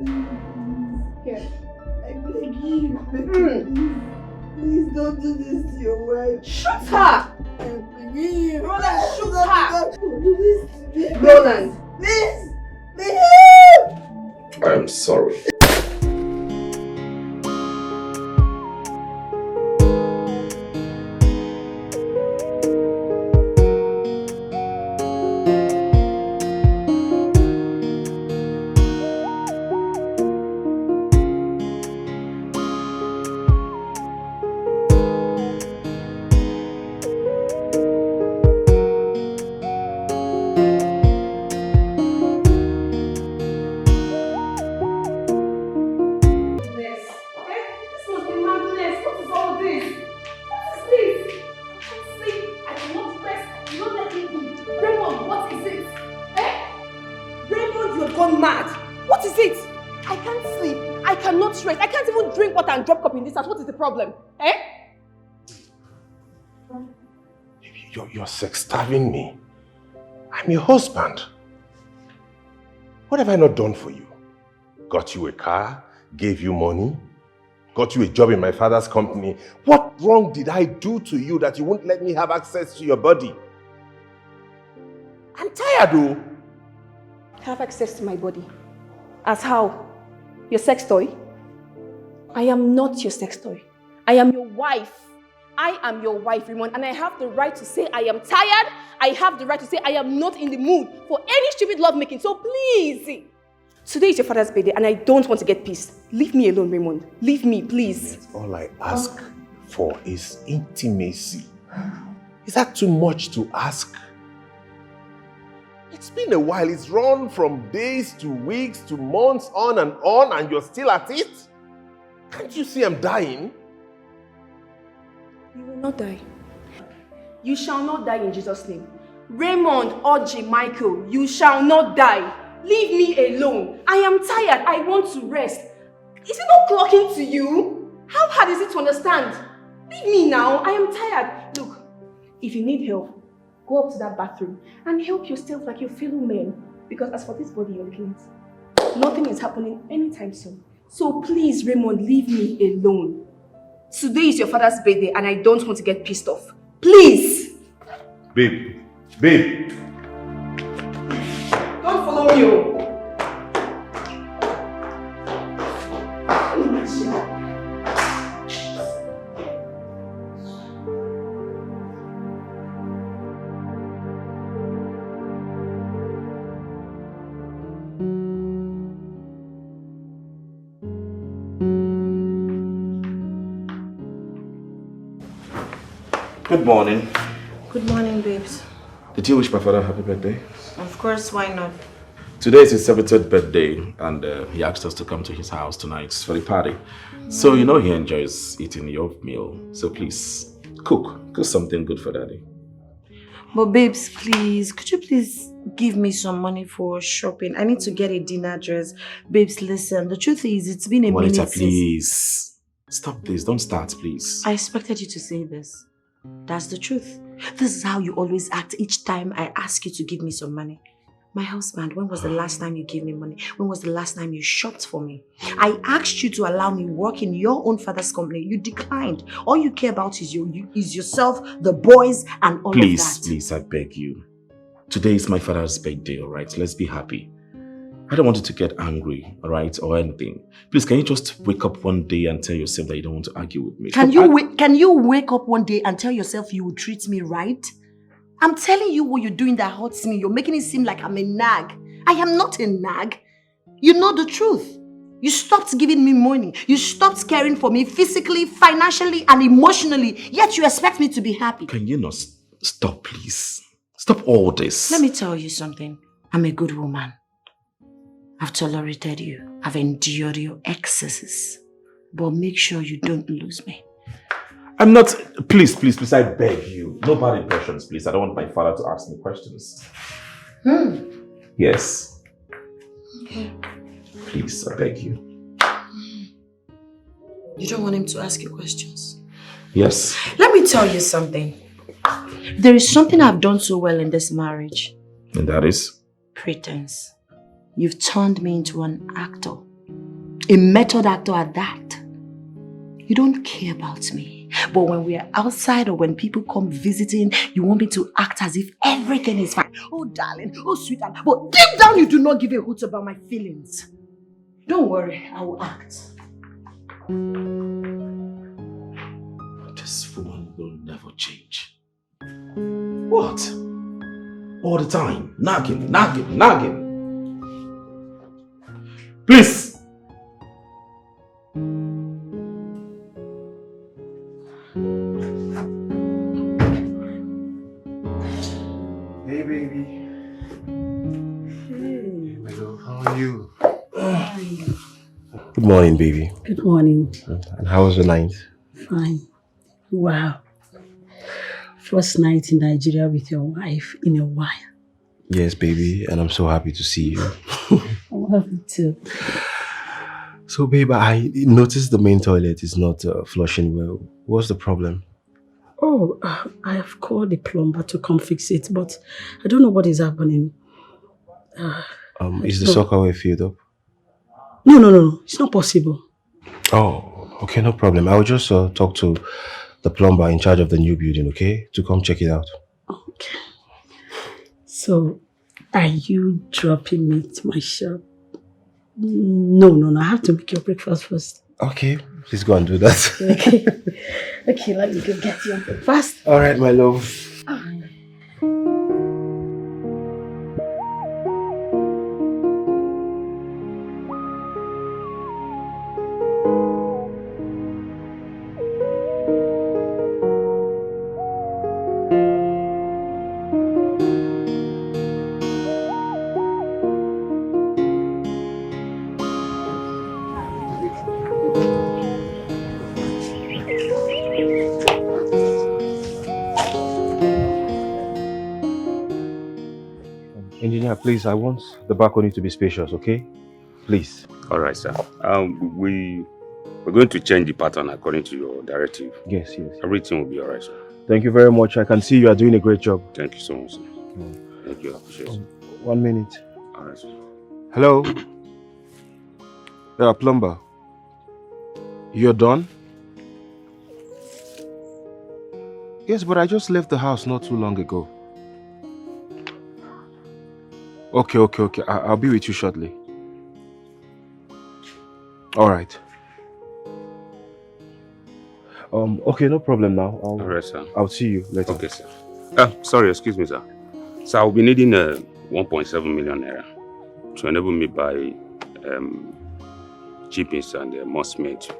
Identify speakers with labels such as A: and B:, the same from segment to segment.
A: Here.
B: I beg you. Please don't do this to your wife.
A: Shoot her!
B: I beg you.
A: Roland, shoot her!
B: Don't do this to me.
A: Roland!
B: Please! Please!
C: I'm sorry.
A: What is the problem? Eh?
C: You're sex-starving me. I'm your husband. What have I not done for you? Got you a car, gave you money, got you a job in my father's company. What wrong did I do to you that you won't let me have access to your body? I'm tired, though.
A: Have access to my body. As how? Your sex toy? I am not your sex toy. I am your wife. I am your wife, Raymond, and I have the right to say I am tired. I have the right to say I am not in the mood for any stupid lovemaking. So please, today is your father's birthday and I don't want to get pissed. Leave me alone, Raymond. Leave me, please.
C: Yes, all I ask for is intimacy. Is that too much to ask? It's been a while. It's run from days to weeks to months on, and you're still at it? Can't you see I'm dying?
A: You will not die. You shall not die in Jesus' name. Raymond, Oji, Michael, you shall not die. Leave me alone. I am tired. I want to rest. Is it not clocking to you? How hard is it to understand? Leave me now. I am tired. Look, if you need help, go up to that bathroom and help yourself like your fellow men. Because as for this body you're looking at, nothing is happening anytime soon. So please, Raymond, leave me alone. Today is your father's birthday and I don't want to get pissed off. Please!
C: Babe.
A: Don't follow me.
D: Good morning.
E: Good morning, babes.
D: Did you wish my father a happy birthday?
E: Of course, why not?
D: Today is his 73rd birthday and he asked us to come to his house tonight for the party. So you know he enjoys eating your meal. So please, cook something good for daddy.
E: But babes, please, could you please give me some money for shopping? I need to get a dinner dress. Babes, listen, the truth is it's been a minute since...
D: please. Stop this, don't start, please.
E: I expected you to say this. That's the truth. This is how you always act each time I ask you to give me some money. My husband, when was the last time you gave me money? When was the last time you shopped for me? I asked you to allow me work in your own father's company. You declined. All you care about is yourself, the boys, and all of that.
D: Please, I beg you. Today is my father's birthday, alright? Let's be happy. I don't want you to get angry, alright, or anything. Please, can you just wake up one day and tell yourself that you don't want to argue with me?
E: Can you wake up one day and tell yourself you will treat me right? I'm telling you what you're doing that hurts me. You're making it seem like I'm a nag. I am not a nag. You know the truth. You stopped giving me money. You stopped caring for me physically, financially, and emotionally. Yet you expect me to be happy.
D: Can you not stop, please? Stop all this.
E: Let me tell you something. I'm a good woman. I've tolerated you. I've endured your excesses. But make sure you don't lose me.
D: I'm not... Please, I beg you. No bad impressions, please. I don't want my father to ask me questions. Yes.
E: Okay.
D: Please, I beg you.
E: You don't want him to ask you questions?
D: Yes.
E: Let me tell you something. There is something I've done so well in this marriage.
D: And that is?
E: Pretense. You've turned me into an actor. A method actor at that. You don't care about me. But when we are outside or when people come visiting, you want me to act as if everything is fine. Oh, darling. Oh, sweetheart. But deep down, you do not give a hoot about my feelings. Don't worry. I will act.
D: This woman will never change. What? All the time. Nagging. Please!
F: Hey, baby. Hey. Hello, how are you?
C: Good morning, baby.
B: Good morning.
C: And how was the night?
B: Fine. Wow. First night in Nigeria with your wife in a while.
C: Yes, baby, and I'm so happy to see you.
B: I'm happy too.
C: So, babe, I noticed the main toilet is not flushing well. What's the problem?
B: Oh, I have called the plumber to come fix it, but I don't know what is happening.
C: Is the sockaway filled up?
B: No. It's not possible.
C: Oh, okay, no problem. I'll just talk to the plumber in charge of the new building, okay? To come check it out.
B: Okay. So, are you dropping me to my shop? No. I have to make your breakfast first.
C: Okay, please go and do that.
B: Okay, let me go get your breakfast.
C: All right, my love. Engineer, please, I want the balcony to be spacious, okay? Please.
G: All right, sir. We're going to change the pattern according to your directive.
C: Yes.
G: Everything will be all right, sir.
C: Thank you very much. I can see you are doing a great job.
G: Thank you so much, sir. Thank you. I appreciate it.
C: 1 minute.
G: All right, sir.
C: Hello? Plumber. You're done? Yes, but I just left the house not too long ago. Okay. I'll be with you shortly. All right. Okay, no problem now.
G: All right, sir.
C: I'll see you later.
G: Okay, sir. Sorry, excuse me, sir. So I'll be needing 1.7 million naira to enable me buy chippings and more cement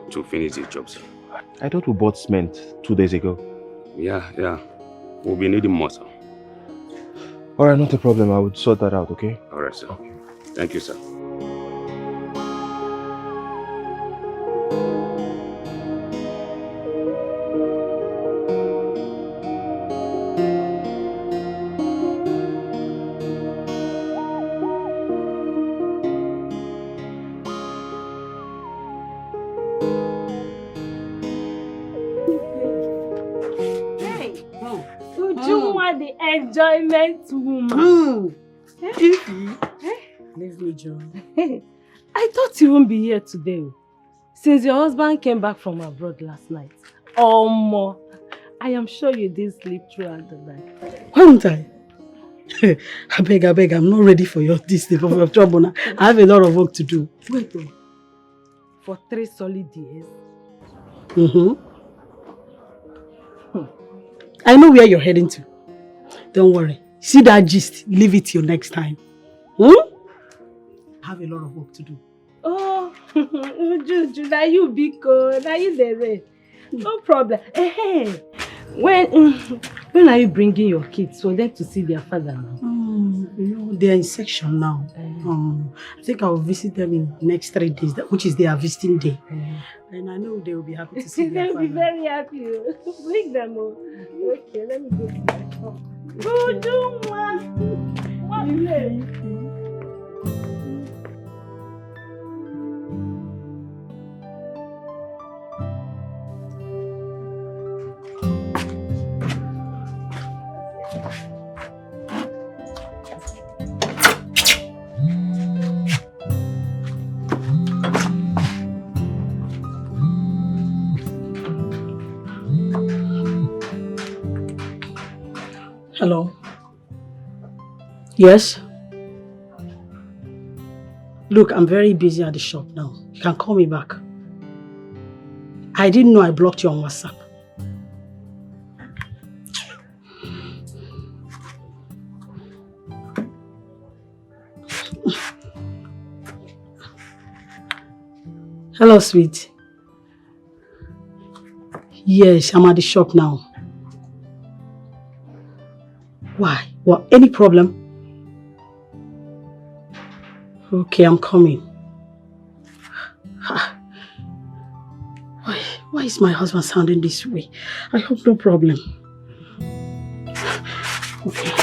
G: to finish the job, sir.
C: I thought we bought cement 2 days ago.
G: Yeah. We'll be needing more, sir.
C: All right, not a problem. I would sort that out, okay?
G: All right, sir.
C: Okay.
G: Thank you, sir.
H: Enjoyment woman.
B: Leave me, John.
H: I thought you won't be here today. Since your husband came back from abroad last night. More. I am sure you didn't sleep throughout the night.
B: Won't I? I beg, I'm not ready for your this type of trouble now. I have a lot of work to do.
H: Wait, for 3 solid years?
B: I know where you're heading to. Don't worry. See that gist, leave it till next time. I have a lot of work to do.
H: Oh, Juju, now you be cold. Now you there. No problem. Hey, when are you bringing your kids for them to see their father now?
B: They're in section now. I think I will visit them in the next 3 days, which is their visiting day. And I know they will be happy to see their
H: They'll
B: father.
H: be very happy. Bring them over. Okay, let me go. Juju, what place?
B: Hello? Yes? Look, I'm very busy at the shop now. You can call me back. I didn't know I blocked you on WhatsApp. Hello, sweet. Yes, I'm at the shop now. Why? What? Any problem? Okay, I'm coming. Why is my husband sounding this way? I hope no problem. Okay.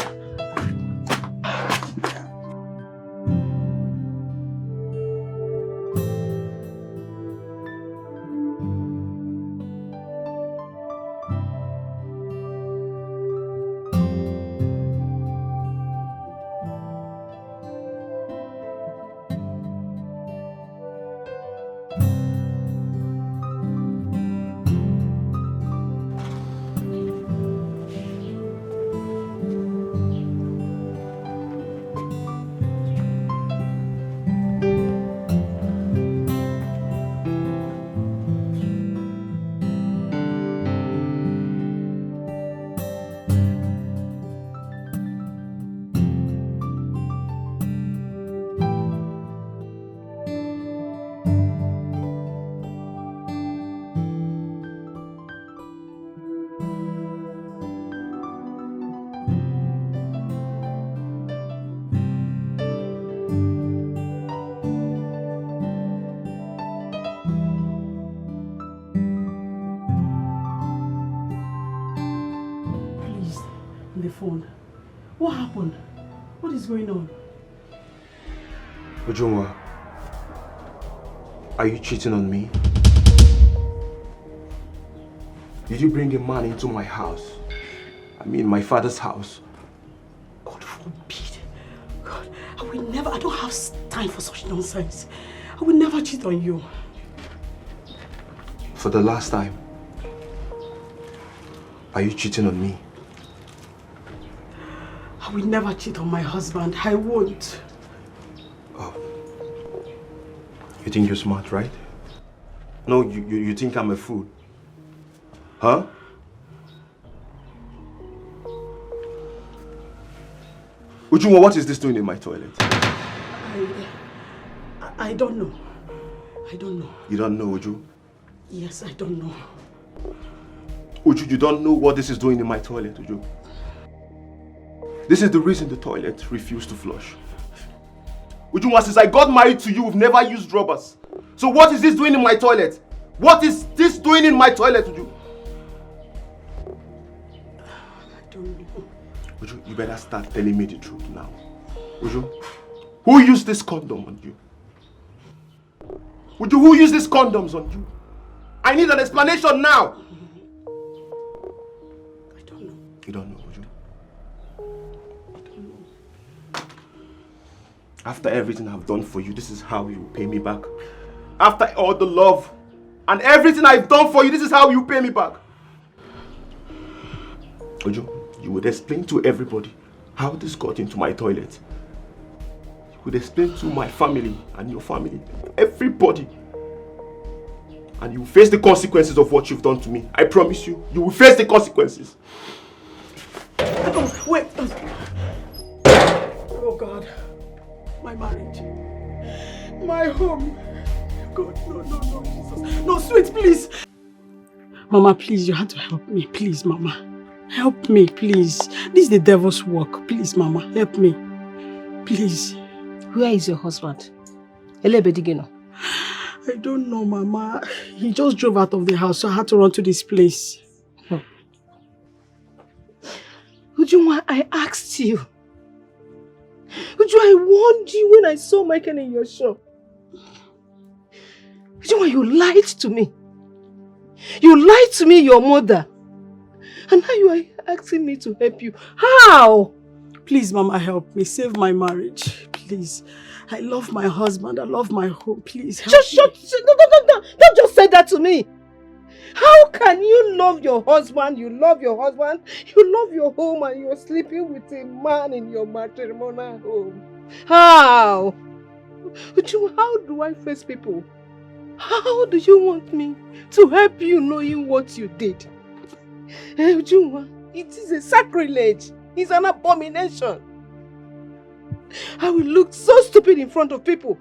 B: The phone. What happened? What is going on?
F: Ujungwa, are you cheating on me? Did you bring a man into my house? I mean, my father's house.
B: God forbid. God, I don't have time for such nonsense. I will never cheat on you.
F: For the last time, are you cheating on me?
B: I will never cheat on my husband. I won't.
F: Oh. You think you're smart, right? No, you think I'm a fool. Huh? Ujungwa, what is this doing in my toilet?
B: I don't know. I don't know.
F: You don't know, Uju?
B: Yes, I don't know.
F: Uju, you don't know what this is doing in my toilet, Uju. This is the reason the toilet refused to flush. Ujungwa, since I got married to you, we've never used rubbers. So what is this doing in my toilet? What is this doing in my toilet, Uju?
B: I don't know.
F: Uju, you better start telling me the truth now. Uju, who used this condom on you? Uju, who used these condoms on you? I need an explanation now.
B: I don't know.
F: You don't know, Uju?
B: I don't know.
F: After everything I've done for you, this is how you pay me back. After all the love and everything I've done for you, this is how you pay me back. Uju, you would explain to everybody how this got into my toilet. You would explain to my family and your family, everybody. And you will face the consequences of what you've done to me. I promise you, you will face the consequences.
B: Oh, wait. Oh God. My marriage. My home. God, no, Jesus. No, sweet, please. Mama, please, you have to help me. Please, Mama. Help me, please. This is the devil's work. Please, Mama, help me. Please.
H: Where is your husband? Elebedigeno.
B: I don't know, Mama. He just drove out of the house, so I had to run to this place.
H: Ujungwa, I asked you. Ujungwa, I warned you when I saw Michael in your shop. Ujungwa, you lied to me. You lied to me, your mother. And now you are asking me to help you. How?
B: Please, Mama, help me. Save my marriage. Please. I love my husband. I love my home. Please help me.
H: No. Don't just say that to me. How can you love your husband, you love your home, and you're sleeping with a man in your matrimonial home? How? Ujunwa, how do I face people? How do you want me to help you knowing what you did? Ujunwa, it is a sacrilege. It's an abomination. I will look so stupid in front of people,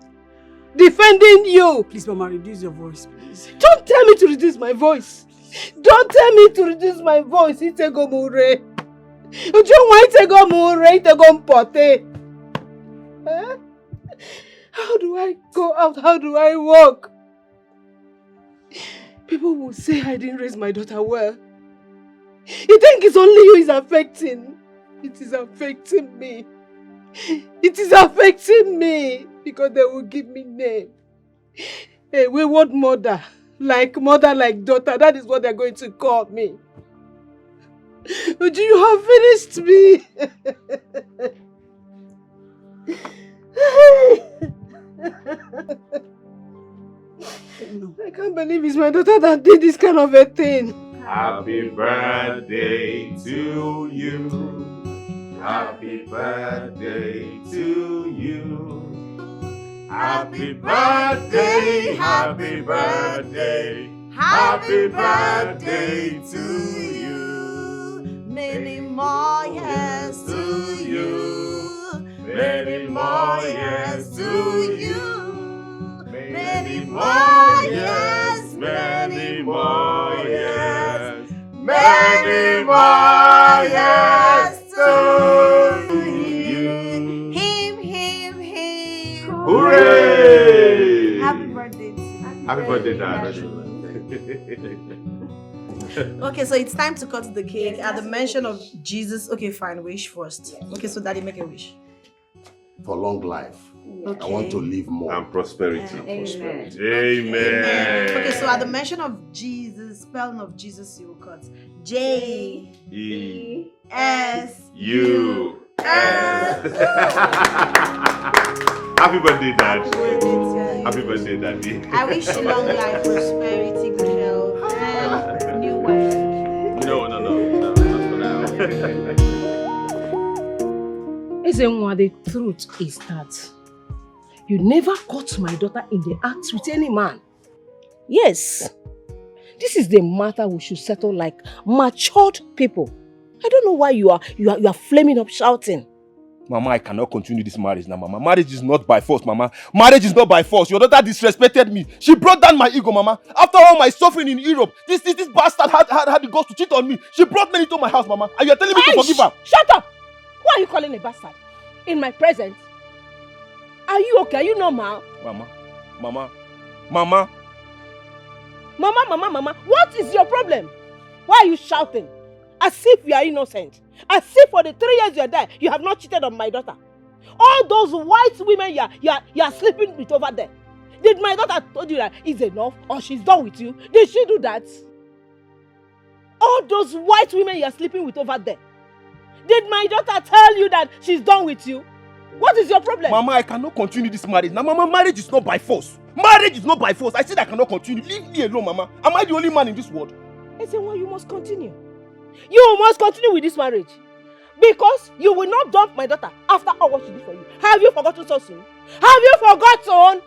H: defending you.
B: Please, Mama, reduce your voice, please.
H: Don't tell me to reduce my voice. Don't tell me to reduce my voice. Itego mure. Ujunwa, itego mure, itego mpote. How do I go out? How do I walk? People will say I didn't raise my daughter well. You think it's only you it's affecting? It is affecting me. It is affecting me because they will give me name. A wayward mother like daughter. That is what they're going to call me. But you have finished me. I can't believe it's my daughter that did this kind of a thing.
C: Happy birthday to you. Happy birthday to you. Happy birthday, happy birthday, happy birthday to you.
E: Many more years to you.
C: Many more years to you.
E: Many more years.
C: Many more years. Many more years to you.
E: Him.
C: Hooray!
E: Happy birthday.
C: Happy birthday, Dad.
E: Okay, so it's time to cut the cake. At the mention of Jesus, okay, fine, wish first. Okay, so Daddy, make a wish.
I: For long life.
E: Okay.
I: I want to live more.
C: And prosperity.
E: Amen.
C: Amen.
E: Okay, so at the mention of Jesus, spelling of Jesus, you will cut J-E-S-U-S.
C: Happy birthday, Dad.
E: Happy
C: birthday, Daddy.
E: I wish you long life, prosperity, good health, and new wife.
G: No, not for now.
H: Ezenwa, the truth is that you never caught my daughter in the act with any man. Yes. This is the matter we should settle like matured people. I don't know why you are flaming up shouting.
F: Mama, I cannot continue this marriage now, Mama. Marriage is not by force, Mama. Marriage is not by force. Your daughter disrespected me. She brought down my ego, Mama. After all my suffering in Europe, this bastard had the guts to cheat on me. She brought me into my house, Mama. And you're telling me to forgive her.
H: Shut up! Why are you calling a bastard? In my presence? Are you okay? Are you normal?
F: Mama.
H: What is your problem? Why are you shouting? As if you are innocent. As if for the 3 years you are there, you have not cheated on my daughter. All those white women you are sleeping with over there. Did my daughter told you that it's enough or she's done with you? Did she do that? All those white women you are sleeping with over there. Did my daughter tell you that she's done with you? What is your problem?
F: Mama, I cannot continue this marriage. Now, Mama, marriage is not by force. Marriage is not by force. I said I cannot continue. Leave me alone, Mama. Am I the only man in this world?
H: I said, well, you must continue. You must continue with this marriage. Because you will not dump my daughter after all what she did for you. Have you forgotten so soon? Have you forgotten?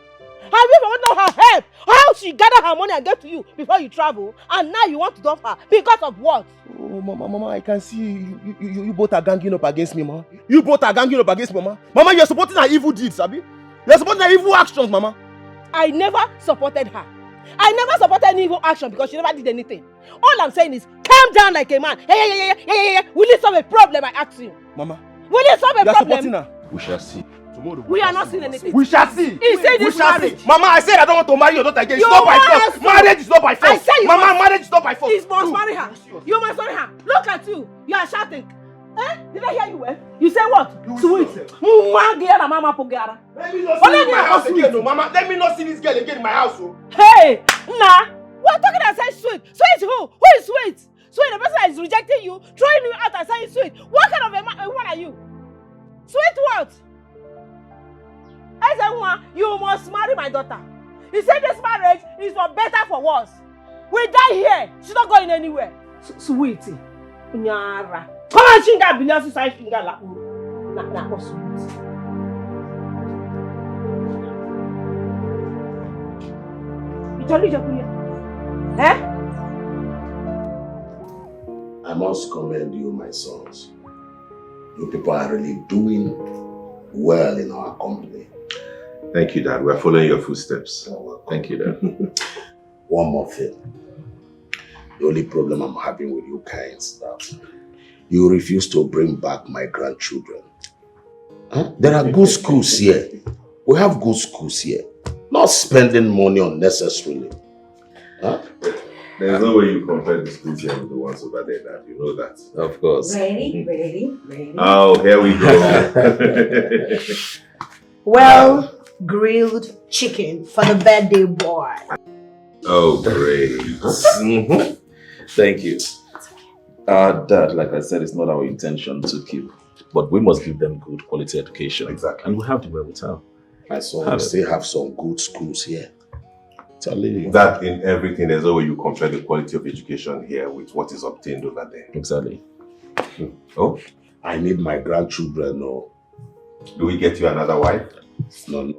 H: Have you forgotten her help? How she gathered her money and get to you before you travel? And now you want to dump her because of what?
F: Oh, Mama, I can see you both are ganging up against me, Mama. You both are ganging up against me, Mama. Mama, you're supporting her evil deeds, Abi. You're supporting her evil actions, Mama.
H: I never supported her. I never supported any evil action because she never did anything. All I'm saying is, calm down like a man. Hey. Will it solve a problem, I ask you?
F: Mama.
H: Will it solve a problem?
F: Supporting her.
C: We shall see.
F: Tomorrow.
H: We are not seeing anything.
F: We shall see.
H: He said this marriage.
F: See. Mama, I said I don't want to marry your daughter again. It's
H: You
F: not by
H: must
F: force.
H: not.
F: Marriage is not by force.
H: I said you
F: Mama,
H: must.
F: marriage is not by force.
H: You must marry her. You must marry her. Look at you. You are shouting. Eh? Did I hear you well? You say what? Sweet. Mama Pogara.
F: Let me not see this in my house again, no, Mama. Let me not see this girl again in my house, oh.
H: Hey, nah. We're talking and saying sweet. Sweet who? Who is sweet? Sweet, the person that is rejecting you, throwing you out and saying sweet. What kind of a woman are you? Sweet what? I said, you must marry my daughter. He said this marriage is for better, for worse. We die here. She's not going anywhere. Sweetie. Nyara. Come on, Shinga, Bilia, Sisa, Shinga, na sweetie. Eh?
I: I must commend you, my sons. You people are really doing well in our company.
C: Thank you, Dad. We're following your footsteps. Thank you, Dad.
I: One more thing. The only problem I'm having with you guys is that you refuse to bring back my grandchildren. Huh? There are good schools here. We have good schools here. Not spending money unnecessarily. Huh?
C: There's no way you compare the schools here with the ones over there, Dad. You know that.
D: Of course.
E: Ready?
C: Oh, here we go.
E: Well, grilled chicken for the birthday boy.
C: Oh, great.
D: Thank you. Dad, like I said, it's not our intention to keep, but we must give them good quality education.
C: Exactly.
D: And we have the wherewithal.
I: My son, we still have some good schools here. Telling you.
C: That in everything, there's no way you compare the quality of education here with what is obtained over there.
D: Exactly.
C: Oh?
I: I need my grandchildren, no.
C: Do we get you another wife?
I: No.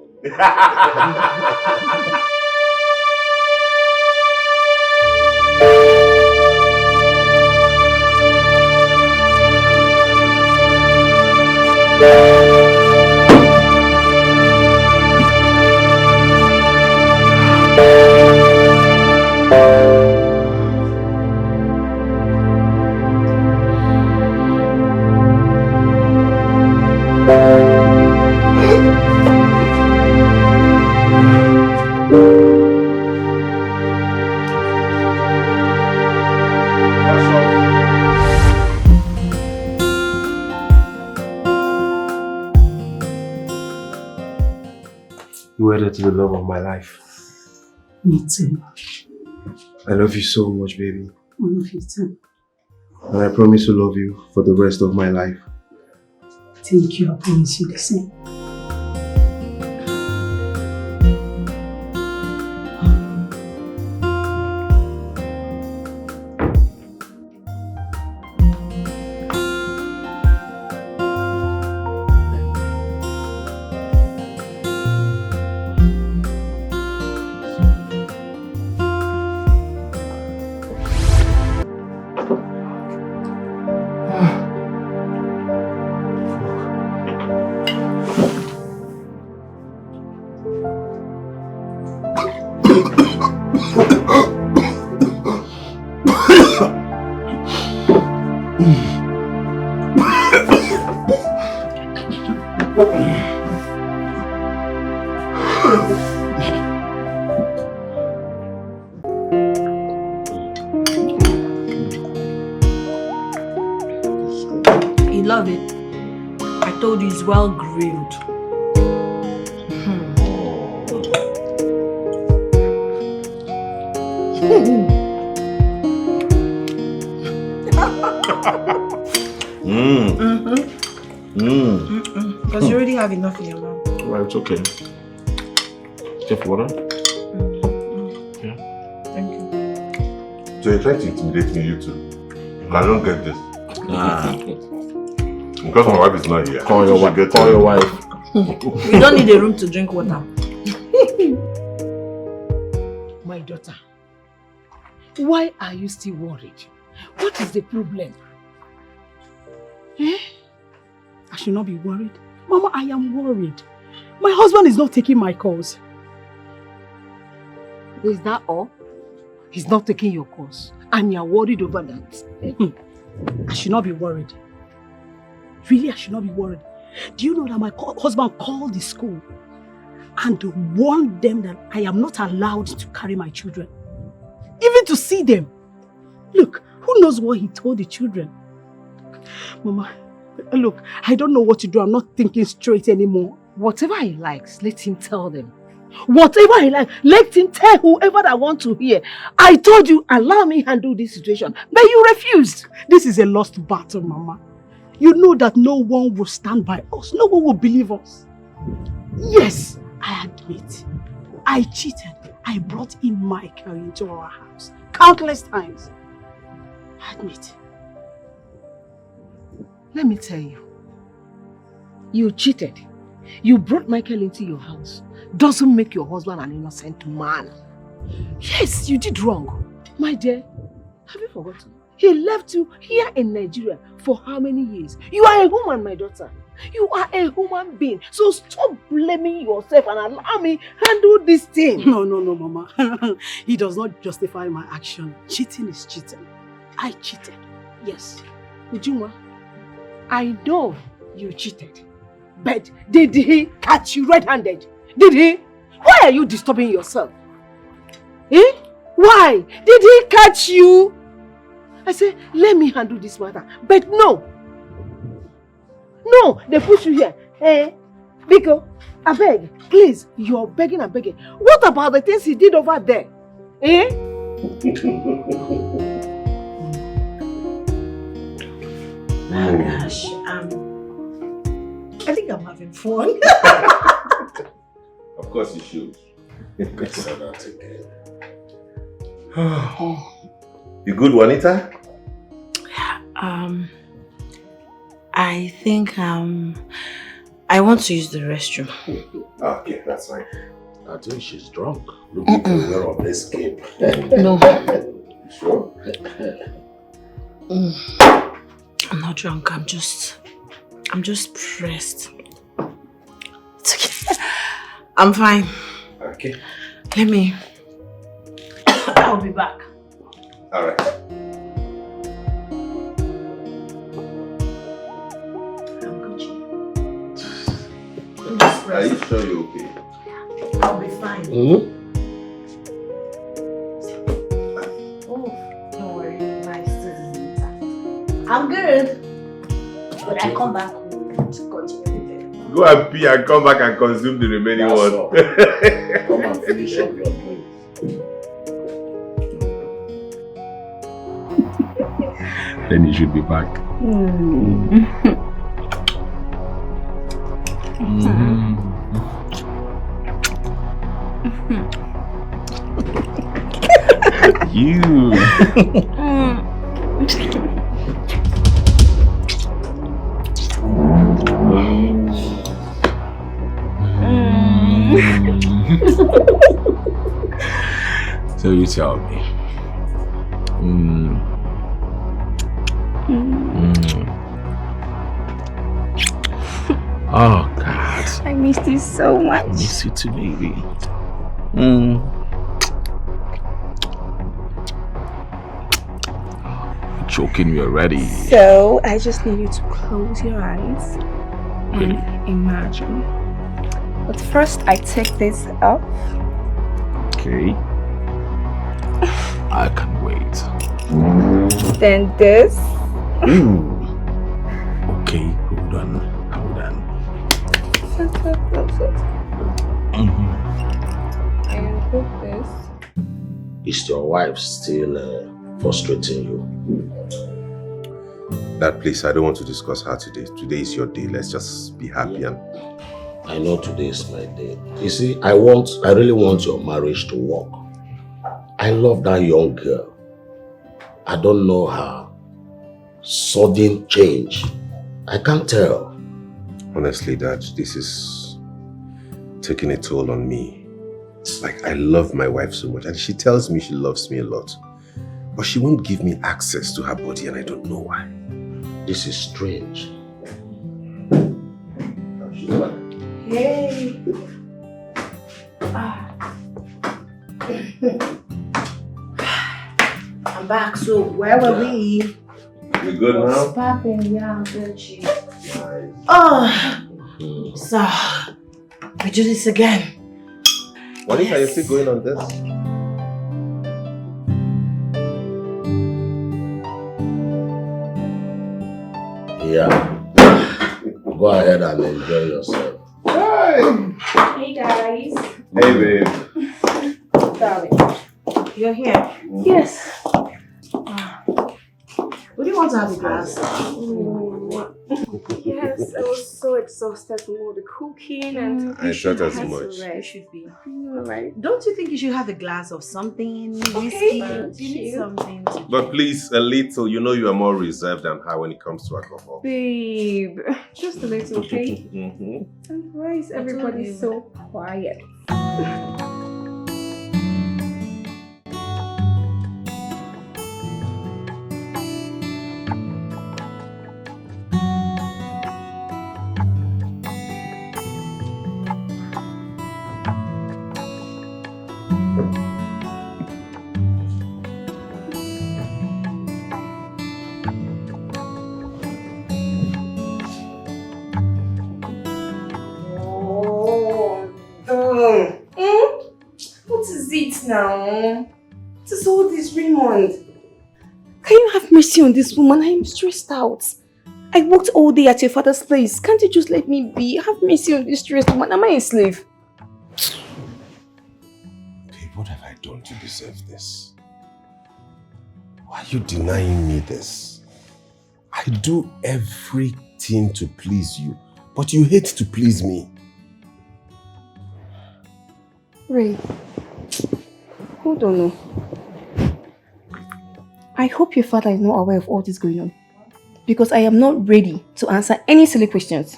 F: You wedded to the love of my life.
B: Me too.
F: I love you so much, baby.
B: I love you too.
F: And I promise to love you for the rest of my life.
B: Thank you. I promise you the same.
E: You love it. I told you it's well grilled. Because you already have enough in your mouth.
D: Right, it's okay. Just water?
E: Yeah. Thank you.
C: So you're trying to intimidate me, you two. I don't get this.
D: Nah.
C: Because my wife is not here.
D: Call your wife. Call your wife.
E: We don't need a room to drink water.
B: My daughter, why are you still worried? What is the problem? Eh? I should not be worried. Mama, I am worried. My husband is not taking my calls.
J: Is that all? He's not taking your calls. And you're worried over that?
B: I should not be worried. Really, I should not be worried. Do you know that my husband called the school and warned them that I am not allowed to carry my children? Even to see them. Look, who knows what he told the children? Mama, look, I don't know what to do. I'm not thinking straight anymore.
J: Whatever he likes, let him tell them.
B: Whatever he likes, let him tell whoever I want to hear. I told you, allow me handle this situation, but you refused. This is a lost battle, Mama. You know that no one will stand by us. No one will believe us. Yes, I admit. I cheated. I brought in Michael into our house.
J: countless times. Admit. Let me tell you. You cheated. You brought Michael into your house. Doesn't make your husband an innocent man. Yes, you did wrong. My dear, have you forgotten? He left you here in Nigeria for how many years? You are a woman, my daughter. You are a human being. So stop blaming yourself and allow me handle this thing.
B: No, Mama. He does not justify my action. Cheating is cheating. I cheated. Yes.
J: Ujunwa, I know you cheated. But did he catch you red-handed? Did he? Why are you disturbing yourself? Eh? Why? Did he catch you? I said, let me handle this matter. But no. No, they put you here. Eh? Biko, I beg, please, you're begging and begging. What about the things he did over there? Eh?
E: Oh gosh, I think I'm having fun.
C: Of course you should.
I: Say that again.
C: You good, Juanita?
E: I think I want to use the restroom.
C: Okay, that's fine.
I: I think she's drunk. Looking aware of this game.
E: No.
I: Sure?
E: I'm not drunk, I'm just pressed. It's okay. I'm fine.
C: Okay.
E: I'll be back.
C: All right. Are you sure you're okay?
E: I'll be fine. Oh, don't worry, my stuff is intact. I'm good. But I come back to continue with it.
C: Go and pee and come back and consume the remaining
I: That's
C: one.
I: all. Come and finish up your drink.
D: Then you should be back. You. So you tell me. Oh God.
A: I missed you so much.
D: I miss you too, baby. You're choking me already.
A: So, I just need you to close your eyes and imagine. But first, I take this off.
D: Okay. I can wait.
A: Then this.
D: Okay, hold on.
A: And put this.
I: Is your wife still frustrating you?
C: That place, I don't want to discuss her today. Today is your day. Let's just be happy and...
I: I know today is my day. You see, I really want your marriage to work. I love that young girl. I don't know her sudden change. I can't tell.
C: Honestly, Dad, this is taking a toll on me. Like, I love my wife so much, and she tells me she loves me a lot. But she won't give me access to her body, and I don't know why.
I: This is strange.
E: Hey. I'm back, so where were we?
C: You good now?
E: What's popping? Yeah, I'm good, Chief.
C: Nice.
E: Oh, so we do this again.
C: What if I still going on this?
I: Yeah. Go ahead and enjoy yourself.
A: Hey guys.
C: Hey, babe.
A: Darling.
E: You're here.
A: Yes.
E: Would you want to have a glass?
A: Yes. I was so exhausted from all the cooking and
C: I thought as
E: That's
C: much.
E: alright, you should be.
A: right.
E: Don't you think you should have a glass of something?
A: Okay.
E: Whiskey? You need something to
C: But please, a little. You know you are more reserved than her when it comes to alcohol.
A: Babe, just a little, okay?
C: Mm-hmm.
A: And why is everybody so quiet? What is it now? What is all this, Raymond? Can you have mercy on this woman? I am stressed out. I worked all day at your father's place. Can't you just let me be? Have mercy on this stressed woman. Am I a slave?
C: Babe, what have I done to deserve this? Why are you denying me this? I do everything to please you, but you hate to please me.
A: Ray, hold on. No. I hope your father is not aware of all this going on. Because I am not ready to answer any silly questions.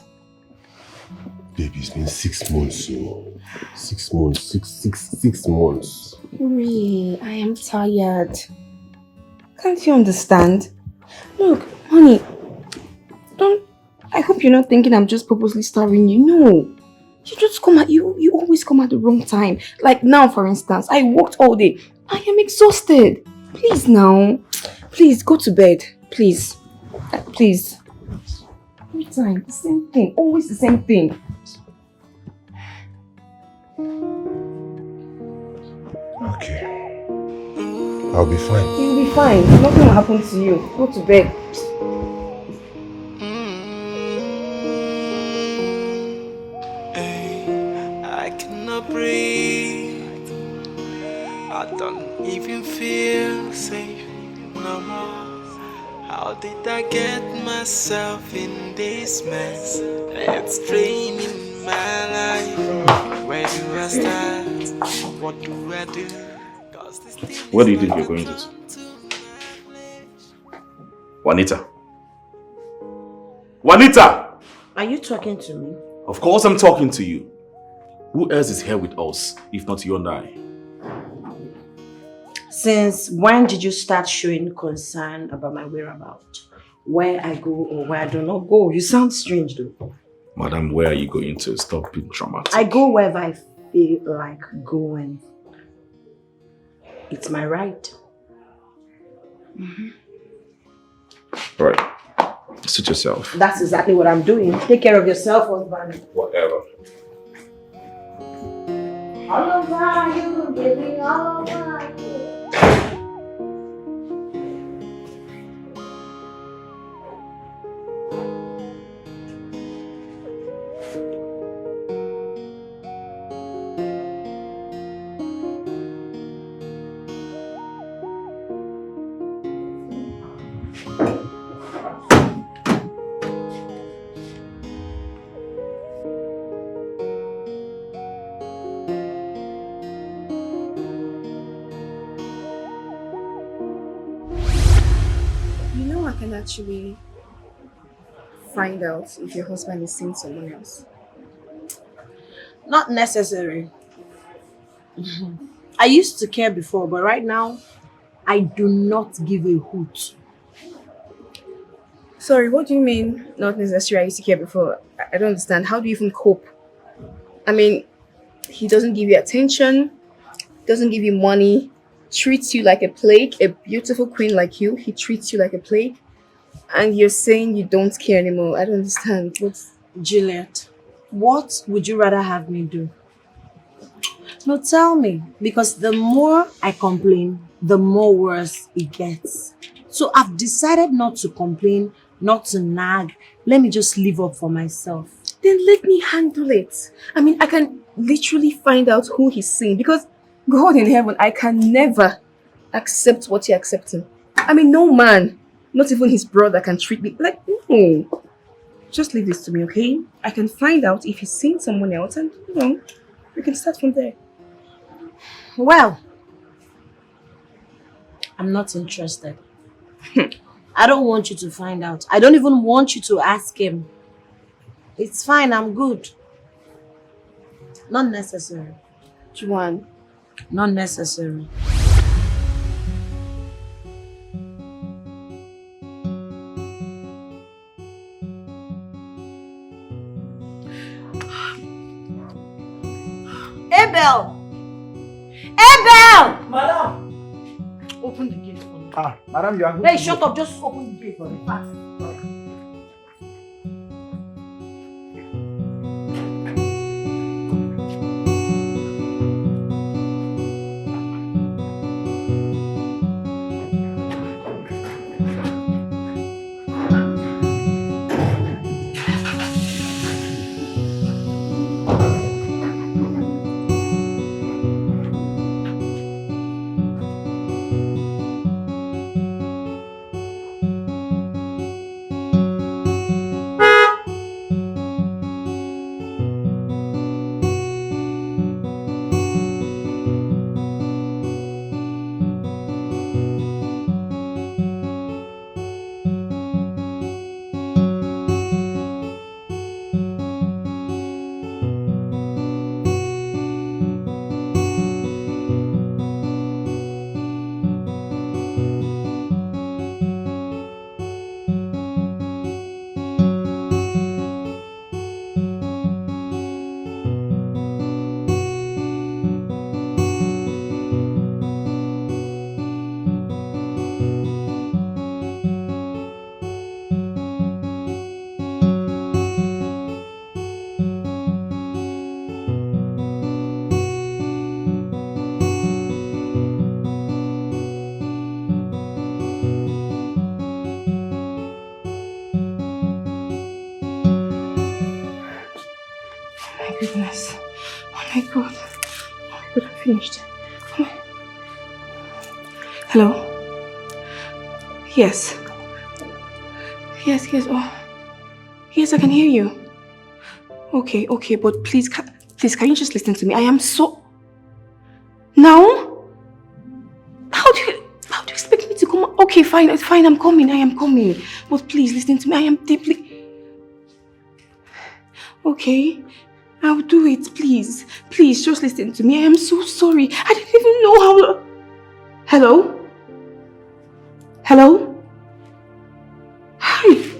C: Baby, it's been 6 months, you know. 6 months, six months.
A: Ray, I am tired. Can't you understand? Look, honey, I hope you're not thinking I'm just purposely starving you. No. You always come at the wrong time. Like now, for instance, I worked all day. I am exhausted. Please now. Please, go to bed. Please. Please. Every time, the same thing. Always the same thing.
C: Okay. I'll be fine.
A: You'll be fine. Nothing will happen to you. Go to bed.
K: I cannot breathe. I don't even feel safe no more. How did I get myself in this mess? It's draining my life. Where do I start? What do I do?
D: Where do you think you're going to? Juanita? Juanita!
E: Are you talking to me?
D: Of course I'm talking to you. Who else is here with us, if not you and I?
E: Since when did you start showing concern about my whereabouts? Where I go or where I do not go? You sound strange though.
D: Madam, where are you going to? Stop being dramatic.
E: I go wherever I feel like going. It's my right.
D: Right. Suit yourself.
E: That's exactly what I'm doing. Take care of yourself, husband.
D: Whatever.
E: All over you, baby, all over you.
A: I can actually find out if your husband is seeing someone else.
E: Not necessary. I used to care before, but right now, I do not give a hoot.
A: Sorry, what do you mean not necessary? I used to care before. I don't understand. How do you even cope? I mean, he doesn't give you attention, doesn't give you money, treats you like a plague, a beautiful queen like you, he treats you like a plague. And you're saying you don't care anymore. I don't understand.
E: Juliet, what would you rather have me do? No, tell me. Because the more I complain, the more worse it gets. So I've decided not to complain, not to nag. Let me just live up for myself.
A: Then let me handle it. I mean, I can literally find out who he's seeing. Because God in heaven, I can never accept what you're accepting. I mean, no man, not even his brother, can treat me like, no. Just leave this to me, okay? I can find out if he's seen someone else and, we can start from there.
E: Well, I'm not interested. I don't want you to find out. I don't even want you to ask him. It's fine, I'm good. Not necessary.
A: Juan.
E: Not necessary. Abel! Abel!
J: Madam! Open the gate for me.
F: Madam, you are good.
E: Hey, shut up. Just open the gate for me. Fast.
A: Goodness. Oh my god. I'm finished. Hello? Yes. Yes. Oh. Yes, I can hear you. Okay, but please, can you just listen to me? I am so... Now? How do you expect me to come? Okay, fine, I'm coming, I am coming. But please listen to me, I am deeply... Okay. I'll do it, please. Please, just listen to me. I am so sorry. I didn't even know how... Hello? Hello? Hi.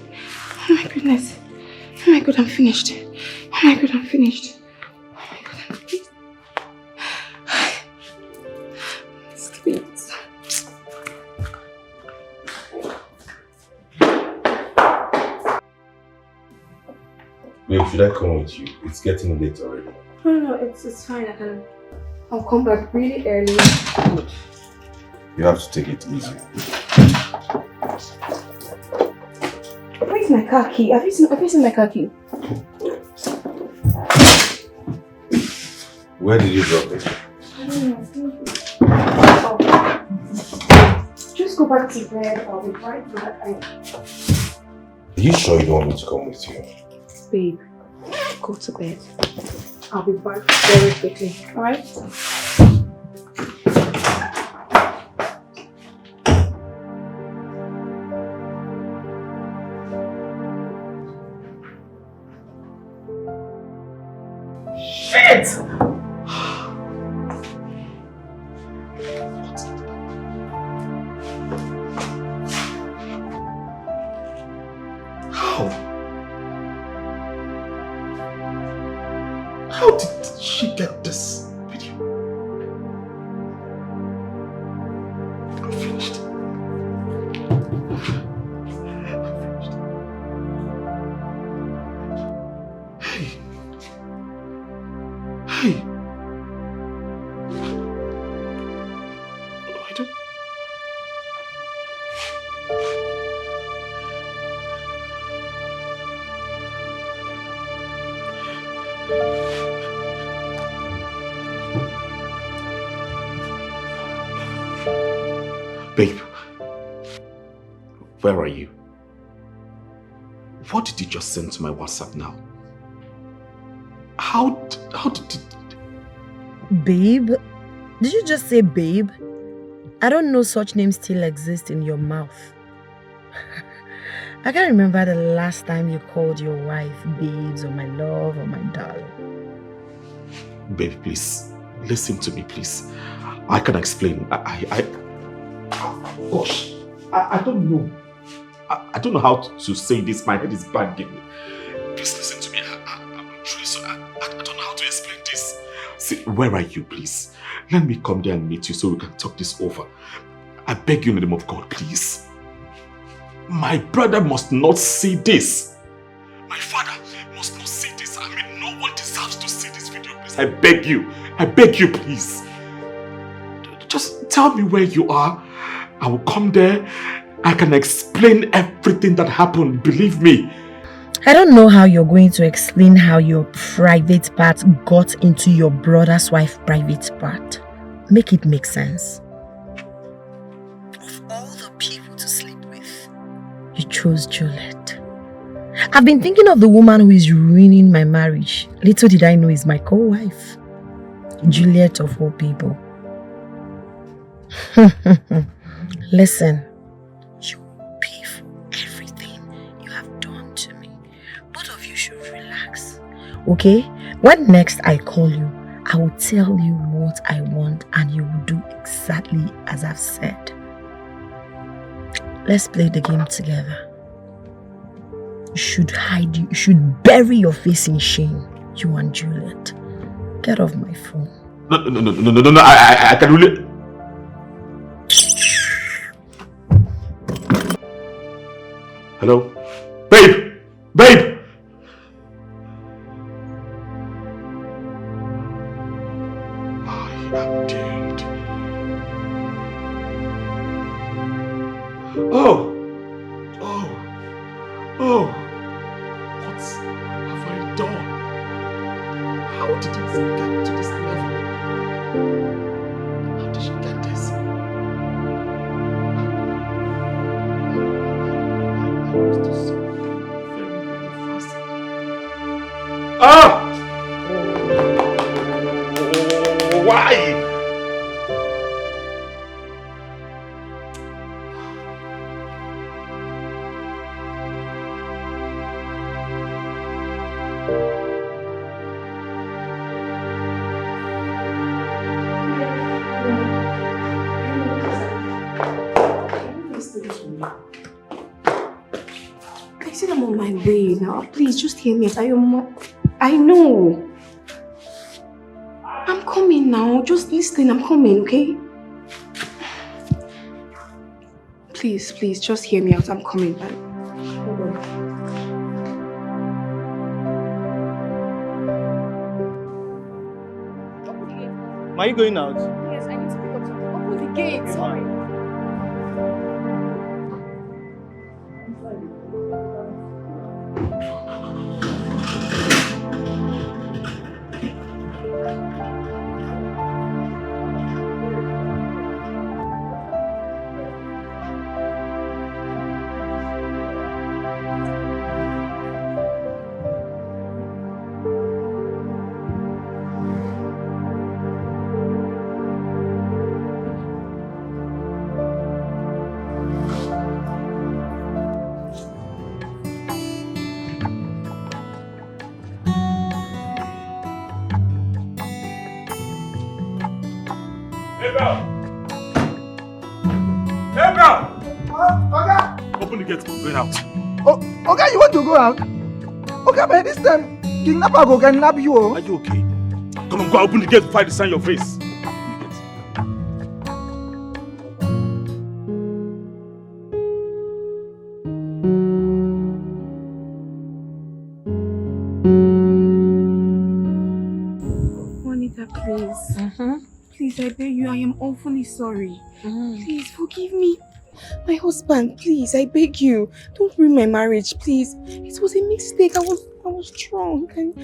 A: Oh my goodness. Oh my god, I'm finished. Oh my god, I'm finished. Oh my god, I'm finished. Sleep.
C: Wait, should I come with you? It's getting late already.
A: No, it's fine. I'll come back really early.
C: Good. You have to take it easy.
A: Where's my car key? Have you seen my car key?
C: Where did you drop it?
A: I don't know. Oh. Just go back to bed. I'll be right back.
C: Are you sure you don't want me to come with you?
A: Babe, go to bed. I'll be back very quickly, alright?
J: Shit! How did she get this video? I'm finished. Hey. I don't... Babe, where are you?
D: What did you just send to my WhatsApp now? How did it...
E: Babe? Did you just say babe? I don't know such names still exist in your mouth. I can't remember the last time you called your wife babes or my love or my darling.
D: Babe, please. Listen to me, please. I can explain. Gosh. I don't know. I don't know how to say this. My head is banging. Please listen to me. I'm truly sorry. I don't know how to explain this. See, where are you, please? Let me come there and meet you so we can talk this over. I beg you in the name of God, please. My brother must not see this. My father must not see this. I mean, no one deserves to see this video, please. I beg you. I beg you, please. Just tell me where you are. I will come there. I can explain everything that happened. Believe me.
E: I don't know how you're going to explain how your private part got into your brother's wife's private part. Make it make sense. Of all the people to sleep with, you chose Juliet. I've been thinking of the woman who is ruining my marriage. Little did I know is my co-wife. Juliet of all people. Listen, you will pay for everything you have done to me. Both of you should relax. Okay? When next I call you, I will tell you what I want and you will do exactly as I've said. Let's play the game together. You should hide, you should bury your face in shame, you and Juliet. Get off my phone.
D: No, I can really... Hello? Babe! Babe! I am doomed. Oh! What have I done? How did it get to this level? How did she get this? I used to something very, very fast. Ah! Why?
A: I said I'm on my way now. Please, just hear me out. I know. I'm coming now. Just listen. I'm coming, okay? Please, just hear me out. I'm coming. Hold on.
L: Are you going out?
A: Yes, I need to pick up something. Open the gate. Sorry.
D: Open the gate, I'm going out.
L: Oh, okay, you want to go out? Okay, but this time, kidnapper go kidnap you.
D: Are you okay? Come on, go open the gate before I sign your face.
A: Monica, please. Please, I beg you, I am awfully sorry. Please, forgive me. My husband, please, I beg you. Don't ruin my marriage, please. It was a mistake. I was drunk. And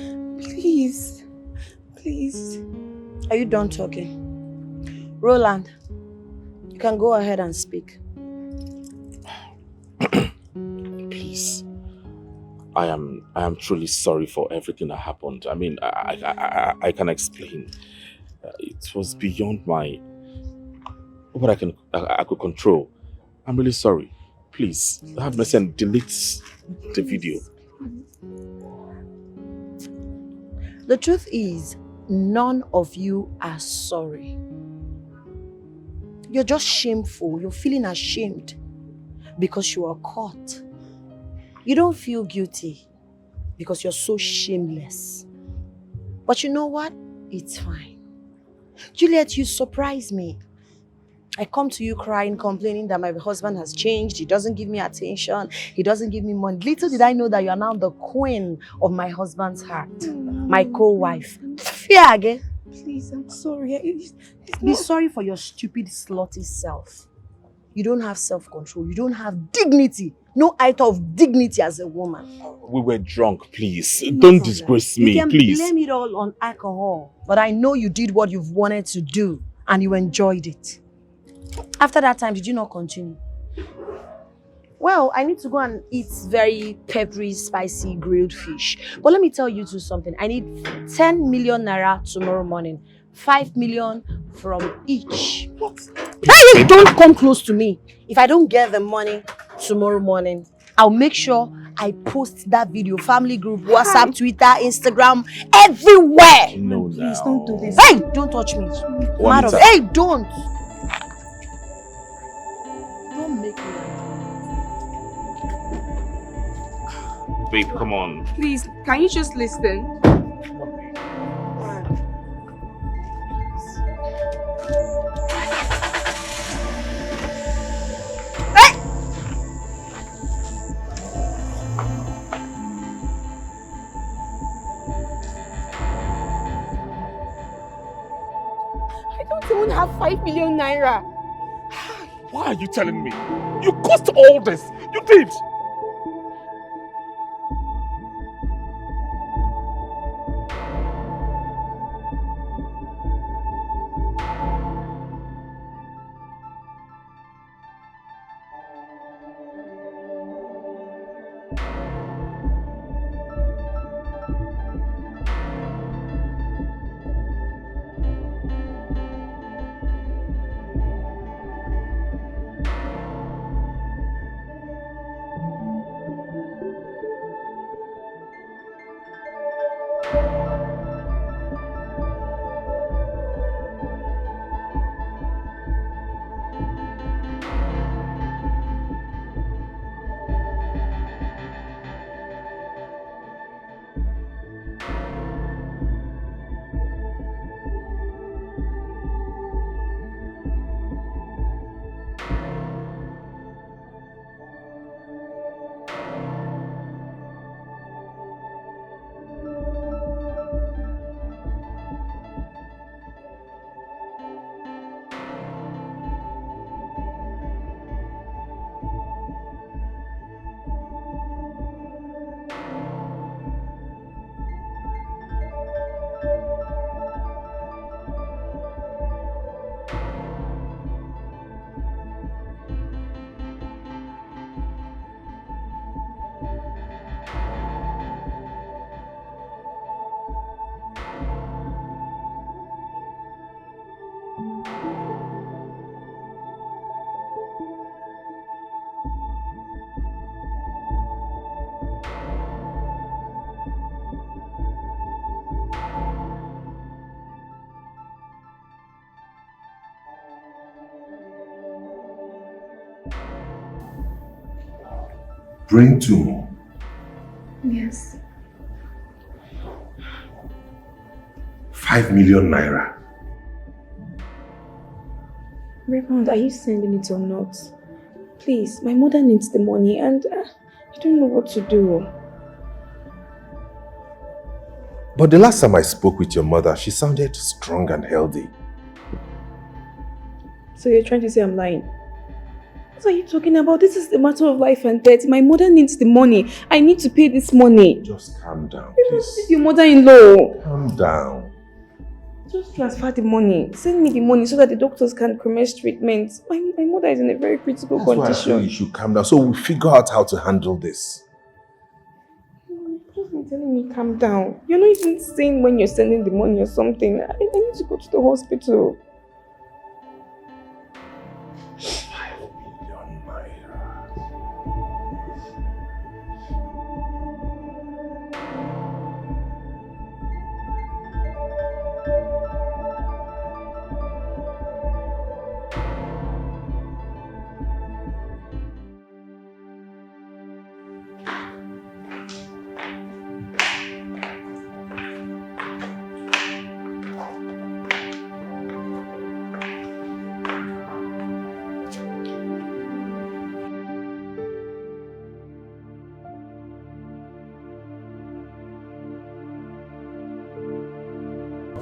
A: please.
E: Are you done talking? Roland, you can go ahead and speak.
D: Please. I am truly sorry for everything that happened. I mean, I can explain. It was beyond what I could control. I'm really sorry. Please have mercy and delete the video.
E: The truth is, none of you are sorry. You're just shameful. You're feeling ashamed because you are caught. You don't feel guilty because you're so shameless. But you know what? It's fine. Juliet, you surprise me. I come to you crying, complaining that my husband has changed. He doesn't give me attention. He doesn't give me money. Little did I know that you are now the queen of my husband's heart. My co-wife. Fear again.
A: Please, I'm sorry.
E: Be sorry for your stupid, slutty self. You don't have self-control. You don't have dignity. No iota of dignity as a woman.
D: We were drunk, please. Don't disgrace me, please.
E: You can blame it all on alcohol. But I know you did what you've wanted to do and you enjoyed it. After that time, did you not continue? Well, I need to go and eat very peppery, spicy grilled fish. But let me tell you two something. I need 10 million naira tomorrow morning. 5 million from each. What? Hey, don't come close to me. If I don't get the money tomorrow morning, I'll make sure I post that video. Family group, WhatsApp, Twitter, Instagram, everywhere.
D: No,
A: please don't do this.
E: Hey, don't touch me. Hey, don't. Don't make me.
D: Babe, come on.
A: Please, can you just listen? I don't even have 5 million naira.
D: Why are you telling me? You caused all this. You did.
C: Brain tumor.
A: Yes.
C: 5 million naira.
A: Raymond, are you sending it or not? Please, my mother needs the money and I don't know what to do.
C: But the last time I spoke with your mother, she sounded strong and healthy.
A: So you're trying to say I'm lying? What are you talking about? This is a matter of life and death. My mother needs the money. I need to pay this money.
C: Just calm down,
A: Raymond,
C: please.
A: this is your mother-in-law.
C: Calm down.
A: Just transfer the money. Send me the money so that the doctors can commence treatment. My mother is in a very critical condition.
C: That's why I feel you should calm down so we'll figure out how to handle this.
A: telling me calm down. You're not even saying when you're sending the money or something. I need to go to the hospital.
C: 5 million naira.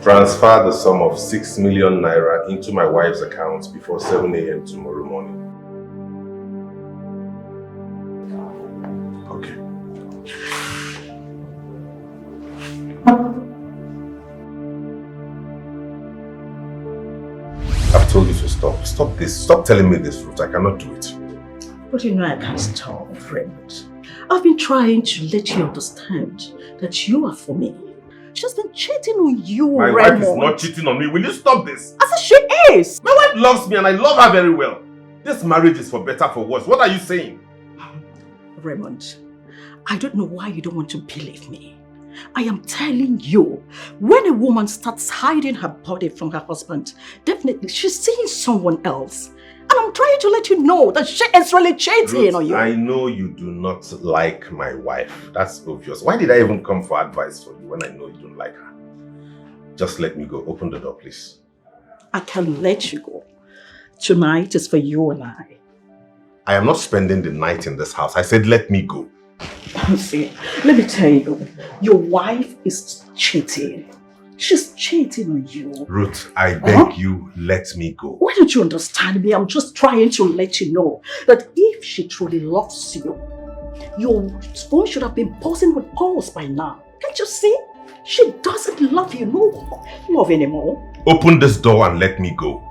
C: Transfer the sum of 6 million naira into my wife's account before 7 a.m. tomorrow morning.
D: Okay.
C: I've told you to stop. Stop this. Stop telling me this, Ruth. I cannot do it.
J: But you know I can't stop, Raymond. I've been trying to let you understand that you are for me. She's been cheating on you,
C: My
J: Raymond.
C: wife is not cheating on me. Will you stop this?
J: I said she is.
C: My wife loves me and I love her very well. This marriage is for better, for worse. What are you saying?
J: Raymond, I don't know why you don't want to believe me. I am telling you, when a woman starts hiding her body from her husband, definitely she's seeing someone else. And I'm trying to let you know that she is really cheating
C: Ruth,
J: on you.
C: I know you do not like my wife. That's obvious. Why did I even come for advice from you when I know you don't like her? Just let me go. Open the door, please.
J: I can let you go. Tonight is for you and I.
C: I am not spending the night in this house. I said let me go.
J: See, let me tell you, your wife is cheating. She's cheating on you.
C: Ruth, I beg you, let me go.
J: Why don't you understand me? I'm just trying to let you know that if she truly loves you, your phone should have been buzzing with calls by now. Can't you see? She doesn't love you, no love anymore.
C: Open this door and let me go.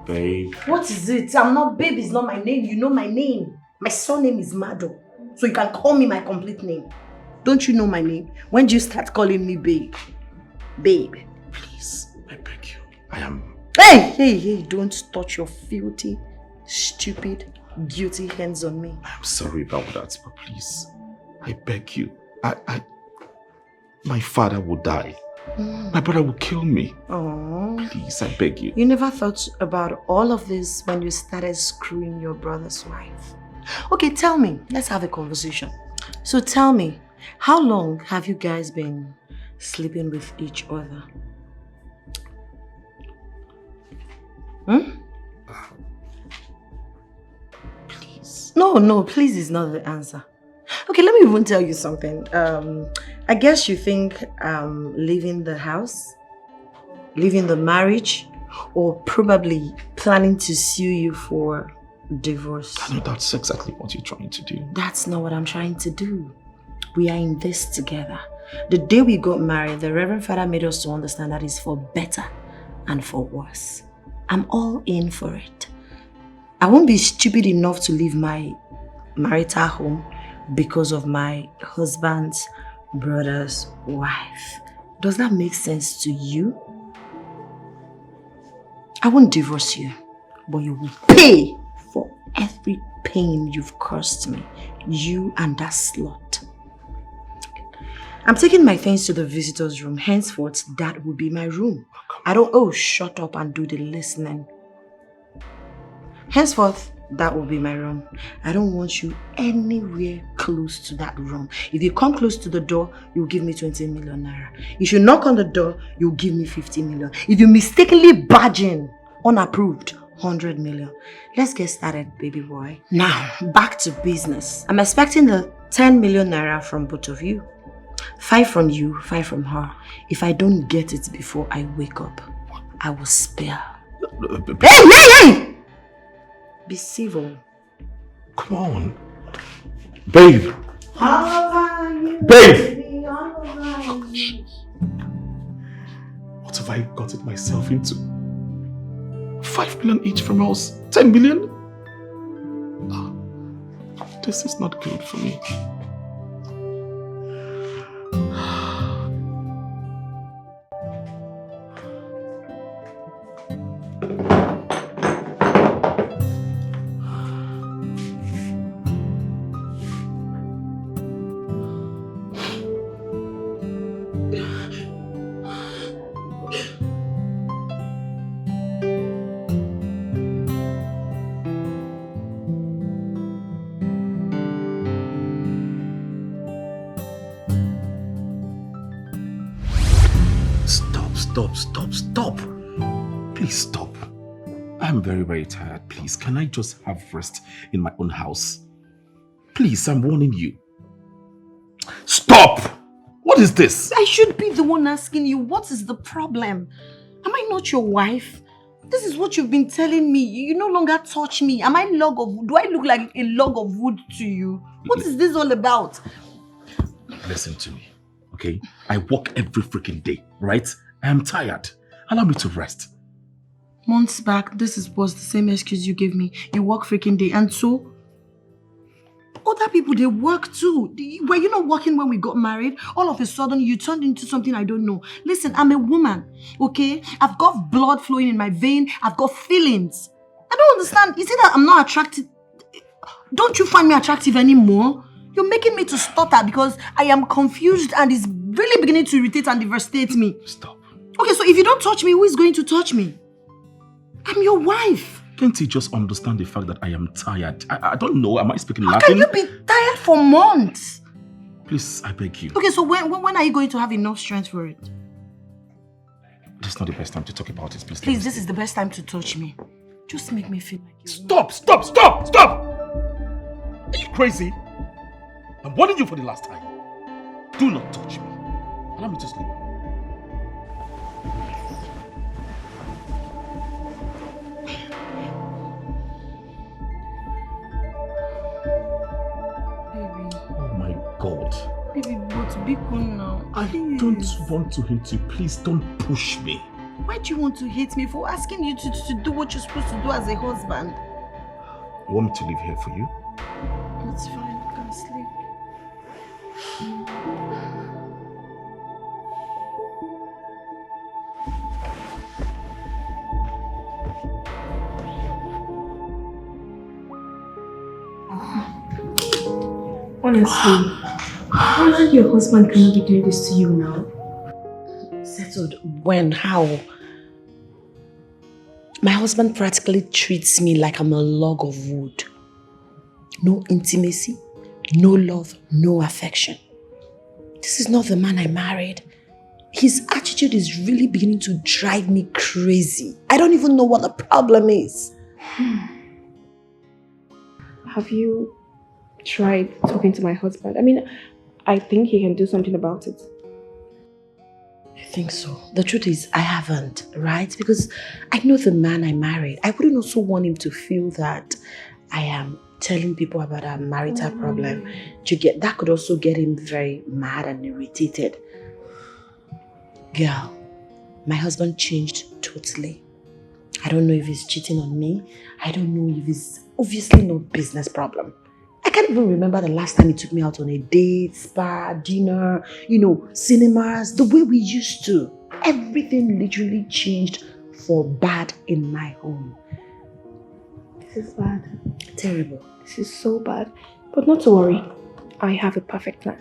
D: Babe.
E: What is it? I'm not babe, it's not my name. You know my name. My surname is Mado. So you can call me my complete name. Don't you know my name? When do you start calling me babe? Babe.
D: Please, I beg you. I am...
E: Hey, don't touch your filthy, stupid, guilty hands on me.
D: I'm sorry about that, but please, I beg you. My father will die. My brother will kill me.
E: Oh.
D: Please, I beg you.
E: You never thought about all of this when you started screwing your brother's wife. Okay, tell me. Let's have a conversation. So tell me, how long have you guys been sleeping with each other?
D: Please.
E: No, please is not the answer. Okay, let me even tell you something. I guess you think leaving the house, leaving the marriage, or probably planning to sue you for divorce.
D: I know that's exactly what you're trying to do.
E: That's not what I'm trying to do. We are in this together. The day we got married, the Reverend Father made us to understand that it's for better and for worse. I'm all in for it. I won't be stupid enough to leave my marital home because of my husband's brother's wife. Does that make sense to you? I won't divorce you, but you will pay for every pain you've caused me. You and that slut. I'm taking my things to the visitor's room. Henceforth, that will be my room. Oh, shut up and do the listening. Henceforth, that will be my room. I don't want you anywhere close to that room. If you come close to the door, you'll give me 20 million naira. If you knock on the door, you'll give me 50 million. If you mistakenly barge in, unapproved, 100 million. Let's get started, baby boy. Now, back to business. I'm expecting the 10 million naira from both of you. 5 from you, 5 from her. If I don't get it before I wake up, I will spare. Hey! Be civil.
D: Come on. Babe. Babe! What have I gotten myself into? 5 million each from us. 10 million? This is not good for me. Stop. Please stop. I'm very, very tired. Please, can I just have rest in my own house? Please, I'm warning you. Stop! What is this?
E: I should be the one asking you, what is the problem? Am I not your wife? This is what you've been telling me. You no longer touch me. Am I log of wood? Do I look like a log of wood to you? What is this all about?
D: Listen to me, okay? I work every freaking day, right? I am tired. Allow me to rest.
E: Months back, was the same excuse you gave me. You work freaking day, and so other people, they work too. Were you not working when we got married? All of a sudden, you turned into something I don't know. Listen, I'm a woman, okay? I've got blood flowing in my vein. I've got feelings. I don't understand. Is it that I'm not attracted? Don't you find me attractive anymore? You're making me to stutter because I am confused and it's really beginning to irritate and devastate me.
D: Stop.
E: Okay, so if you don't touch me, who is going to touch me? I'm your wife.
D: Can't you just understand the fact that I am tired? I don't know. Am I speaking Latin?
E: How can you be tired for months?
D: Please, I beg you.
E: Okay, so when are you going to have enough strength for it?
D: This is not the best time to talk about it, please.
E: Please, this is the best time to touch me. Just make me feel like you.
D: Stop! Are you crazy? I'm warning you for the last time. Do not touch me. Allow me to sleep. God.
E: Baby, but be cool now.
D: I don't want to hate you. Please don't push me.
E: Why do you want to hate me? For asking you to do what you're supposed to do as a husband.
D: You want me to live here for you?
E: It's fine. You can sleep.
A: Honestly, how your husband cannot be doing this to you now?
E: Settled when? How? My husband practically treats me like I'm a log of wood. No intimacy, no love, no affection. This is not the man I married. His attitude is really beginning to drive me crazy. I don't even know what the problem is.
A: Have you tried talking to my husband? I mean, I think he can do something about it.
E: I think so. The truth is, I haven't, right? Because I know the man I married. I wouldn't also want him to feel that I am telling people about our marital problem. That could also get him very mad and irritated. Girl, my husband changed totally. I don't know if he's cheating on me. I don't know if it's obviously no business problem. I can't even remember the last time he took me out on a date, spa, dinner, cinemas, the way we used to. Everything literally changed for bad in my home.
A: This is bad.
E: Terrible.
A: This is so bad. But not to worry. I have a perfect plan.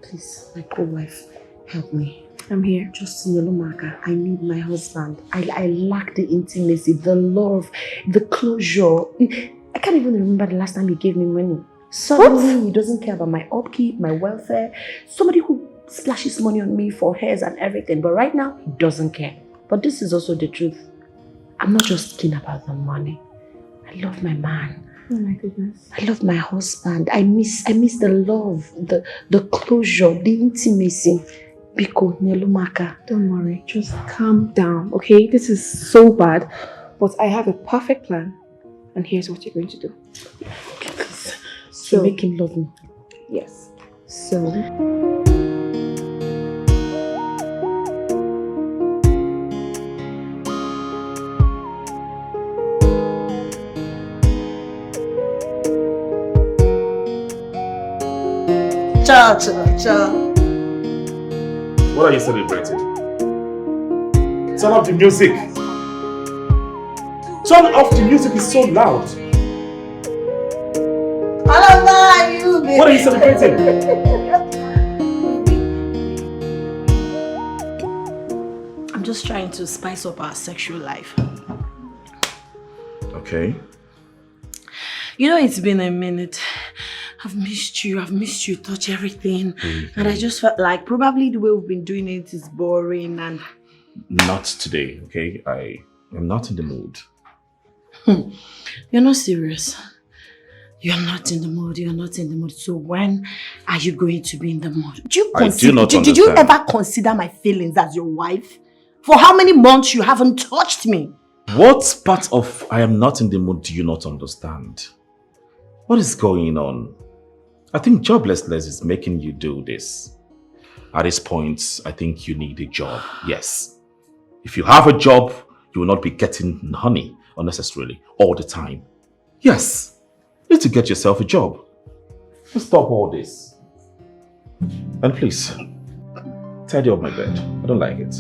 E: Please, my co-wife, help me.
A: I'm here.
E: Just Marker. I need my husband. I lack the intimacy, the love, the closure. I can't even remember the last time he gave me money. Suddenly, he doesn't care about my upkeep, my welfare. Somebody who splashes money on me for hairs and everything. But right now, he doesn't care. But this is also the truth. I'm not just keen about the money. I love my man.
A: Oh my goodness.
E: I love my husband. I miss the love, the closure, the intimacy. Biko, Nyelumaka.
A: Don't worry, just calm down, okay? This is so bad, but I have a perfect plan, and here's what you're going to do.
E: So make him love me.
A: Yes. So
J: Cha, cha, cha.
D: What are you celebrating? Turn off the music. Turn off the music, it's so loud.
J: I love you, baby.
D: What are you celebrating?
E: I'm just trying to spice up our sexual life.
D: Okay.
E: You know, it's been a minute. I've missed you, touch everything. And I just felt like probably the way we've been doing it is boring and...
D: Not today, okay? I am not in the mood.
E: You're not serious. You're not in the mood. So when are you going to be in the mood?
D: Did you
E: ever consider my feelings as your wife? For how many months you haven't touched me?
D: What part of I am not in the mood do you not understand? What is going on? I think joblessness is making you do this. At this point, I think you need a job. Yes. If you have a job, you will not be getting honey unnecessarily all the time. Yes. You need to get yourself a job. Stop all this. And please, tidy up my bed. I don't like it.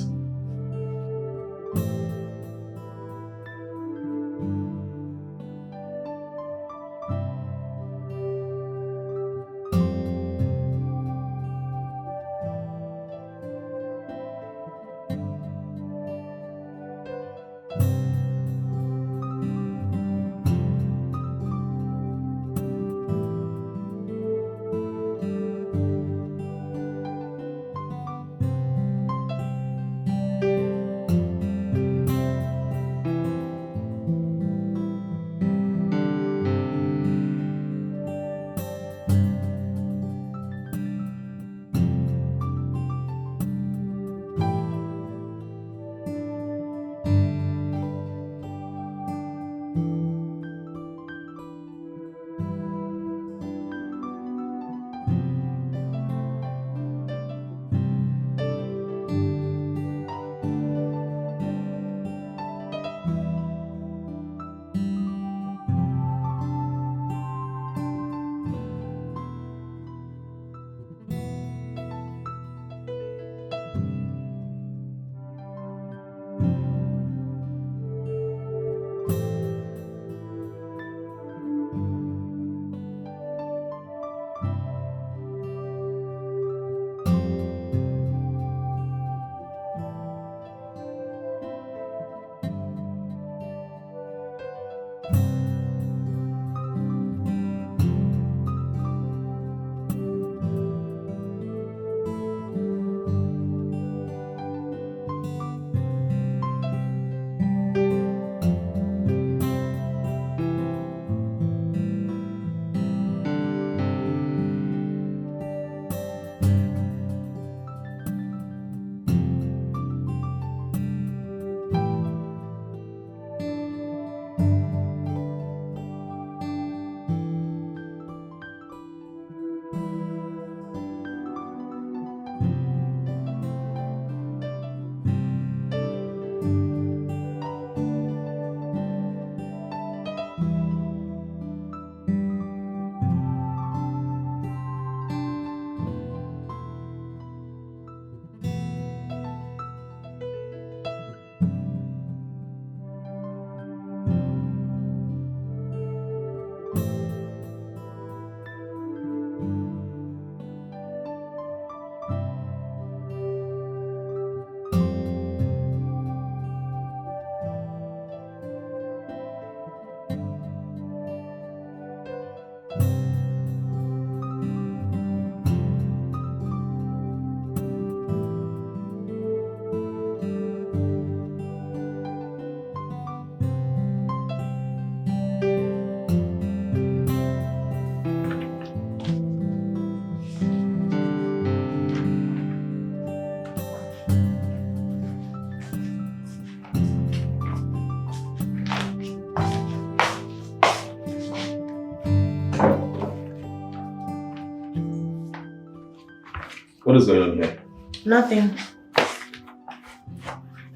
D: What is going on here?
E: Nothing.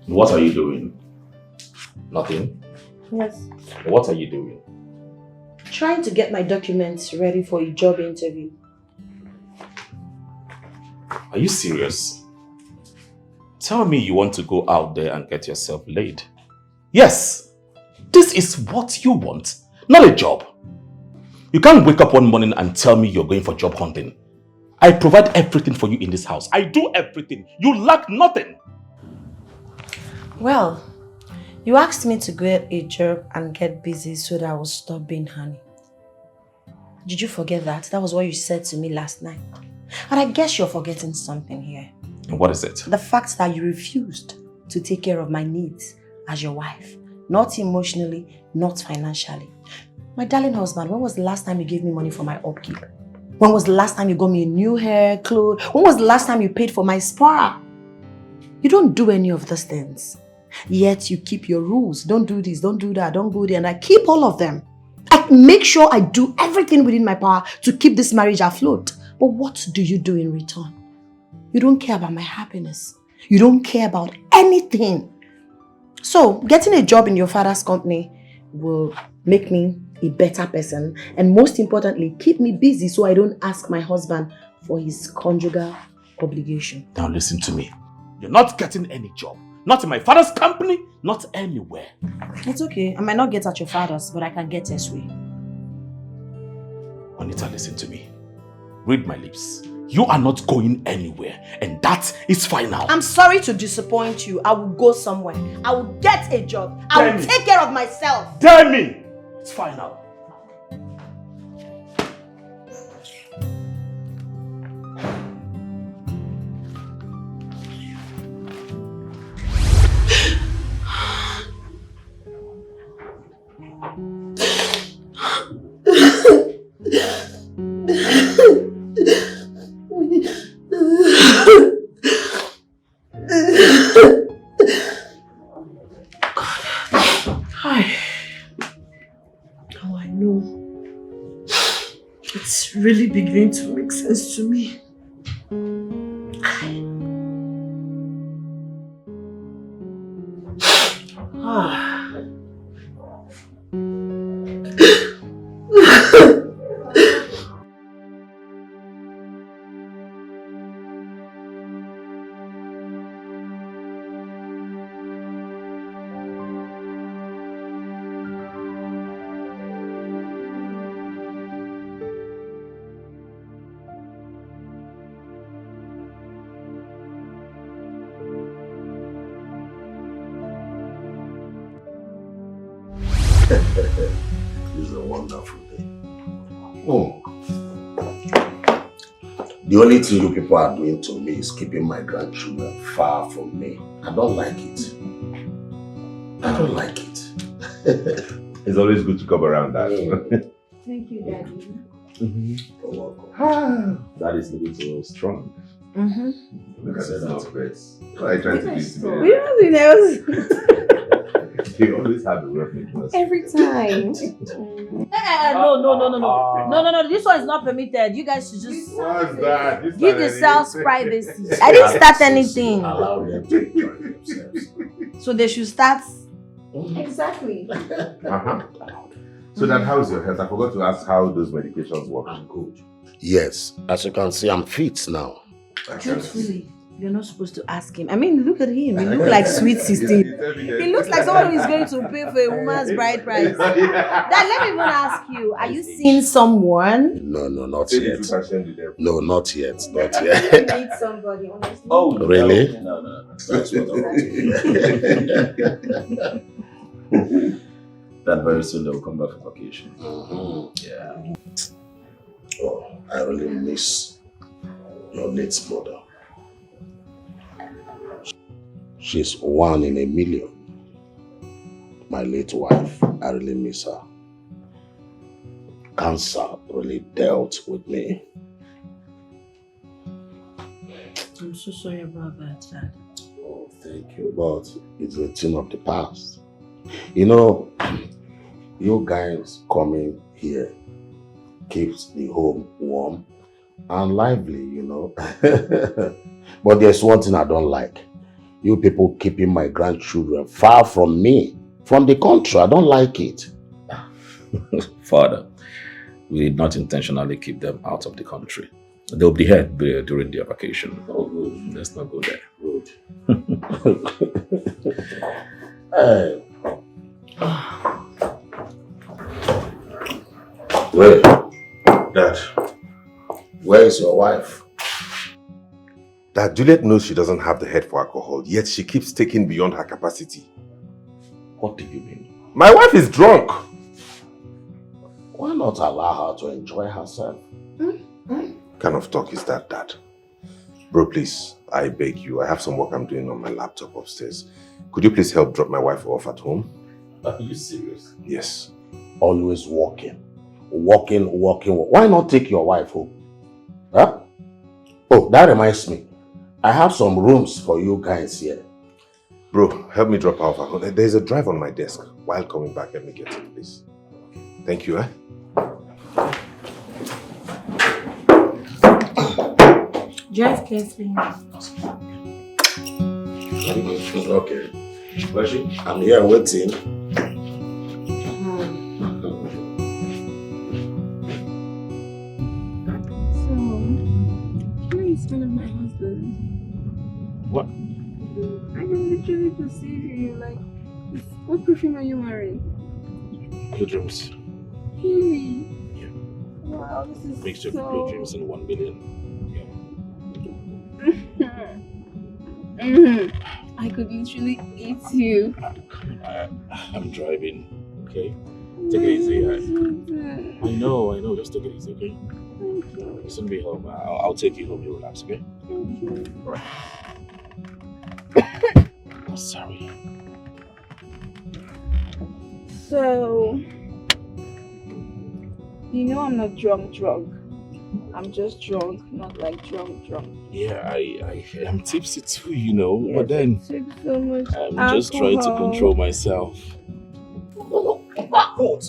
D: What are you doing? Nothing?
E: Yes.
D: What are you doing?
E: Trying to get my documents ready for a job interview.
D: Are you serious? Tell me you want to go out there and get yourself laid. Yes, this is what you want, not a job. You can't wake up one morning and tell me you're going for job hunting. I provide everything for you in this house. I do everything. You lack nothing.
E: Well, you asked me to get a job and get busy so that I will stop being honey. Did you forget that? That was what you said to me last night. And I guess you're forgetting something here.
D: What is it?
E: The fact that you refused to take care of my needs as your wife. Not emotionally, not financially. My darling husband, when was the last time you gave me money for my upkeep? When was the last time you got me a new hair, clothes? When was the last time you paid for my spa? You don't do any of those things. Yet you keep your rules. Don't do this, don't do that, don't go there. And I keep all of them. I make sure I do everything within my power to keep this marriage afloat. But what do you do in return? You don't care about my happiness. You don't care about anything. So, getting a job in your father's company will make me a better person, and most importantly, keep me busy so I don't ask my husband for his conjugal obligation.
D: Now listen to me. You're not getting any job. Not in my father's company, not anywhere.
E: It's okay. I might not get at your father's, but I can get elsewhere.
D: Anita, listen to me. Read my lips. You are not going anywhere, and that is final.
E: I'm sorry to disappoint you. I will go somewhere. I will get a job. I will take care of myself.
D: Damn me! It's final.
J: Really beginning to make sense to me.
I: This is a wonderful day. Oh. The only thing you people are doing to me is keeping my grandchildren far from me. I don't like it. I don't like it.
C: It's always good to come around, Dad.
A: Thank you, Daddy.
I: You're welcome.
C: That is looking so strong. Look at that face. What are you trying to do to me?
A: Really knows.
C: You always have a rough us.
A: Every time.
H: No. This one is not permitted. You guys should just
C: What's that?
H: give yourselves privacy. I didn't start anything.
I: Allow them to enjoy themselves.
H: So they should start.
A: Exactly.
C: So then, how's your health? I forgot to ask how those medications work.
I: I'm good. Yes, as you can see, I'm fit now.
E: Truthfully, you're not supposed to ask him. I mean, look at him. He looks like sweet 16. He looks like someone who is going to pay for a woman's bride price. Dad, let me even ask you, are you seeing someone?
I: No, not yet. No, not yet. Not
A: You
I: yet.
A: need somebody, honestly.
I: Oh, really?
D: No. That's what I'm That very soon they will come back from vacation. Yeah.
I: Oh, I really miss your late mother. She's 1 in a million. My late wife, I really miss her. Cancer really dealt with me.
E: I'm so sorry about that, Dad.
I: Oh, thank you, but it's a thing of the past. You know, you guys coming here keeps the home warm and lively, you know. But there's one thing I don't like. You people keeping my grandchildren far from me, from the country. I don't like it.
M: Father, we did not intentionally keep them out of the country. They'll be here during their vacation. Oh, good. Let's not go there.
I: Good. Hey. Wait.
C: Dad.
I: Where is your wife?
C: Dad, Juliet knows she doesn't have the head for alcohol, yet she keeps taking beyond her capacity.
M: What do you mean?
C: My wife is drunk.
I: Why not allow her to enjoy herself?
C: What kind of talk is that, Dad? Bro, please, I beg you. I have some work I'm doing on my laptop upstairs. Could you please help drop my wife off at home?
M: Are you serious?
C: Yes.
I: Always walking. Walking. Why not take your wife home? Huh? Oh, that reminds me. I have some rooms for you guys here.
C: Bro, help me drop her off at home. There's a drive on my desk. While coming back, let me get it, please. Thank you, eh?
E: Drive carefully.
I: Okay. Where is she? I'm here waiting.
A: So, can you smell my husband?
M: What?
A: I can literally perceive you. Like, what perfume are you wearing?
M: Blue Dreams.
A: Really?
M: Yeah.
A: Wow, this is
M: Mixture
A: so...
M: of Blue Dreams and 1 million.
A: I could literally eat you.
M: I'm driving, okay? Take it easy. I know. Just take it easy, okay?
A: Thank you.
M: You'll soon be home. I'll take you home. You relax, okay?
A: Thank you.
M: I'm sorry.
A: So, you know I'm not drunk. I'm just drunk, not like drunk.
M: Yeah, I am tipsy too, you know.
A: Yes,
M: but then
A: it takes so much
M: I'm just trying to control myself.
I: What?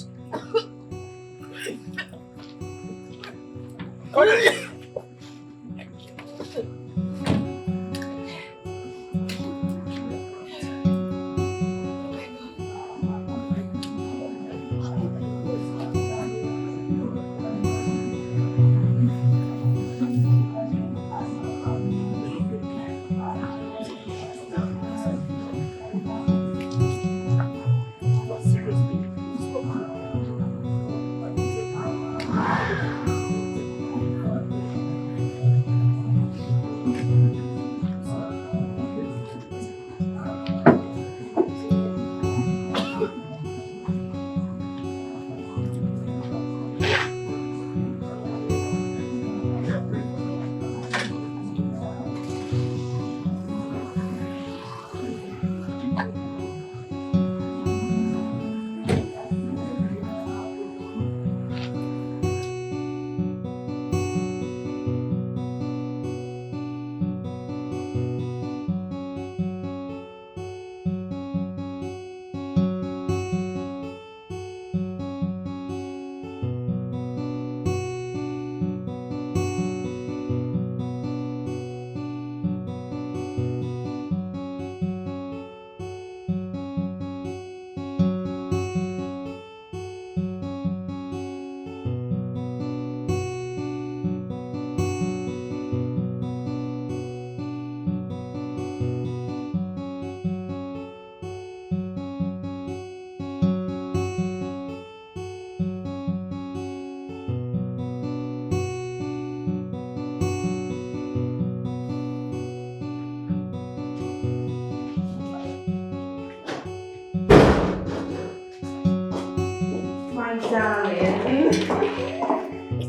A: Darling.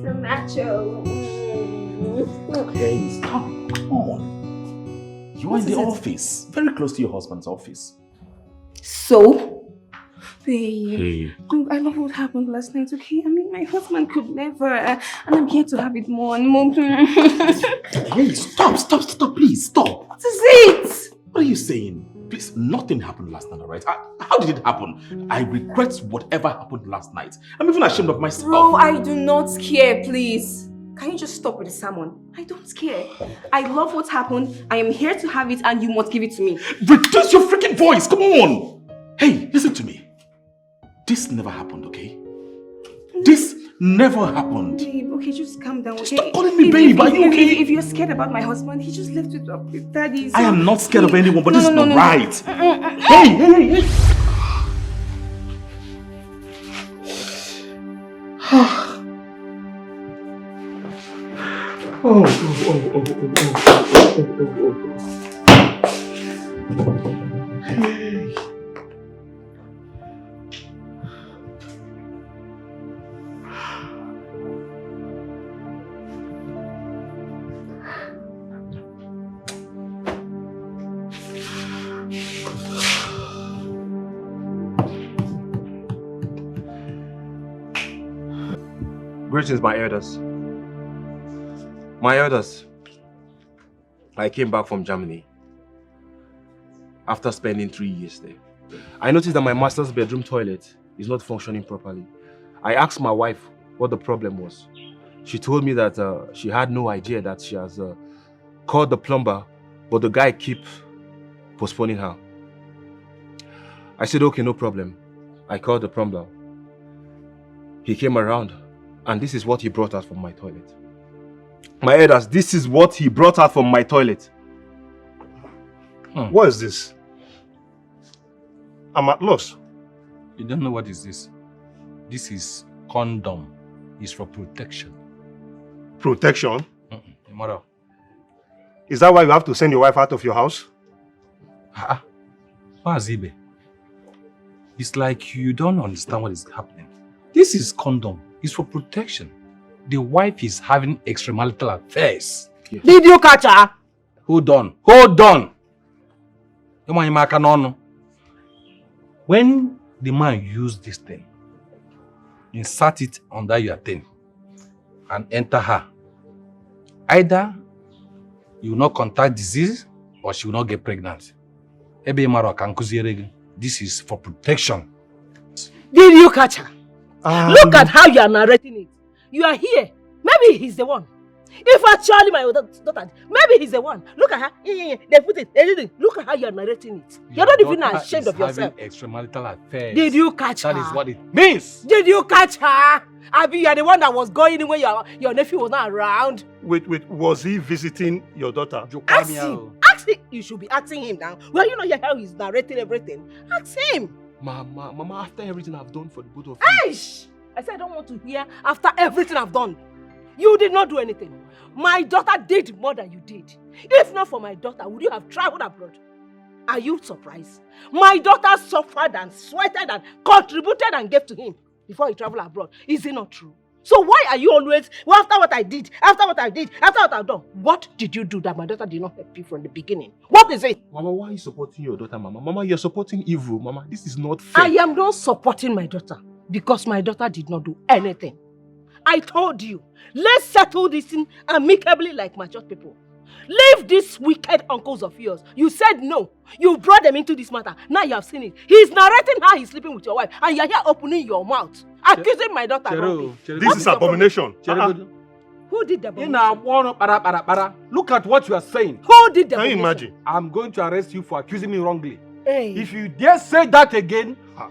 A: The macho.
M: Okay, stop. Come on. You are in the office. Very close to your husband's office.
A: So? Babe.
M: Hey.
A: I love what happened last night, okay? I mean, my husband could never. And I'm here to have it more and more.
M: Hey, stop, please, stop.
A: What is it?
M: What are you saying? Please, nothing happened last night, alright? How did it happen? I regret whatever happened last night. I'm even ashamed of myself.
A: Bro, I do not care, please. Can you just stop with the sermon? I don't care. I love what happened. I am here to have it and you must give it to me.
D: Reduce your freaking voice. Come on. Hey, listen to me. This never happened, okay? This never happened.
A: Babe, okay, just calm down, okay?
D: Stop calling me babe. Are you okay?
A: If you're scared about my husband, he just left with daddy. So
D: I am not scared of anyone, but this is not right.
A: Hey.
F: Greetings, my elders. My elders, I came back from Germany after spending 3 years there. I noticed that my master's bedroom toilet is not functioning properly. I asked my wife what the problem was. She told me that she had no idea that she has called the plumber, but the guy keeps postponing her. I said, okay, no problem. I called the plumber. He came around, and this is what he brought out from my toilet. My elders, this is what he brought out from my toilet.
N: What is this? I'm at loss.
O: You don't know what is this? This is condom. It's for protection.
N: Protection?
O: Tomorrow.
N: Is that why you have to send your wife out of your house?
O: Wazibe. It's like you don't understand what is happening. This is condom. It's for protection. The wife is having extramarital affairs.
J: Did you catch her?
O: Hold on. Hold on. When the man used this thing, insert it under your thing and enter her, either you will not contact disease or she will not get pregnant. This is for protection.
J: Did you catch her? Look at how you are narrating it. You are here. Maybe he's the one. If actually my daughter, maybe he's the one. Look at her. They put it. They didn't. Look at how you are narrating it. You're not even ashamed of yourself.
O: Extramarital affairs.
J: Did you catch her?
O: That is what it means.
J: Did you catch her? Abi, you are the one that was going in when your nephew was not around.
N: Wait, was he visiting your daughter?
J: Ask him. Ask him. You should be asking him now. Well, you know how he's narrating everything. Ask him.
F: Mama, after everything I've done for the both of
J: you. Aish! I said I don't want to hear after everything I've done. You did not do anything. My daughter did more than you did. If not for my daughter, would you have traveled abroad? Are you surprised? My daughter suffered and sweated and contributed and gave to him before he traveled abroad. Is it not true? So why are you always, after what I did, after what I've done, what did you do that my daughter did not help you from the beginning? What is it?
F: Mama, why are you supporting your daughter, Mama? Mama, you're supporting evil, Mama. This is not fair.
J: I am not supporting my daughter because my daughter did not do anything. I told you, let's settle this thing amicably like mature people. Leave these wicked uncles of yours. You said no. You brought them into this matter. Now you have seen it. He's narrating how he's sleeping with your wife and you're here opening your mouth. Accusing my daughter wrongly.
N: This is abomination.
J: Who did the abomination?
O: Look at what you are saying.
J: Who did the abomination?
N: Can you imagine?
O: I'm going to arrest you for accusing me wrongly.
J: Hey.
O: If you dare say that again,
J: nah,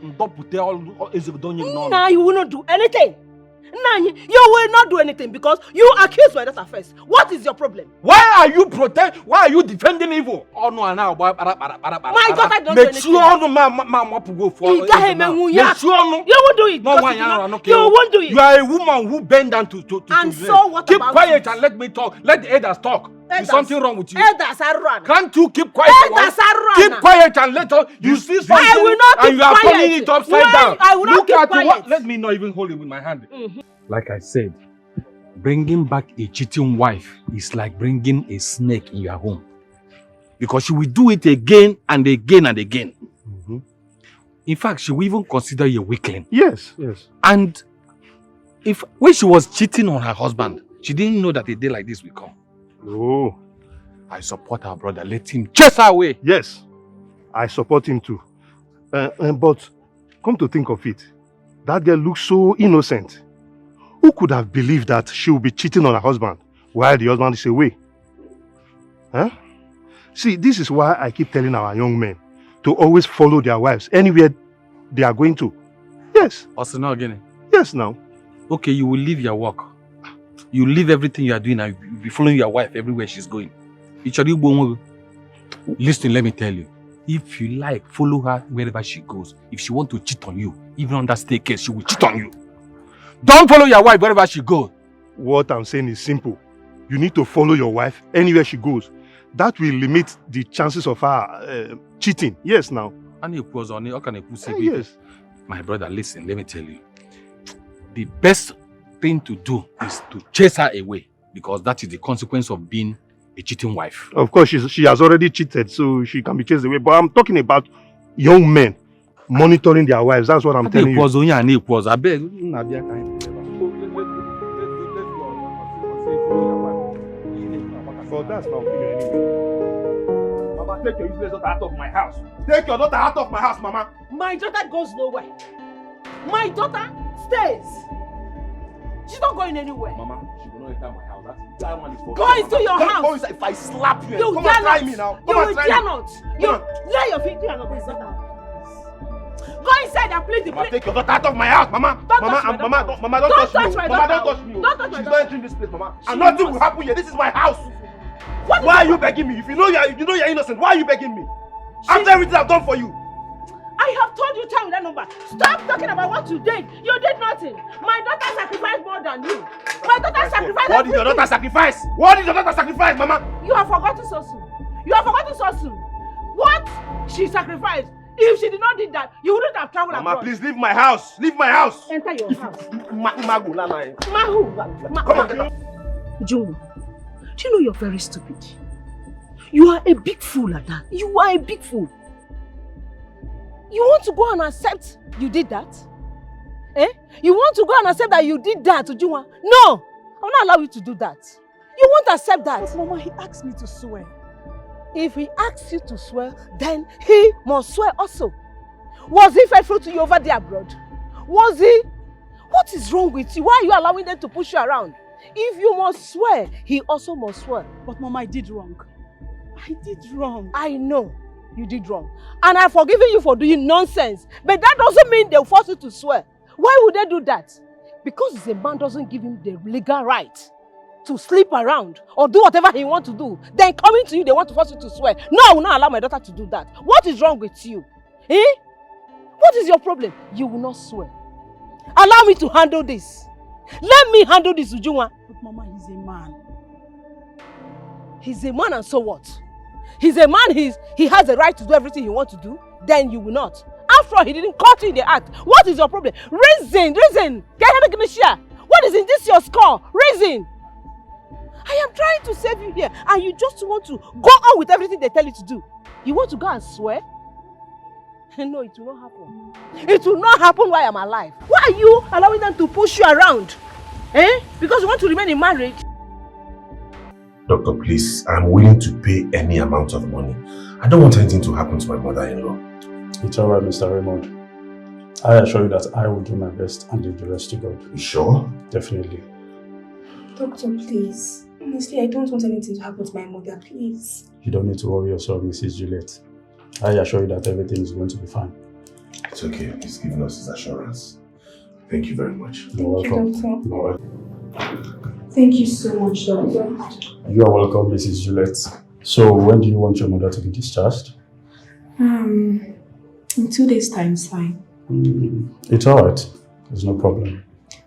J: you will not do anything. Nah, you will not do anything because you accused my daughter first. What is your problem?
O: Why are you defending evil? Oh no, now my
J: daughter don't do anything. You won't do it. You won't do it.
O: You are a woman who bend down to
J: and so what
O: keep
J: about
O: quiet and let me talk. Let the elders talk. There's something wrong with you.
J: Elders are run.
O: Can't you keep quiet?
J: Elders are run.
O: Keep quiet and let us. You see something
J: I will not
O: and you are
J: quiet.
O: turning it upside down.
J: I will not
O: Look
J: keep
O: at
J: quiet.
O: what. Let me not even hold it with my hand. Like I said, bringing back a cheating wife is like bringing a snake in your home. Because she will do it again and again and again. In fact, she will even consider you a weakling.
N: Yes.
O: And when she was cheating on her husband, she didn't know that a day like this will come.
N: Oh.
O: I support her brother. Let him chase her away.
N: Yes, I support him too. But come to think of it, that girl looks so innocent. Who could have believed that she would be cheating on her husband while the husband is away? Huh? See, this is why I keep telling our young men to always follow their wives anywhere they are going to. Yes.
O: Also now again.
N: Yes, now.
O: Okay, you will leave your work. You leave everything you are doing and you will be following your wife everywhere she's going. Listen, let me tell you. If you like, follow her wherever she goes. If she wants to cheat on you, even on that staircase, she will cheat on you. Don't follow your wife wherever she goes.
N: What I'm saying is simple. You need to follow your wife anywhere she goes. That will limit the chances of her cheating. Yes, now.
O: Yes. My brother, listen, let me tell you. The best thing to do is to chase her away, because that is the consequence of being a cheating wife.
N: Of course, she has already cheated, so she can be chased away. But I'm talking about young men monitoring their wives. That's what I'm telling you. Well, that's my opinion anyway.
F: Mama, take your useless daughter out of my house. Take your daughter out of my house, Mama.
J: My daughter goes nowhere. My daughter stays. She's not going anywhere.
F: Mama, she will not enter my house. That one is for
J: Go into your house.
F: Go inside. If I slap you,
J: you
F: come
J: dare
F: and try
J: not.
F: me now.
J: You
F: Come
J: will
F: and try
J: dare
F: me.
J: not. You lay your feet down on my daughter. Go inside and please the
F: Mama, take your daughter out of my house, Mama. Don't touch me. Mama, don't touch me.
J: Don't touch my
F: She's
J: daughter.
F: not entering this place, Mama. And nothing will happen here. This is my house.
J: Why
F: are you begging me? If you know you're innocent, why are you begging me? After everything I've done for you.
J: I have told you time with that number. Stop talking about what you did. You did nothing. My daughter sacrificed more than you. My daughter sacrificed
F: What did your daughter sacrifice? What did your daughter sacrifice, Mama?
J: You have forgotten so soon. You have forgotten so soon. What she sacrificed. If she did not do that, you wouldn't have traveled
F: Mama,
J: abroad.
F: please leave my house. Leave my house.
J: Enter your house.
F: Magu,
J: Jungo, do you know you're very stupid? You are a big fool at that. You are a big fool. You want to go and accept you did that? Eh? You want to go and accept that you did that, Ujunwa? No! I will not allow you to do that. You won't accept that.
B: But Mama, he asked me to swear.
J: If he asks you to swear, then he must swear also. Was he faithful to you over there abroad? Was he? What is wrong with you? Why are you allowing them to push you around? If you must swear, he also must swear.
B: But Mama, I did wrong. I did wrong.
J: I know you did wrong. And I've forgiven you for doing nonsense. But that doesn't mean they'll force you to swear. Why would they do that? Because a man doesn't give him the legal right to sleep around or do whatever he wants to do. Then coming to you, they want to force you to swear. No, I will not allow my daughter to do that. What is wrong with you? Eh? What is your problem? You will not swear. Allow me to handle this. Let me handle this, Ujunwa.
B: But Mama, he's a man.
J: He's a man, and so what? He's a man, he has the right to do everything he wants to do. Then you will not. After all, he didn't cut you in the act. What is your problem? Reason! What is in this your score? Reason! I am trying to save you here, and you just want to go on with everything they tell you to do. You want to go and swear? No, it will not happen. It will not happen while I'm alive. Why are you allowing them to push you around? Eh? Because you want to remain in marriage?
C: Doctor, please, I'm willing to pay any amount of money. I don't want anything to happen to my mother-in-law.
P: It's alright, Mr. Raymond. I assure you that I will do my best and leave the rest to God.
C: You sure?
P: Definitely.
A: Doctor, please. Honestly, I don't want anything to happen to my mother, please.
P: You don't need to worry yourself, Mrs. Juliet. I assure you that everything is going to be fine.
C: It's okay. He's given us his assurance. Thank you very much.
P: You're welcome.
A: Doctor.
P: You're welcome.
A: Thank you so much, Doctor.
P: You are welcome, Mrs. Juliet. So, when do you want your mother to be discharged?
A: In 2 days' time is fine.
P: It's alright. There's no problem.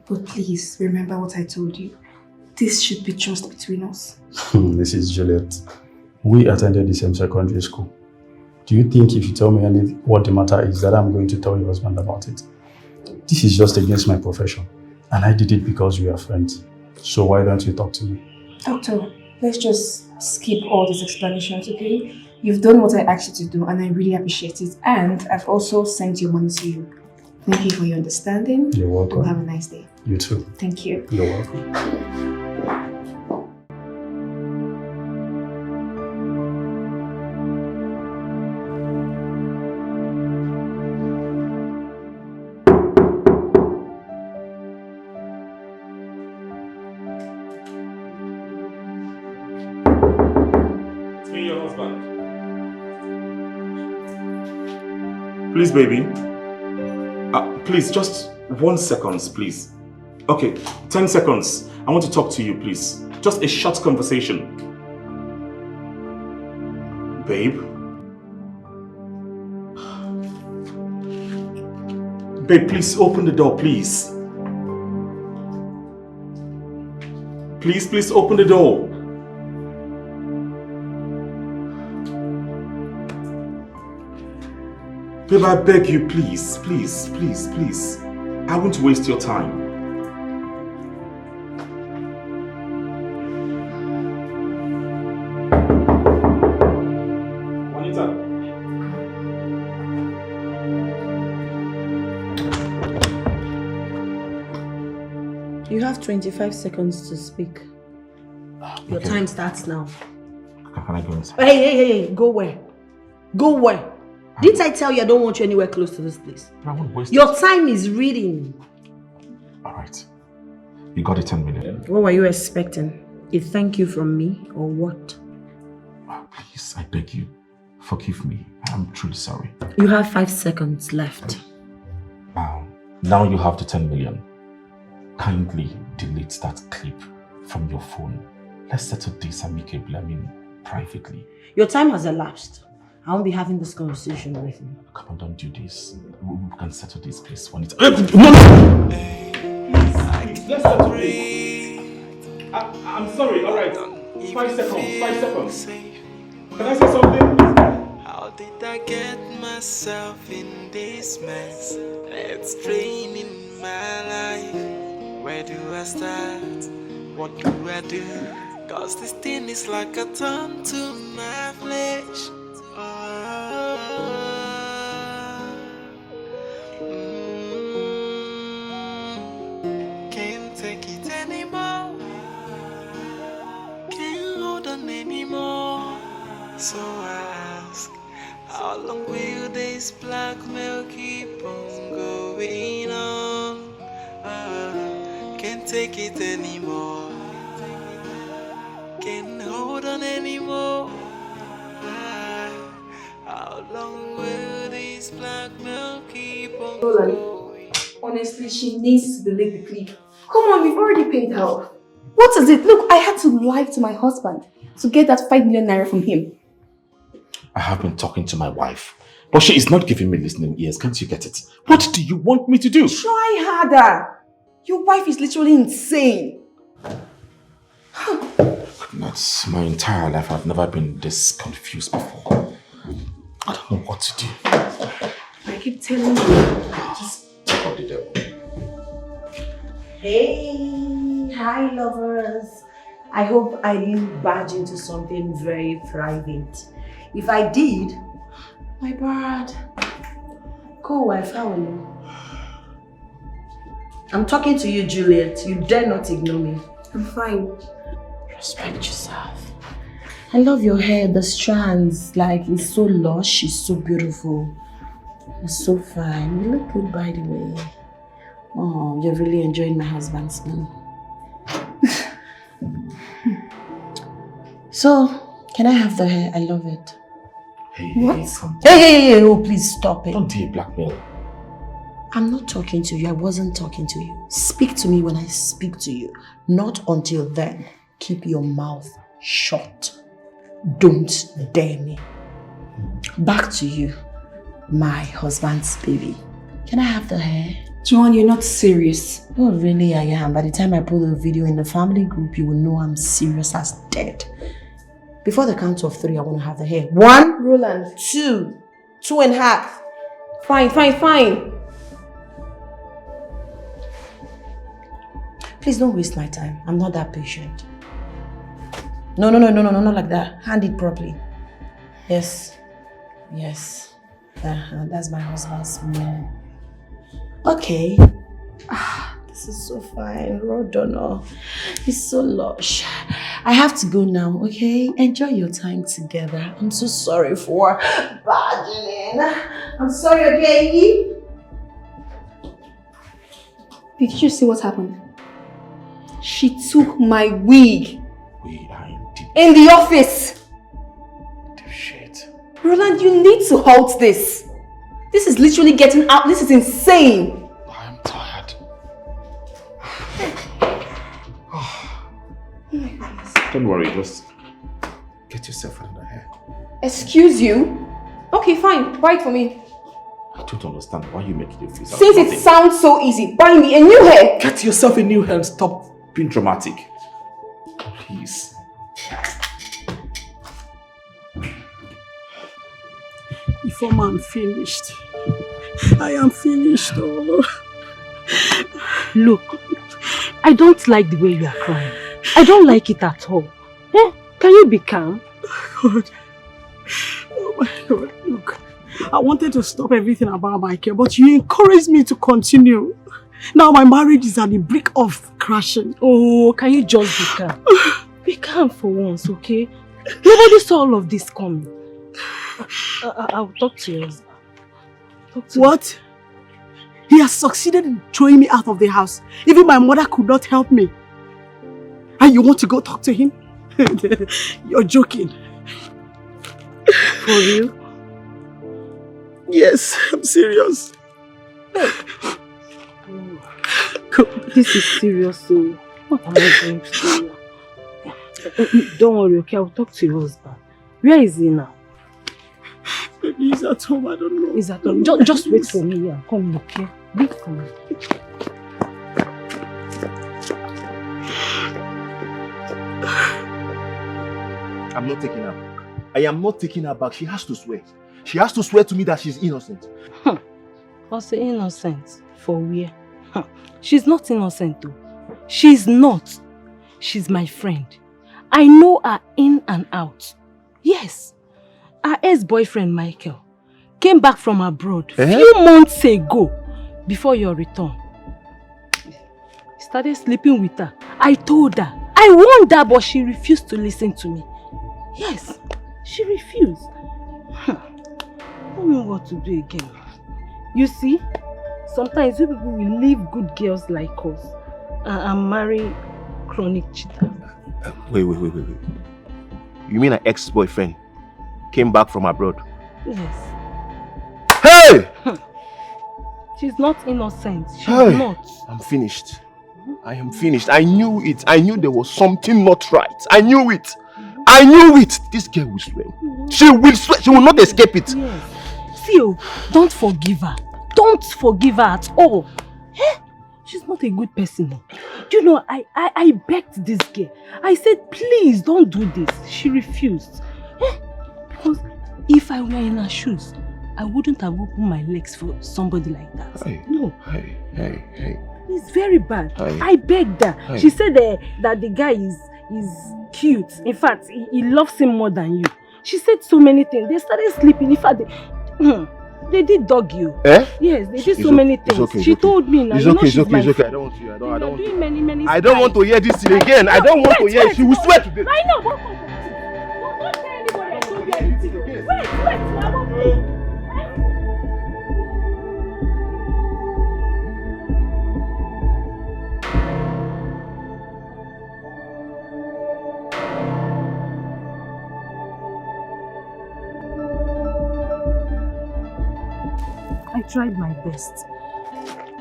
A: But please, remember what I told you. This should be just between us.
P: Mrs. Juliet, we attended the same secondary school. Do you think if you tell me what the matter is that I'm going to tell your husband about it? This is just against my profession. And I did it because we are friends. So why don't you talk to me?
A: Doctor, let's just skip all these explanations, okay? You've done what I asked you to do and I really appreciate it. And I've also sent your money to you. Thank you for your understanding.
P: You're welcome.
A: Have a nice day.
P: You too.
A: Thank you.
P: You're welcome.
D: Please, baby. Please, just 1 second, please. Okay, 10 seconds. I want to talk to you, please. Just a short conversation. Babe? Babe, please open the door, please. Please open the door. Babe, I beg you, please. I won't waste your time.
E: You have 25 seconds to speak. Your time starts now.
D: Can I go inside?
E: Hey, go where? Go where? Didn't I tell you I don't want you anywhere close to this place?
D: I won't waste
E: Your time is reading.
D: Alright. You got the 10 million.
E: What were you expecting? A thank you from me or what?
D: Please, I beg you. Forgive me. I'm truly sorry.
E: You have 5 seconds left.
D: Now you have the 10 million. Kindly delete that clip from your phone. Let's settle this amicably, privately.
E: Your time has elapsed. I won't be having this conversation with you.
D: Come on, don't do this. We can settle this, please. When it's...
K: No!
D: Let's settle this. I'm sorry, alright. 5 seconds. Can I say something?
K: How did I get myself in this mess? It's draining my life. Where do I start? What do I do? Cause this thing is like a thorn to my flesh. Can't take it anymore. Can't hold on anymore. So I ask, how long will this blackmail keep on going on? Can't take it anymore. Can't hold on anymore. How long will this blackmail keep on going?
A: Honestly, she needs to delete the clip. Come on, we've already paid her off. What is it? Look, I had to lie to my husband to get that 5 million naira from him.
D: I have been talking to my wife, but she is not giving me listening ears. Can't you get it? What do you want me to do?
A: Try harder. Your wife is literally insane.
D: Goodness, my entire life I've never been this confused before. I don't know what to do.
A: I keep telling you.
D: Just check out the devil.
E: Hey, hi lovers. I hope I didn't barge into something very private. If I did, my bad. Co-wife, how are you? I'm talking to you, Juliet. You dare not ignore me.
A: I'm fine.
E: Respect yourself. I love your hair, the strands. Like, it's so lush, it's so beautiful. It's so fine. You look good, by the way. Oh, you're really enjoying my husband's smell. So, can I have the hair? I love it.
D: Hey,
E: Hey, oh, please stop it.
D: Don't do blackmail.
E: I'm not talking to you. I wasn't talking to you. Speak to me when I speak to you. Not until then. Keep your mouth shut. Don't dare me. Back to you, my husband's baby. Can I have the hair?
A: Joan, you're not serious.
E: Oh, really, I am. By the time I put the video in the family group, you will know I'm serious as dead. Before the count of 3, I want to have the hair. 1,
A: Roland.
E: 2, 2.5.
A: Fine.
E: Please don't waste my time. I'm not that patient. No, not like that. Hand it properly. Yes. That's my husband's mom. Okay. This is so fine. Raw dono. It's so lush. I have to go now, okay? Enjoy your time together. I'm so sorry for barging in. I'm sorry, okay?
A: Did you see what happened? She took my wig.
D: We are in deep
A: in the office.
D: shit.
A: Roland, you need to halt this. This is literally getting out. This is insane.
D: I am tired.
A: Oh my goodness.
D: Don't worry, just get yourself another hair.
A: Excuse you? Okay, fine. Buy it for me.
D: I don't understand why you make it a face out of
A: Since it
D: nothing.
A: sounds so easy, buy me a new hair.
D: Get yourself a new hair and stop being dramatic. Please.
B: Ifeoma, I'm finished. I am finished. Oh.
H: Look, I don't like the way you are crying. I don't like it at all. Eh? Can you be calm?
B: God. Oh my God, look. I wanted to stop everything about Michael, but you encouraged me to continue. Now my marriage is at the brink of crashing.
H: Oh, can you just be calm? Be calm for once, okay? Nobody saw all of this coming. I'll talk to your husband.
B: What? He has succeeded in throwing me out of the house. Even my mother could not help me. And you want to go talk to him? You're joking.
H: For real?
B: Yes, I'm serious.
H: This is serious, so what am I going to do? Don't worry, okay? I'll talk to your husband. Where is he now?
B: Maybe he's at home, I don't know.
H: He's at home. Just wait for me here. Come, okay? Wait for me.
F: I'm not taking her back. I am not taking her back. She has to swear. She has to swear to me that she's innocent.
H: Also innocent? For where? She's not innocent though. She's not. She's my friend. I know her in and out. Yes. Her ex-boyfriend Michael came back from abroad few months ago before your return. He started sleeping with her. I told her. I warned her, but she refused to listen to me. Yes, she refused. I don't know what to do again. You see, sometimes you people will leave good girls like us and marry chronic cheaters.
F: Wait. You mean an ex-boyfriend came back from abroad?
H: Yes.
F: Hey!
H: She's not innocent. She's not.
F: I'm finished. I am finished. I knew it. I knew there was something not right. I knew it. I knew it. This girl will swear. She will swear. She will not escape it.
H: Yes. Theo, don't forgive her. Don't forgive her at all. Eh? She's not a good person. You know, I begged this girl. I said, please don't do this. She refused. Eh? Because if I were in her shoes, I wouldn't have opened my legs for somebody like that.
F: Hey.
H: No.
F: Hey.
H: It's very bad.
F: Hey.
H: I begged her.
F: Hey.
H: She said that the guy is cute. In fact, he loves him more than you. She said so many things. They started sleeping. In fact, they did dog you.
F: Eh?
H: Yes, they did so many things. She told me now.
F: It's okay. I don't want to. I don't want to.
H: Many
F: I don't want to hear this thing again. I don't want to hear it. She will swear today.
H: I know. Don't tell anybody I told you anything. Wait. I won't leave. I tried my best.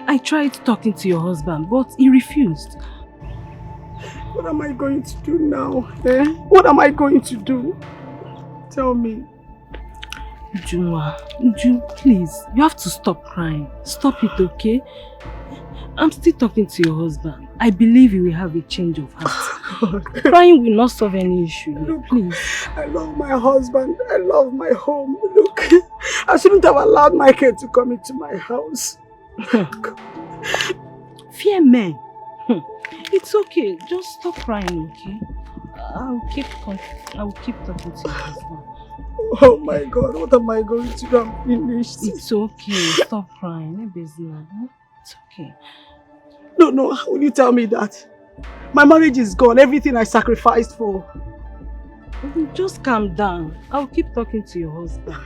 H: I tried talking to your husband, but he refused.
B: What am I going to do now? What am I going to do? Tell me.
H: Uju, please, you have to stop crying. Stop it, okay? I'm still talking to your husband. I believe you will have a change of heart. Crying will not solve any issue.
B: Look,
H: please.
B: I love my husband. I love my home. Look, I shouldn't have allowed Michael to come into my house.
H: Fear men. It's okay. Just stop crying, okay? I will keep talking to your husband.
B: Oh my God, what am I going to do? I'm finished.
H: It's okay. Stop crying. Maybe it's not. It's okay.
B: No, how will you tell me that? My marriage is gone. Everything I sacrificed for.
H: Just calm down. I'll keep talking to your husband.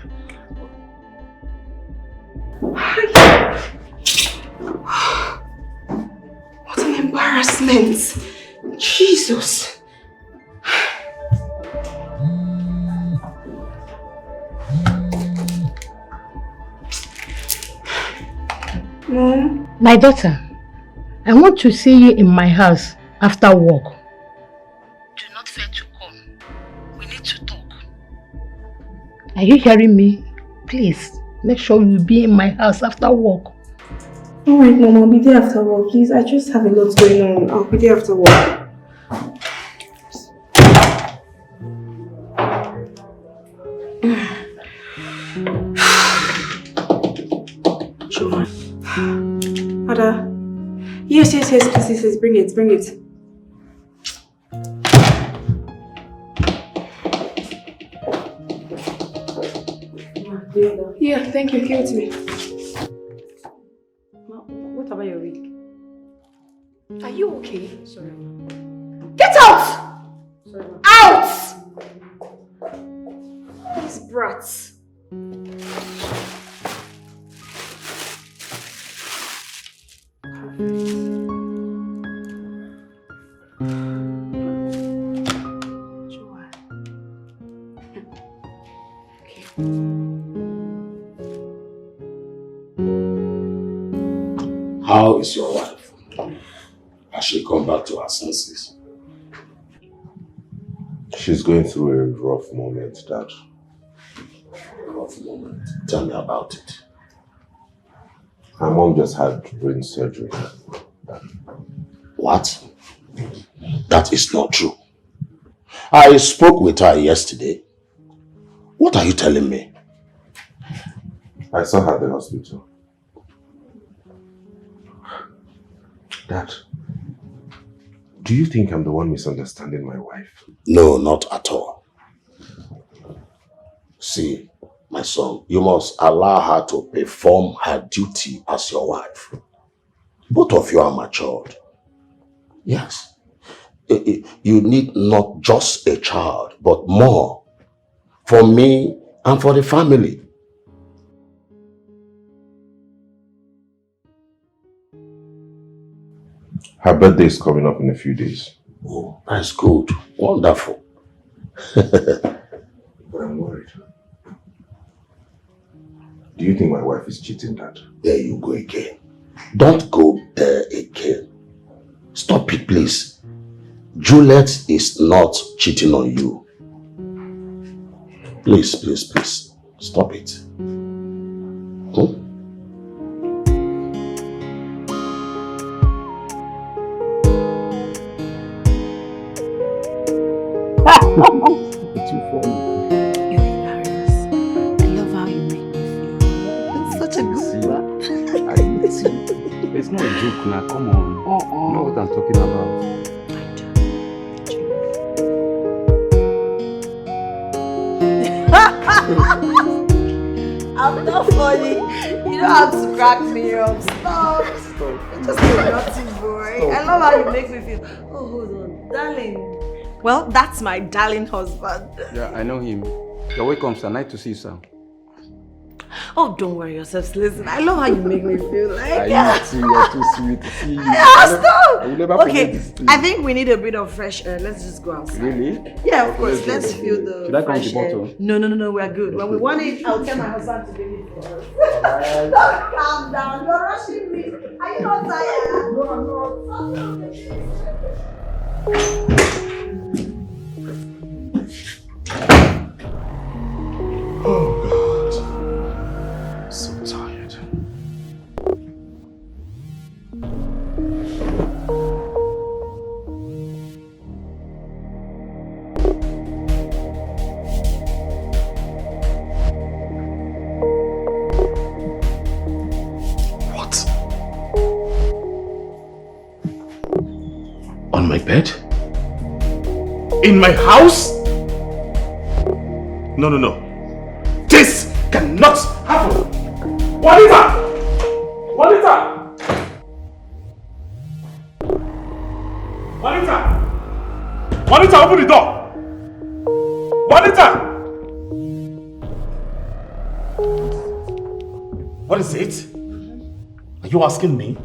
A: What an embarrassment. Jesus. Mom?
J: My daughter, I want to see you in my house after work. Do not fail to come. We need to talk. Are you hearing me? Please, make sure you be in my house after work.
A: Alright, Mom, I'll be there after work. Please, I just have a lot going on. I'll be there after work. Ada. Yes, please, bring it. Yeah, thank you, give it to me.
E: What about your wig?
A: Are you okay?
E: Sorry.
A: Get out!
E: Sorry.
A: Out! These brats.
I: How is your wife? Has she come back to her senses?
C: She's going through a rough moment, Dad.
I: Rough moment? Tell me about it.
C: Her mom just had brain surgery.
I: What? That is not true. I spoke with her yesterday. What are you telling me?
C: I saw her at the hospital. Dad, do you think I'm the one misunderstanding my wife?
I: No, not at all. See, my son, you must allow her to perform her duty as your wife. Both of you are matured. Yes. You need not just a child, but more. For me and for the family.
C: Her birthday is coming up in a few days.
I: Oh, that's good. Wonderful.
C: But I'm worried. Do you think my wife is cheating, Dad?
I: There you go again. Don't go there again. Stop it, please. Juliet is not cheating on you. Please, please, please. Stop it.
E: It's too funny. You're hilarious. I love how you make me feel. It's such a good one.
G: It's not a joke now, come on. You know what I'm talking about.
E: I'm not funny. You don't have to crack me up. Stop. You're just a naughty boy. I love how you make me feel. Oh, hold on. Darling. Well, that's my darling husband.
G: Yeah, I know him. You're welcome, sir. Nice to see you, sir.
E: Oh, don't worry yourself. Listen, I love how you make me feel. Like,
G: You're too sweet to see you.
E: Stop.
G: I will never
E: Okay,
G: forget this thing.
E: I think we need a bit of fresh air. Let's just go outside.
G: Really?
E: Yeah, of course. Let's feel the
G: Should I come with
E: fresh
G: the
E: air.
G: bottle?
E: No, we're good. When we want it, I'll tell my husband to bring it for us. Don't calm down. You're rushing me. Are you not tired? No, I'm not.
I: Oh God, I'm so tired. What? On my bed? In my house? No. This cannot happen! Juanita! Juanita, open the door! Juanita! What is it? Are you asking me?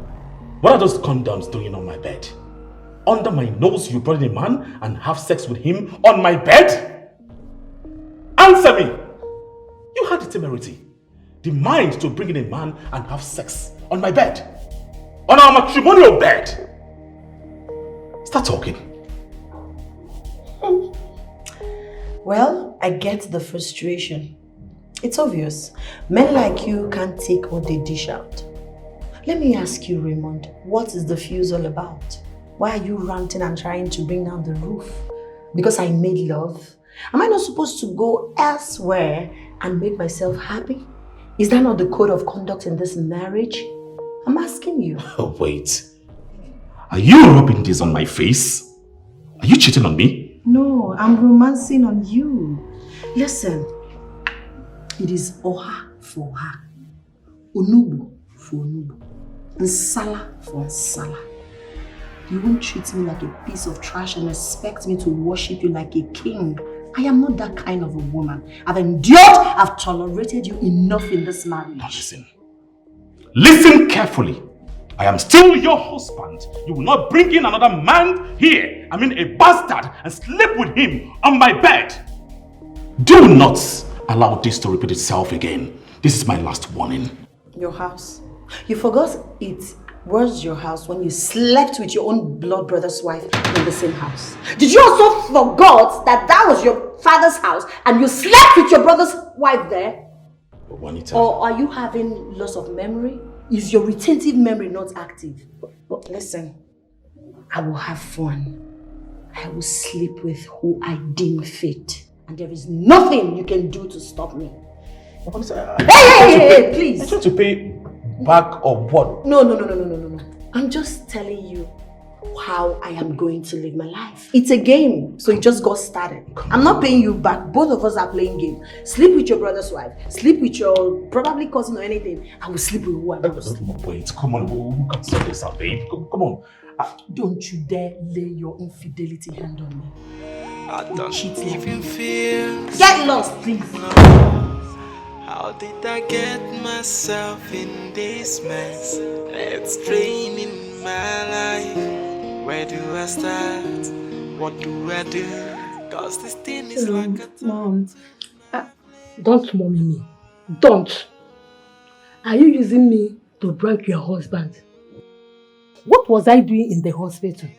I: What are those condoms doing on my bed? Under my nose you brought in a man and have sex with him on my bed? Answer me! You had the temerity
D: the mind to bring in a man and have sex on my bed. On our matrimonial bed. Start talking.
E: Well, I get the frustration. It's obvious. Men like you can't take what they dish out. Let me ask you, Raymond, what is the fuse all about? Why are you ranting and trying to bring down the roof? Because I made love? Am I not supposed to go elsewhere and make myself happy? Is that not the code of conduct in this marriage? I'm asking you.
D: Oh, wait. Are you rubbing this on my face? Are you cheating on me?
E: No, I'm romancing on you. Listen, it is Oha for Oha, Onubu for Onubu, Nsala for Nsala. You won't treat me like a piece of trash and expect me to worship you like a king. I am not that kind of a woman. I've endured, I've tolerated you enough in this marriage.
D: Now listen. Listen carefully. I am still your husband. You will not bring in another man here, I mean a bastard, and sleep with him on my bed. Do not allow this to repeat itself again. This is my last warning.
E: Your house. You forgot it was your house when you slept with your own blood brother's wife in the same house. Did you also forget that that was your father's house and you slept with your brother's wife there?
D: Juanita.
E: Or are you having loss of memory? Is your retentive memory not active? But listen, I will have fun. I will sleep with who I deem fit. And there is nothing you can do to stop me. Hey, please.
D: I try to pay back or what?
E: No. I'm just telling you how I am going to live my life. It's a game, so it just got started. I'm not paying you back. Both of us are playing game. Sleep with your brother's wife. Sleep with your probably cousin or anything. I will sleep with who I want.
D: Wait, come on. Who can sort this out, babe? Come on.
E: Don't you dare lay your infidelity hand on me.
K: I don't even feel.
E: Get lost, please.
K: How did I get myself in this mess? It's draining my life. Where do I start? What do I do? Cause this thing is like a
H: Mom, don't mommy me. Don't. Are you using me to prank your husband? What was I doing in the hospital?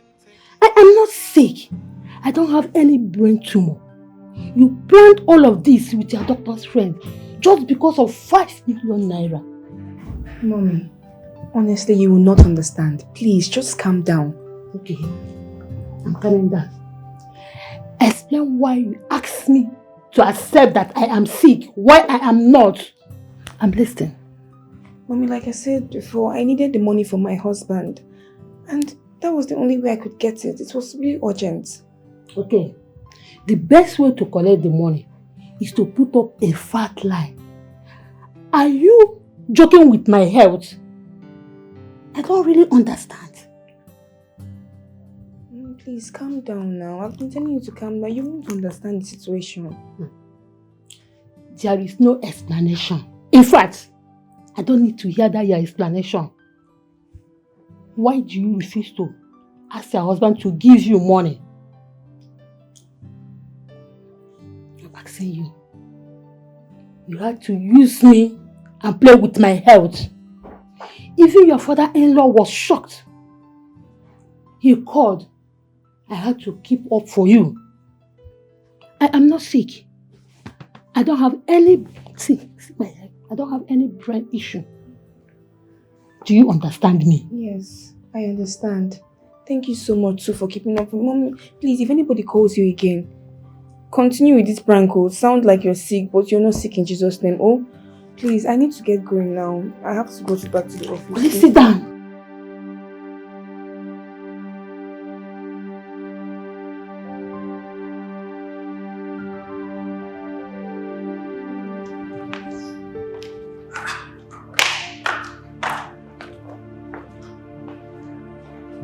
H: I am not sick. I don't have any brain tumor. You planned all of this with your doctor's friend just because of 5 million naira.
A: Mommy, honestly, you will not understand. Please, just calm down.
H: Okay, I'm calming down. Explain why you asked me to accept that I am sick, why I am not. I'm listening.
A: Mommy, like I said before, I needed the money for my husband. And that was the only way I could get it. It was really urgent.
H: Okay. The best way to collect the money is to put up a fat lie. Are you joking with my health? I don't really understand.
A: Please, calm down now. I've been telling you to calm down. You won't understand the situation.
H: There is no explanation. In fact, I don't need to hear that your explanation. Why do you refuse to ask your husband to give you money? I'm asking you. You had to use me and play with my health. Even your father-in-law was shocked. He called. I had to keep up for you. I am not sick. I don't have any I don't have any brain issue. Do you understand me?
A: Yes, I understand. Thank you so much too for keeping up. Mommy, please, if anybody calls you again, continue with this prank call. Sound like you're sick, but you're not sick in Jesus' name. Oh, please, I need to get going now. I have to go back to the office.
H: Please sit down.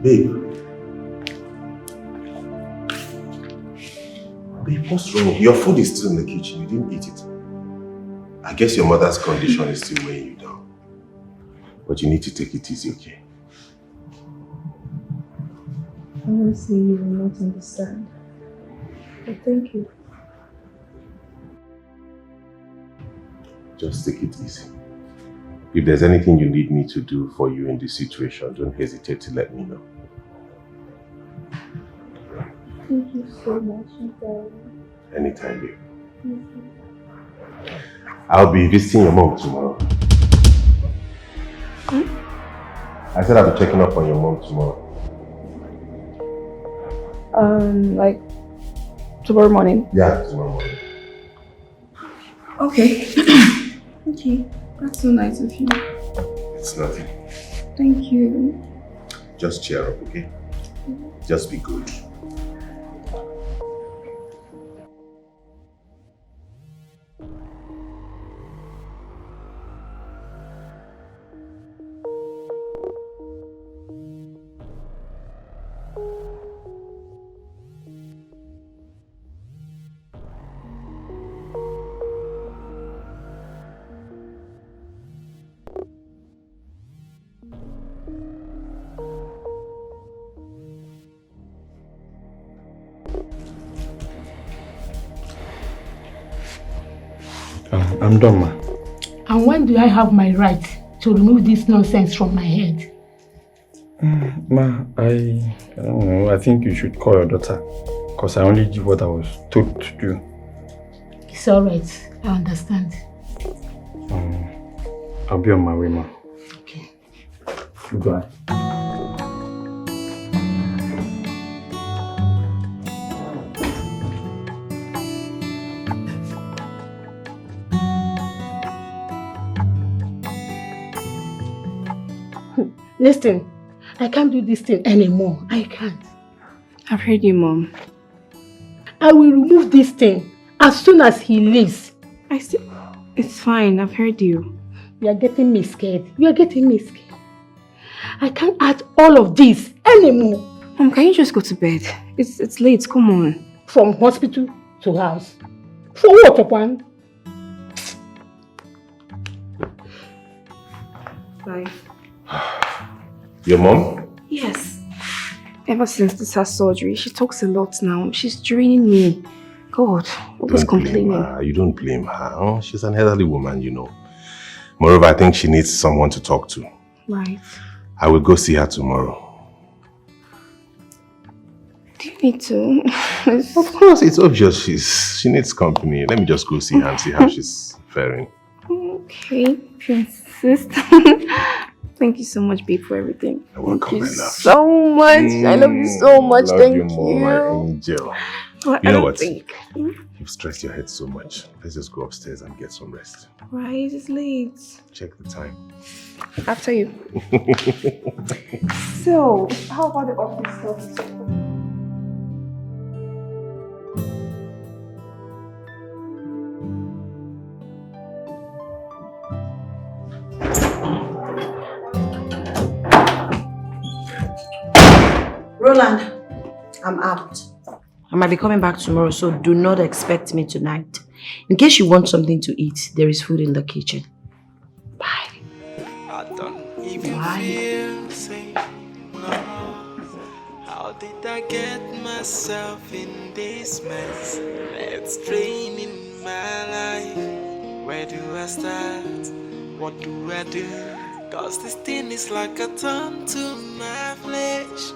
C: Babe, what's wrong? Your food is still in the kitchen. You didn't eat it. I guess your mother's condition is still weighing you down. But you need to take it easy, okay?
A: Honestly, you will not understand. But thank you.
C: Just take it easy. If there's anything you need me to do for you in this situation, don't hesitate to let me know.
Q: Thank you so much, Uncle.
C: Anytime, babe. I'll be visiting your mom tomorrow. I said I'll be checking up on your mom tomorrow.
Q: Like tomorrow morning?
C: Yeah, tomorrow morning.
Q: Okay. Okay. That's so nice of you.
C: It's nothing.
Q: Thank you.
C: Just cheer up, okay? Just be good.
P: I'm done, ma.
H: And when do I have my right to remove this nonsense from my head?
P: Ma, I don't know. I think you should call your daughter. Because I only did what I was told to do.
H: It's alright. I understand.
P: I'll be on my way, ma.
H: Okay.
P: Goodbye.
H: Listen, I can't do this thing anymore. I can't.
Q: I've heard you, Mom.
H: I will remove this thing as soon as he leaves.
Q: It's fine. I've heard you.
H: You are getting me scared. You are getting me scared. I can't add all of this anymore.
Q: Mom, can you just go to bed? It's late. Come on.
H: From hospital to house. For what, Okam?
Q: Bye.
C: Your mom?
Q: Yes. Ever since this her surgery, she talks a lot now. She's draining me. God, always complaining.
C: You don't blame her. Oh, she's an elderly woman, you know. Moreover, I think she needs someone to talk to.
Q: Right.
C: I will go see her tomorrow.
Q: Do you need to?
C: Of course, it's obvious she needs company. Let me just go see her and see how she's faring.
Q: Okay, if you insist. Thank you so much, babe, for everything.
C: You're welcome,
Q: Thank
C: my
Q: you
C: love.
Q: so much. I love you so much.
C: Love
Q: Thank
C: you more, my angel.
Q: Well,
C: You
Q: I
C: know
Q: don't
C: what?
Q: think-
C: You've stressed your head so much. Let's just go upstairs and get some rest.
Q: Right, it's late.
C: Check the time.
Q: After you. So, how about the office stuff?
E: Roland, I'm out. I might be coming back tomorrow, so do not expect me tonight. In case you want something to eat, there is food in the kitchen.
K: I don't even feel safe no. How did I get myself in this mess? Let's drain in my life. Where do I start? What do I do? Cause this thing is like a turn to my flesh.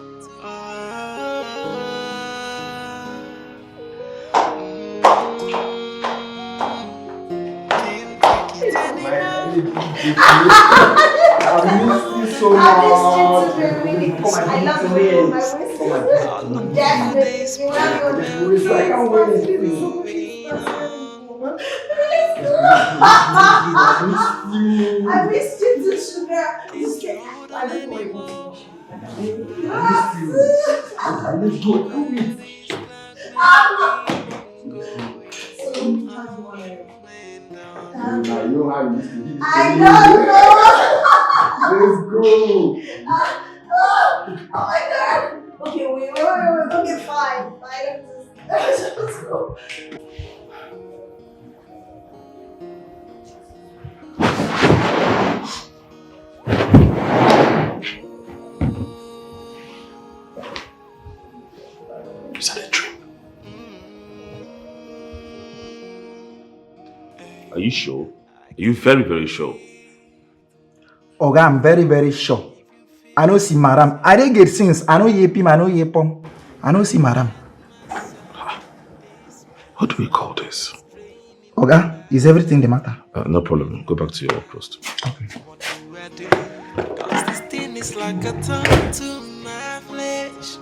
L: I missed you so much.
R: I missed you too, baby. I love you. Definitely.
L: I can't wait.
R: I missed you too, sugar. I didn't know it was
L: Let's go. Come with. You know how you used to do this.
R: I know.
L: Let's go.
R: Oh my god. Okay, wait. Okay, fine. Let's go.
C: Is that a dream?
D: Are you sure? Are you very, very sure?
L: Oga, I'm very, very sure. I know see madam. I didn't get since. I know yepim, I know yepom. I know see madam.
M: What do we call this?
L: Oga, is everything the matter?
M: No problem. Go back to your work post.
L: Okay.
K: Cause this thing is like a tongue to my flesh.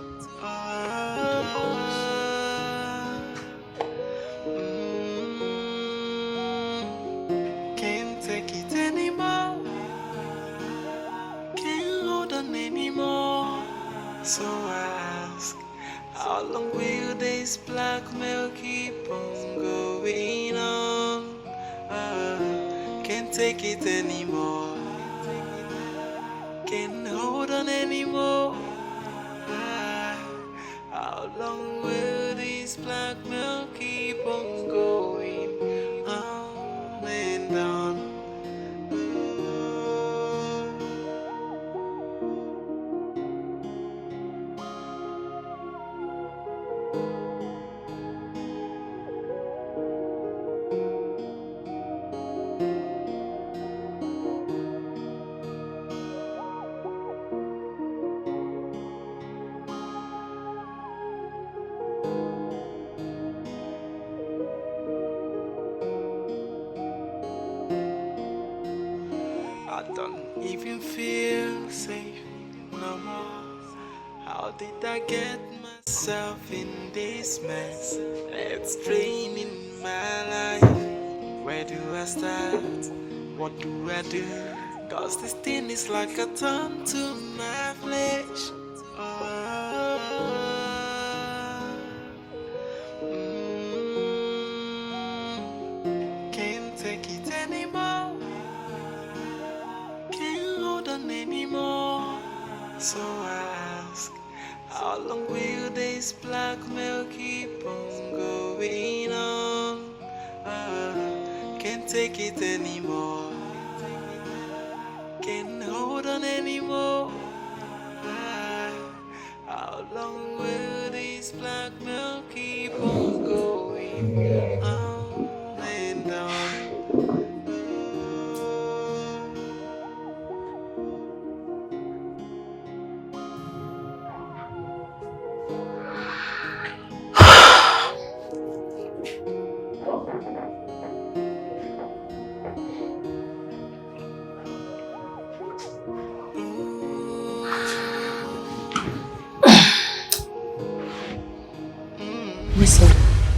K: Can't take it anymore. Can't hold on anymore. So I ask, how long will this blackmail keep on going on? Can't take it anymore. Can't hold on anymore. How long will this blackmail keep on going on and on? I don't even feel safe no more. How did I get myself in this mess? It's draining my life. Where do I start? What do I do? Cause this thing is like a thorn to my flesh. Can't take it anymore. Can't hold on anymore. So I ask, how long will this blackmail keep on going on? Can't take it anymore. Can't hold on anymore. How long will this blackmail keep on going on and on?
E: Listen,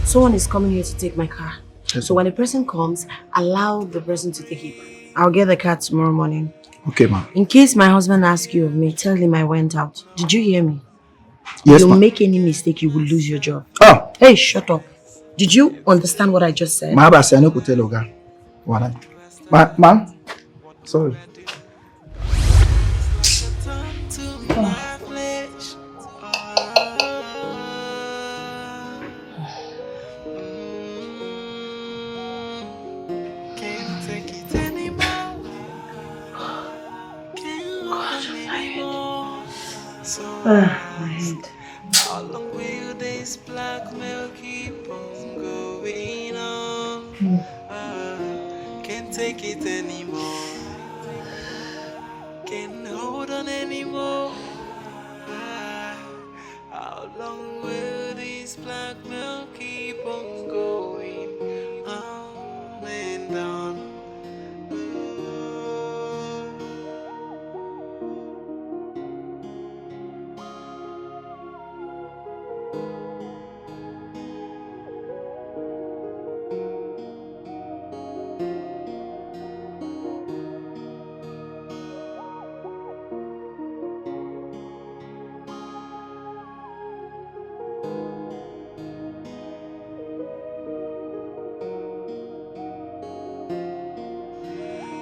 E: someone is coming here to take my car. So when the person comes, allow the person to take it. I'll get the car tomorrow morning.
L: Okay, ma'am.
E: In case my husband asks you of me, tell him I went out. Did you hear me?
L: Yes,
E: You'll
L: ma'am.
E: make any mistake, you will lose your job.
L: Oh.
E: Hey, shut up. Did you understand what I just said?
L: My boss, I know could tell Oga. What? Ma'am? Sorry.
E: My head.
K: How long will this blackmail keep on going on? Can't take it anymore. Can't hold on anymore. How long will this blackmail keep on going on and on?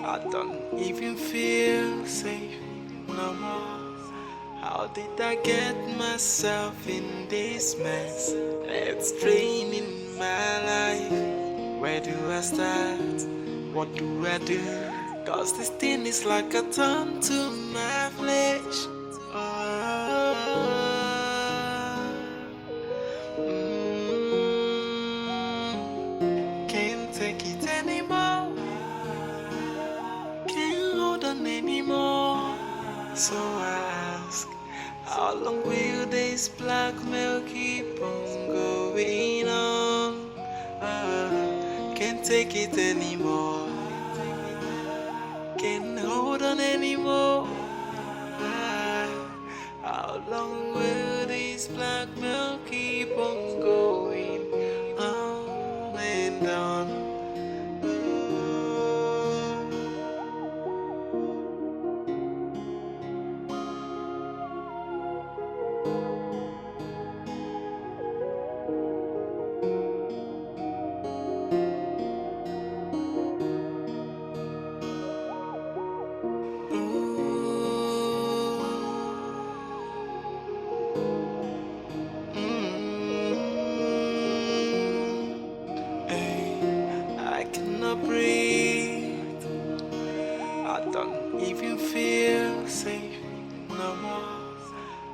K: I don't even feel safe no more. How did I get myself in this mess? It's draining my life. Where do I start? What do I do? Cause this thing is like a thorn to my flesh. Can't take it anymore. Can't hold on anymore. So I ask, how long will this blackmail keep on going on? Can't take it anymore. Can't hold on anymore. How long will this blackmail keep on going on and on? I cannot breathe. I don't even feel safe no more.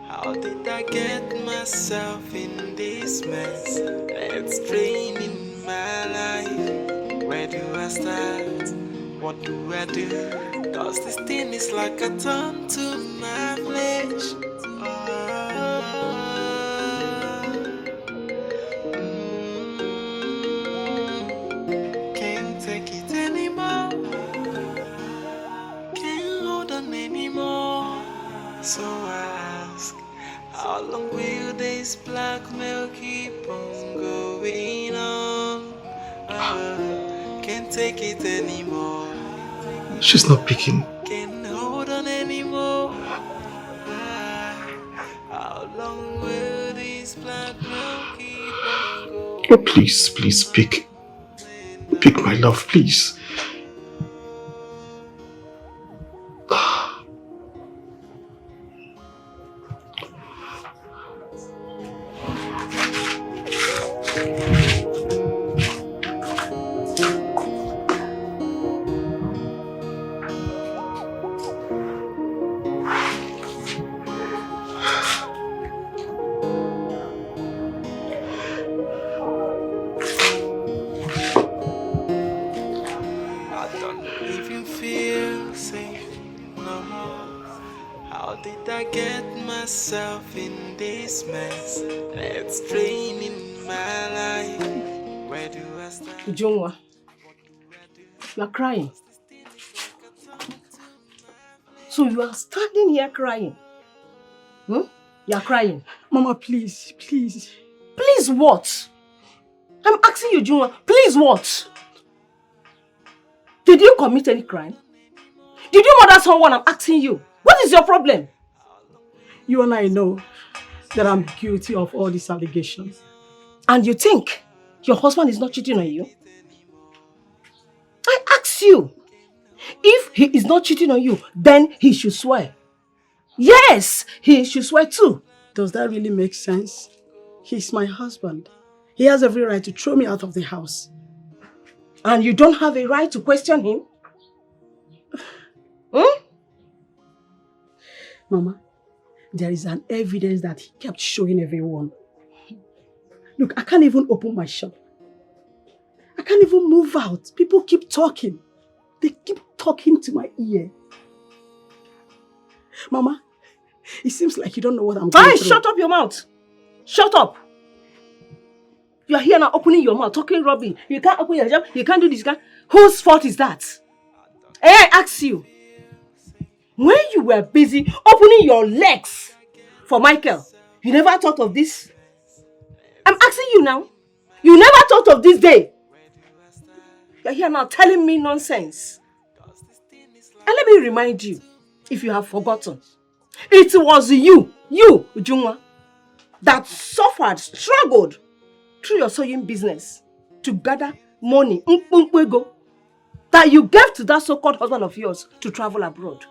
K: How did I get myself in this mess? It's draining my life. Where do I start? What do I do? Cause this thing is like a turn to my flesh. Can't take it anymore. Can't hold on anymore. So I ask, how long will this blackmail keep on going on? Can't take it anymore.
N: She's not picking.
K: Can't hold on anymore. How long will this blackmail keep on going?
N: Oh, please, please pick. Pick my love, please.
K: I don't even feel safe no more. How did I get myself in this mess? It's draining my life. Where do I start?
J: Ujungwa, you are crying. So you are standing here crying. You are crying.
B: Mama, please, please.
J: Please what? I'm asking you, Ujungwa, please what? Did you commit any crime? Did you murder someone? I'm asking you. What is your problem?
B: You and I know that I'm guilty of all these allegations.
J: And you think your husband is not cheating on you? I ask you. If he is not cheating on you, then he should swear. Yes, he should swear too.
B: Does that really make sense? He's my husband. He has every right to throw me out of the house.
J: And you don't have a right to question him?
B: Mama, there is an evidence that he kept showing everyone. Look, I can't even open my shop. I can't even move out. People keep talking. They keep talking to my ear. Mama, it seems like you don't know what I'm going through.
J: Shut up your mouth. Shut up. You are here now opening your mouth, talking rubbish. You can't open your mouth. You can't do this. Whose fault is that? I ask you. When you were busy opening your legs for Michael, you never thought of this? I'm asking you now. You never thought of this day. You're here now telling me nonsense. And let me remind you, if you have forgotten, it was you, Ujungwa, that suffered, struggled through your sewing business to gather money, that you gave to that so-called husband of yours to travel abroad.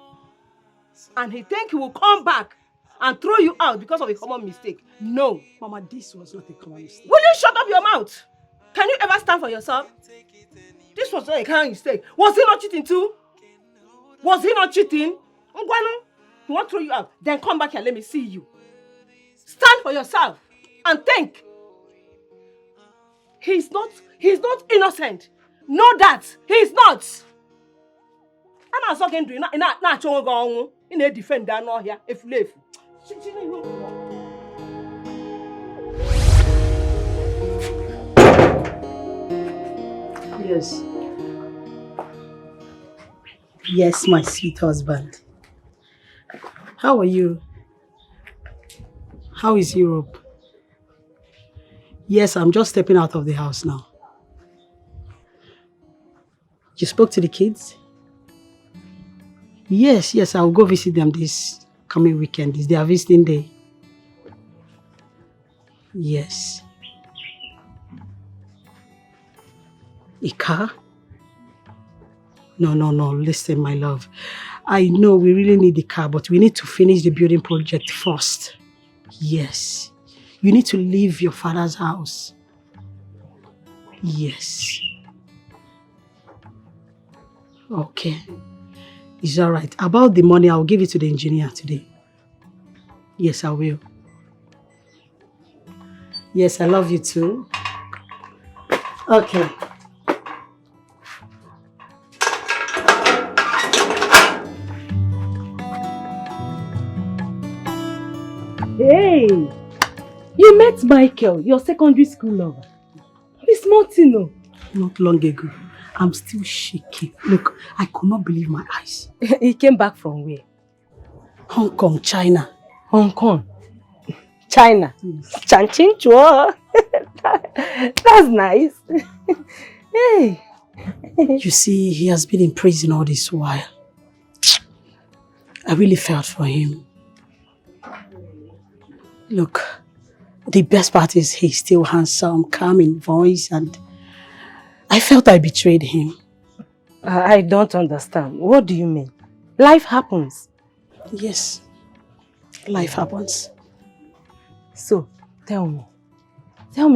J: And he think he will come back and throw you out because of a common mistake. No.
B: Mama, this was not a common mistake.
J: Will you shut up your mouth? Can you ever stand for yourself? This was not a common mistake. Was he not cheating too? Was he not cheating? Ngwanu, he won't throw you out. Then come back here, let me see you. Stand for yourself and think. He's not innocent. Know that. He's not. I'm not talking to you. In a defend down here, if live. Yes. Yes, my sweet husband. How are you? How is Europe? Yes, I'm just stepping out of the house now. You spoke to the kids? Yes, I'll go visit them this coming weekend. It's their visiting day. Yes. A car? No. Listen, my love. I know we really need the car, but we need to finish the building project first. Yes. You need to leave your father's house. Yes. Okay. It's all right. About the money, I'll give it to the engineer today. Yes, I will. Yes, I love you too. Okay.
H: Hey! You met Michael, your secondary school lover. He's smarting, no?
J: Not long ago. I'm still shaking. Look, I could not believe my eyes.
H: He came back from where?
J: Hong Kong, China.
H: Hong Kong? China? Chanchin chua. That's nice. Hey!
J: You see, he has been in prison all this while. I really felt for him. Look, the best part is he's still handsome, calm in voice, and I felt I betrayed him.
H: I don't understand. What do you mean? Life happens.
J: Yes, life happens.
H: So, tell me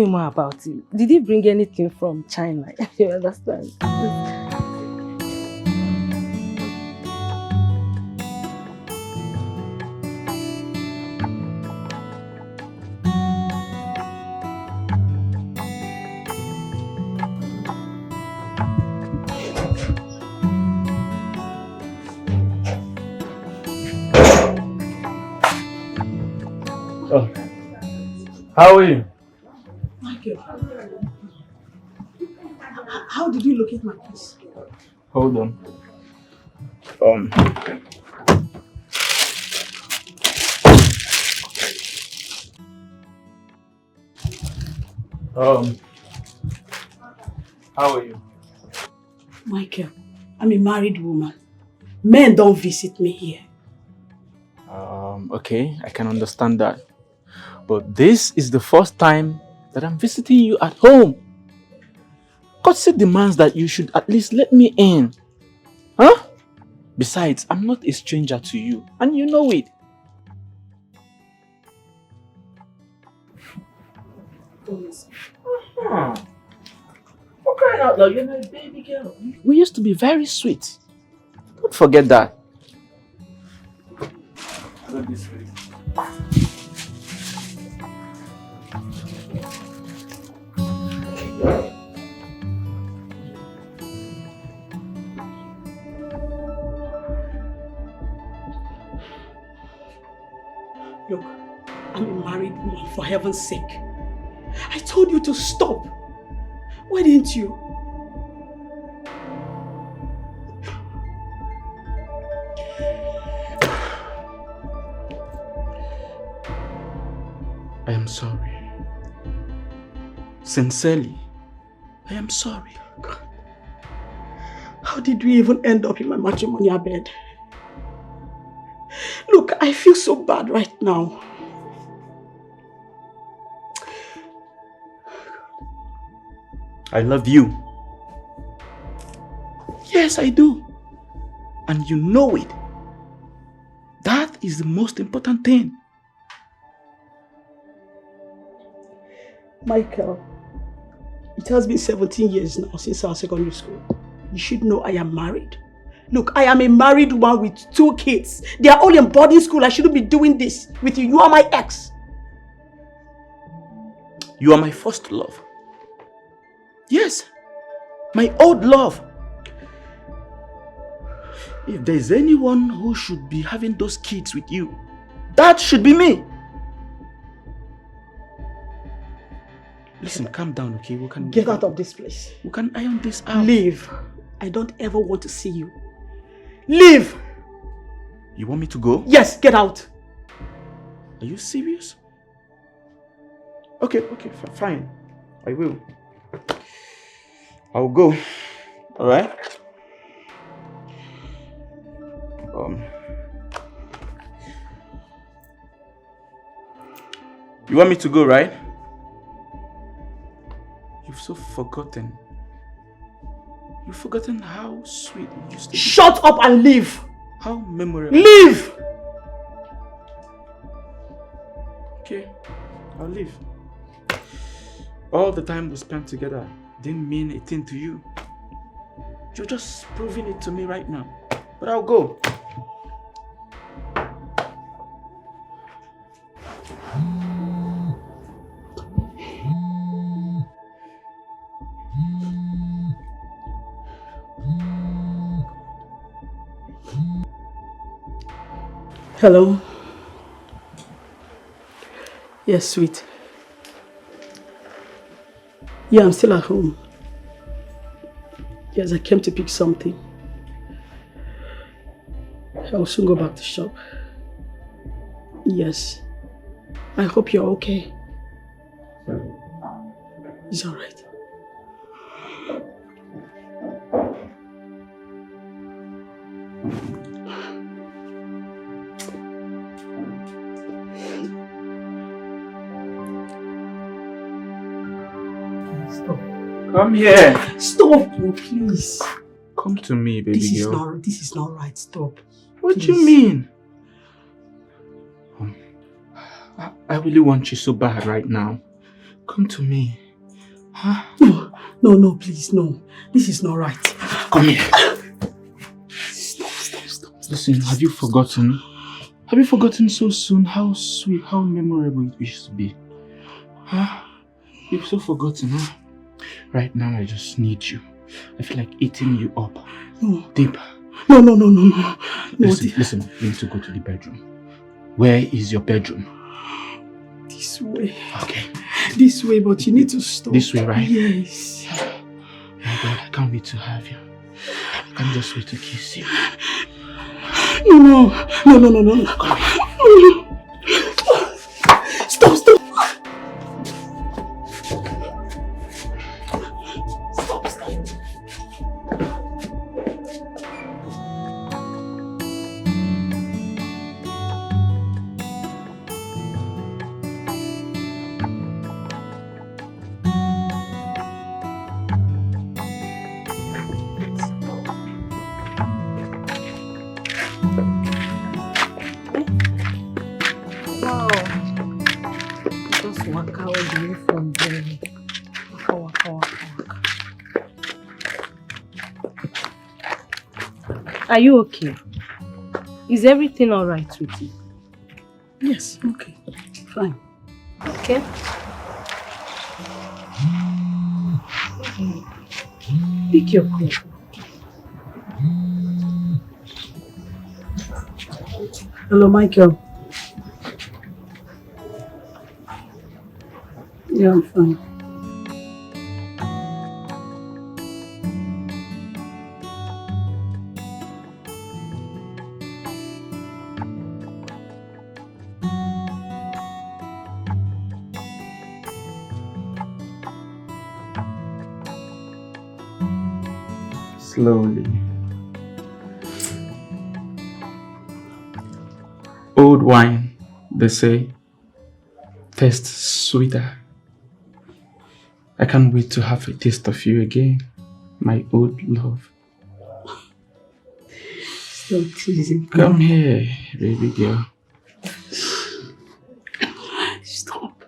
H: more about him. Did he bring anything from China? You understand?
O: Oh. How are you?
J: Michael, how did you locate my keys?
O: Hold on. How are you?
J: Michael, I'm a married woman. Men don't visit me here.
O: Okay, I can understand that. But this is the first time that I'm visiting you at home. Courtesy demands that you should at least let me in. Huh? Besides, I'm not a stranger to you, and you know it. For crying out loud, you're not a baby girl. We used to be very sweet. Don't forget that. Go this way.
J: Look, I'm a married woman, for heaven's sake. I told you to stop. Why didn't you?
O: I am sorry. Sincerely, I am sorry.
J: How did we even end up in my matrimonial bed? Look, I feel so bad right now.
O: I love you. Yes, I do. And you know it. That is the most important thing.
J: Michael, it has been 17 years now since our secondary school. You should know I am married. Look, I am a married woman with 2 kids. They are all in boarding school. I shouldn't be doing this with you. You are my ex.
O: You are my first love. Yes, my old love.
F: If there's anyone who should be having those kids with you, that should be me. Listen, calm down, okay?
B: Get out of this place.
F: We can iron this out.
B: Leave. I don't ever want to see you. Leave!
F: You want me to go?
B: Yes, get out.
F: Are you serious? Okay, fine. I will. I'll go. Alright? You want me to go, right? You've so forgotten. You've forgotten how sweet it used to be.
B: Shut up and leave!
F: How memorable.
B: Leave!
F: Okay, I'll leave. All the time we spent together didn't mean a thing to you. You're just proving it to me right now. But I'll go.
B: Hello? Yes, sweet. Yeah, I'm still at home. Yes, I came to pick something. I'll soon go back to shop. Yes. I hope you're okay. It's alright.
F: Come here.
B: Stop, please.
F: Come to me, baby girl.
B: This is not right. Stop.
F: What do you mean? I really want you so bad right now. Come to me. Huh?
B: No, please, no. This is not right.
F: Come here. Stop. Listen, have you forgotten? Have you forgotten so soon how sweet, how memorable it used to be? Huh? You've so forgotten, huh? Right now, I just need you. I feel like eating you up.
B: No.
F: Deep.
B: No.
F: Listen, we need to go to the bedroom. Where is your bedroom?
B: This way.
F: Okay.
B: This way, but you need to stop.
F: This way, right?
B: Yes.
F: Oh my God, I can't wait to have you. I can't just wait to kiss you.
B: No.
F: Come here.
B: Stop.
H: Are you okay? Is everything alright with you?
B: Yes, okay. Fine.
H: Okay. Pick your coat.
B: Hello, Michael. Yeah, I'm fine.
F: Slowly. Old wine, they say, tastes sweeter. I can't wait to have a taste of you again, my old love.
B: Stop teasing.
F: Come here, baby girl.
B: Stop.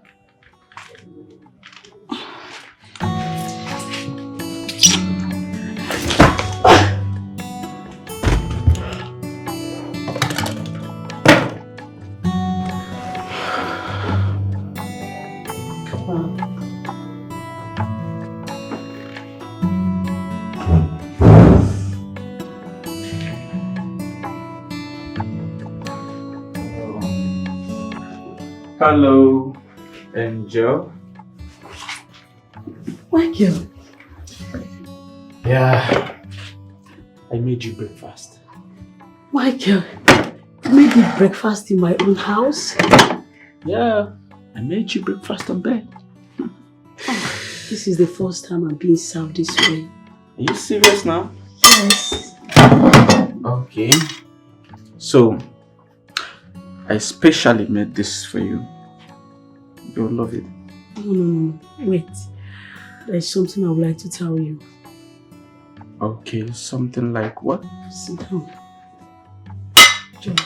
S: Hello, Angel.
B: Michael.
S: Yeah, I made you breakfast.
B: Michael, you made me breakfast in my own house?
S: Yeah, I made you breakfast on bed.
B: Oh, this is the first time I'm being served this way.
S: Are you serious now?
B: Yes.
S: Okay. So, I specially made this for you. You'll love it.
B: No. Wait. There's something I would like to tell you.
S: Okay, something like what?
B: Sit down. John.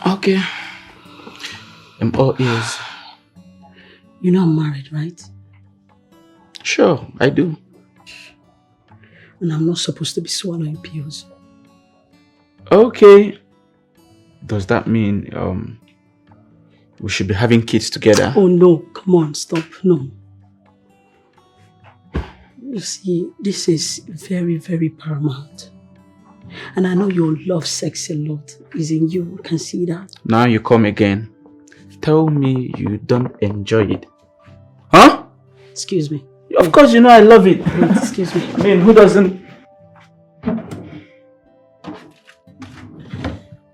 S: Okay. I'm all ears.
B: You know I'm married, right?
S: Sure, I do.
B: And I'm not supposed to be swallowing pills.
S: Okay. Does that mean we should be having kids together?
B: Oh no, come on, stop, no. You see, this is very, very paramount. And I know you love sex a lot. It's in you, I can see that.
S: Now you come again. Tell me you don't enjoy it. Huh?
B: Excuse me.
S: Of course you know I love it.
B: Wait, excuse me.
S: I mean, who doesn't?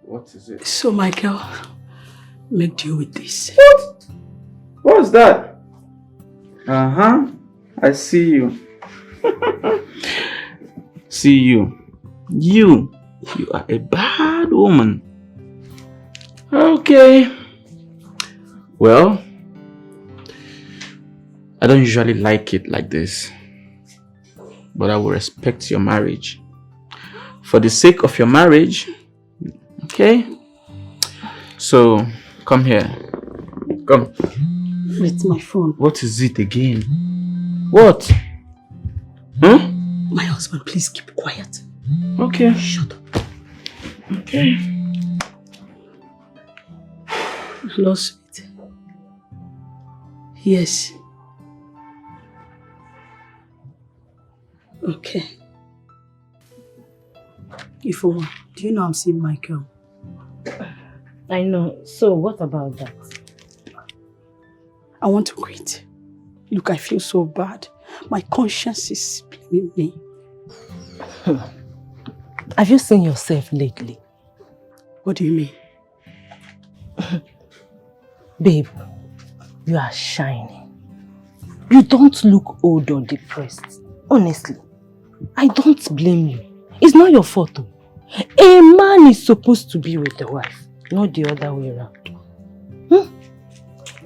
S: What is it?
B: So, Michael, make deal with this.
S: What? What's that? Uh-huh. I see you. See you. You are a bad woman. Okay. Well, I don't usually like it like this, but I will respect your marriage. For the sake of your marriage, okay? So, come here. Come.
B: Wait, my phone.
S: What is it again? What? Huh?
B: My husband, please keep quiet.
S: Okay.
B: Shut up.
S: Okay.
B: Hello, sweet. Yes. Okay. Ifo, do you know I'm seeing Michael?
H: I know. So what about that?
B: I want to quit. Look, I feel so bad. My conscience is blaming me.
H: Have you seen yourself lately?
B: What do you mean?
H: Babe, you are shining. You don't look old or depressed. Honestly, I don't blame you. It's not your fault. A man is supposed to be with the wife, not the other way around.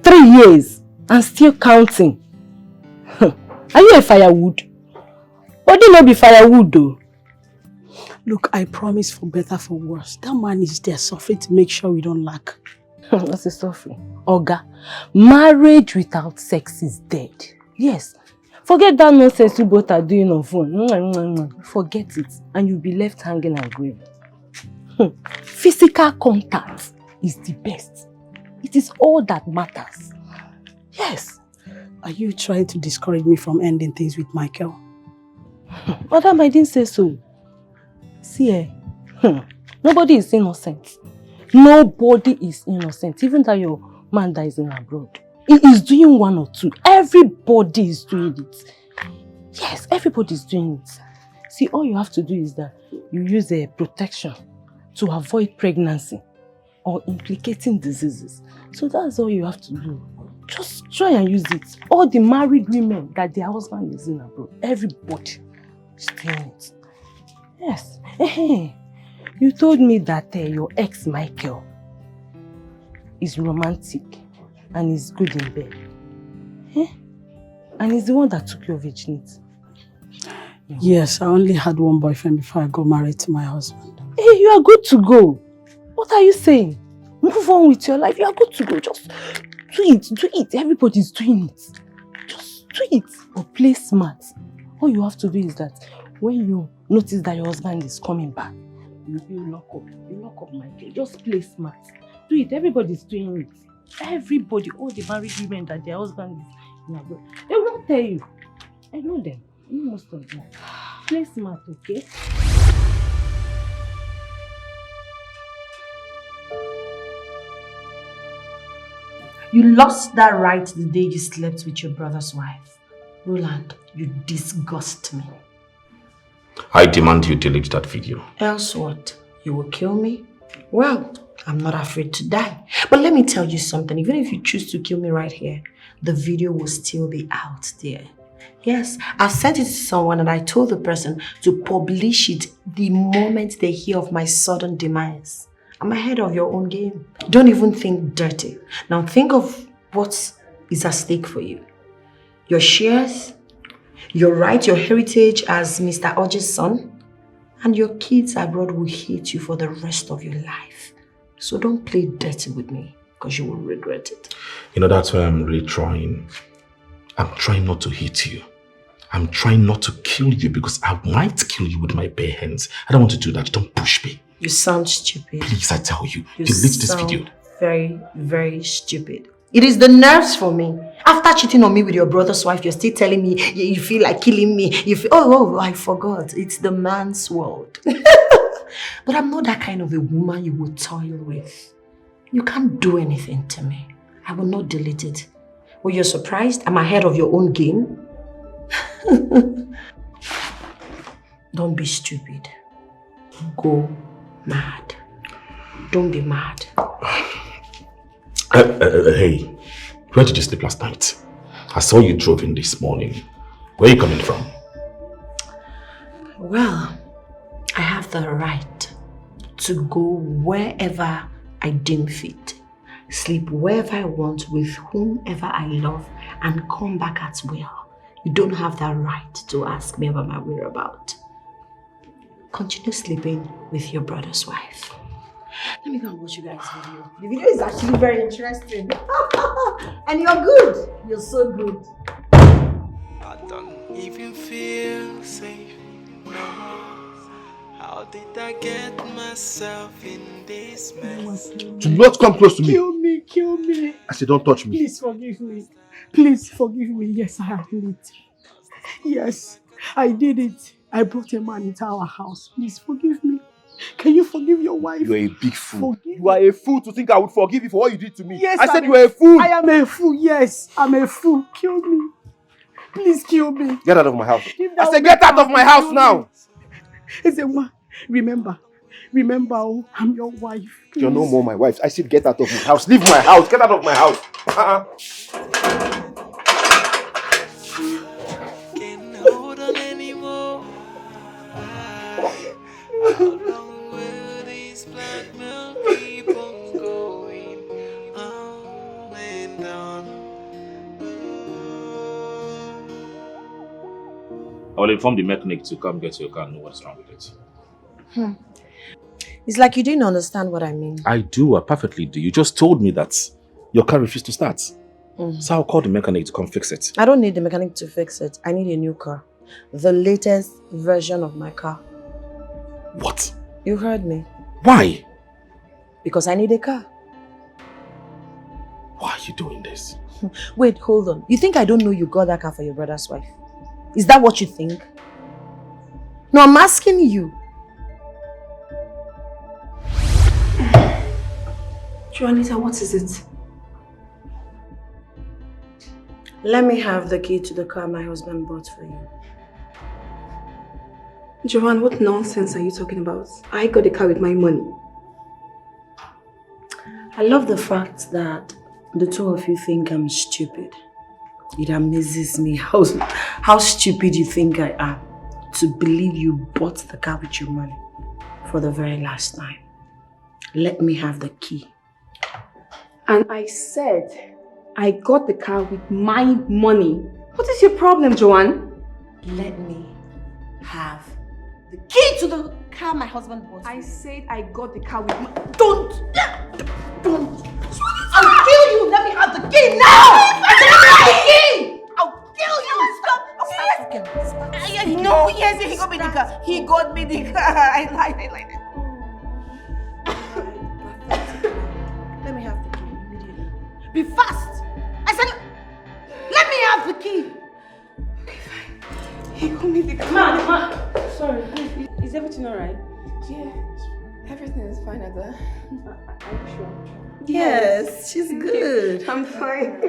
H: 3 years and still counting. Are you a firewood? Body not be firewood though.
B: Look, I promise for better, for worse. That man is there suffering to make sure we don't lack.
H: What's the suffering? Oga, marriage without sex is dead. Yes. Forget that nonsense you both are doing on phone. Forget it, and you'll be left hanging and grieving. Physical contact is the best. It is all that matters. Yes.
B: Are you trying to discourage me from ending things with Michael?
H: Madam, I didn't say so. See, nobody is innocent. Nobody is innocent. Even that your man that is in abroad. He is doing 1 or 2. Everybody is doing it. Yes, everybody is doing it. See, all you have to do is that you use a protection to avoid pregnancy or implicating diseases. So that's all you have to do. Just try and use it. All the married women that their husband is in abroad, everybody is doing it. Yes. Hey, you told me that your ex Michael is romantic and is good in bed. And he's the one that took your virginity.
B: Yes, I only had one boyfriend before I got married to my husband.
H: Hey, you are good to go. What are you saying? Move on with your life. You are good to go. Just do it. Everybody's doing it. Just do it. But play smart. All you have to do is that when you notice that your husband is coming back, you lock up. You lock up, Michael. Just play smart. Do it. Everybody's doing it. Everybody, all the married women that their husband is in abroad, they will not tell you. I know them. I know most of them. Play smart, okay?
E: You lost that right the day you slept with your brother's wife. Roland, you disgust me.
M: I demand you delete that video.
E: Else what? You will kill me? Well, I'm not afraid to die. But let me tell you something. Even if you choose to kill me right here, the video will still be out there. Yes, I sent it to someone and I told the person to publish it the moment they hear of my sudden demise. I'm ahead of your own game. Don't even think dirty. Now think of what is at stake for you. Your shares, your right, your heritage as Mr. Oje's son, and your kids abroad will hate you for the rest of your life. So don't play dirty with me, because you will regret it.
M: You know, that's why I'm really trying. I'm trying not to hit you. I'm trying not to kill you because I might kill you with my bare hands. I don't want to do that. Don't push me.
E: You sound stupid.
M: Please, I tell you.
E: You
M: Delete this video.
E: Very, very stupid. It is the nerves for me. After cheating on me with your brother's wife, you're still telling me you feel like killing me. You feel, oh, I forgot. It's the man's world. But I'm not that kind of a woman you would toil with. You can't do anything to me. I will not delete it. Well, you're surprised? I'm ahead of your own game. Don't be stupid. Go mad. Don't be mad.
M: Hey, where did you sleep last night? I saw you drove in this morning. Where are you coming from?
E: Well, I have the right to go wherever I deem fit, sleep wherever I want with whomever I love, and come back at will. You don't have that right to ask me about my whereabouts. Continue sleeping with your brother's wife. Let me go and watch you guys' video. The video is actually very interesting. And you're good. You're so good.
K: I don't even feel safe no more. How did I get myself in this mess?
F: Do not come close to me.
B: Kill me, kill me.
F: I said, don't touch me.
B: Please forgive me. Please forgive me. Yes, I admit it. Yes, I did it. I brought a man into our house. Please forgive me. Can you forgive your wife?
F: You are a big fool. You are a fool to think I would forgive you for what you did to me.
B: Yes,
F: I said you are a fool.
B: I am a fool. Yes, I'm a fool. Kill me. Please kill me.
F: Get out of my house. I said get out of my house now.
B: Remember, oh, I'm your wife. Please.
F: You're no more my wife. I said get out of my house. Leave my house. Get out of my house.
K: Can't hold on anymore. How long will this blackmail keep on going on and on?
M: I will inform the mechanic to come get your car and know what's wrong with it.
E: It's like you didn't understand what I mean.
M: I do, I perfectly do. You just told me that your car refused to start. So I'll call the mechanic to come fix it.
E: I don't need the mechanic to fix it. I need a new car. The latest version of my car.
M: What?
E: You heard me.
M: Why?
E: Because I need a car.
M: Why are you doing this?
E: Wait, hold on. You think I don't know you got that car for your brother's wife? Is that what you think? No, I'm asking you.
A: Juanita, what is it?
E: Let me have the key to the car my husband bought for you.
A: Joanne, what nonsense are you talking about? I got the car with my money.
E: I love the fact that the two of you think I'm stupid. It amazes me how stupid you think I am to believe you bought the car with your money for the very last time. Let me have the key.
A: And I said I got the car with my money. What is your problem, Joanne?
E: Let me have the key to the car my husband bought.
A: I said I got the car with my...
E: Don't! I'll kill you! Let me have the key now! Let me have the key! I'll kill you! Stop!
R: No, yes, he got me the car. He got me the car. I like it.
E: Let me have the key immediately.
R: Be fast! I said, let me have the key.
A: Okay, fine. He got me the car.
R: Ma.
A: sorry. Is everything alright?
Q: Yeah, everything is fine, Ada.
A: Are you sure?
J: Yes, she's good.
A: I'm fine.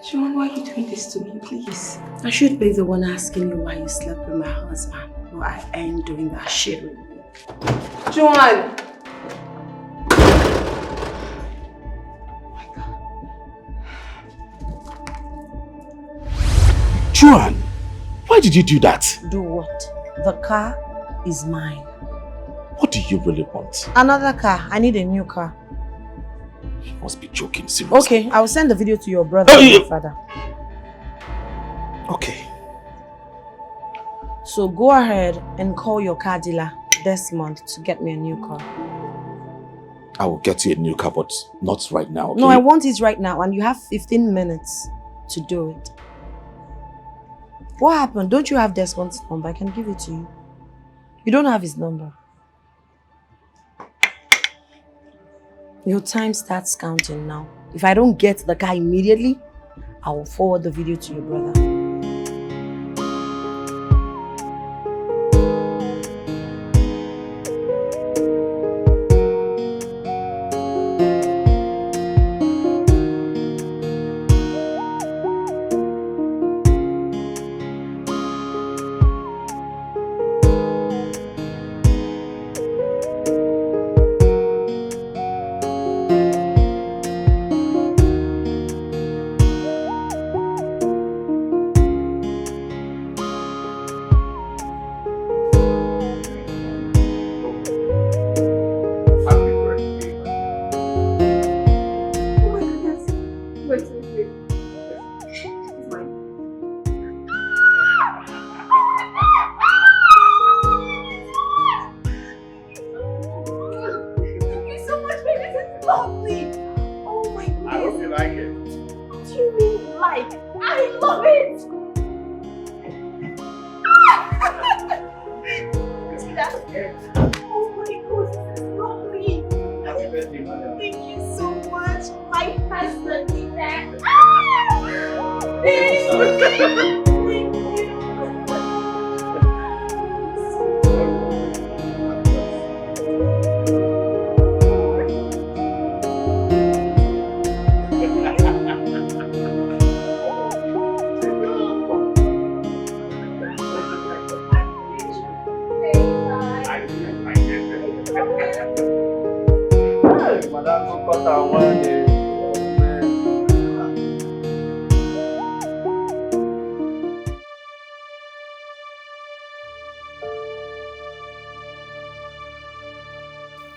E: John, why are you doing this to me, please? I should be the one asking you why you slept with my husband. But I ain't doing that shit with you.
A: Joanne!
M: Joanne, why did you do that?
E: Do what? The car is mine.
M: What do you really want?
E: Another car. I need a new car.
M: You must be joking, seriously.
E: Okay, I will send the video to your brother and your father.
M: Okay.
E: So go ahead and call your car dealer this month to get me a new car.
M: I will get you a new car, but not right now, okay?
E: No, I want it right now and you have 15 minutes to do it. What happened? Don't you have Desmond's number? I can give it to you. You don't have his number. Your time starts counting now. If I don't get the car immediately, I will forward the video to your brother.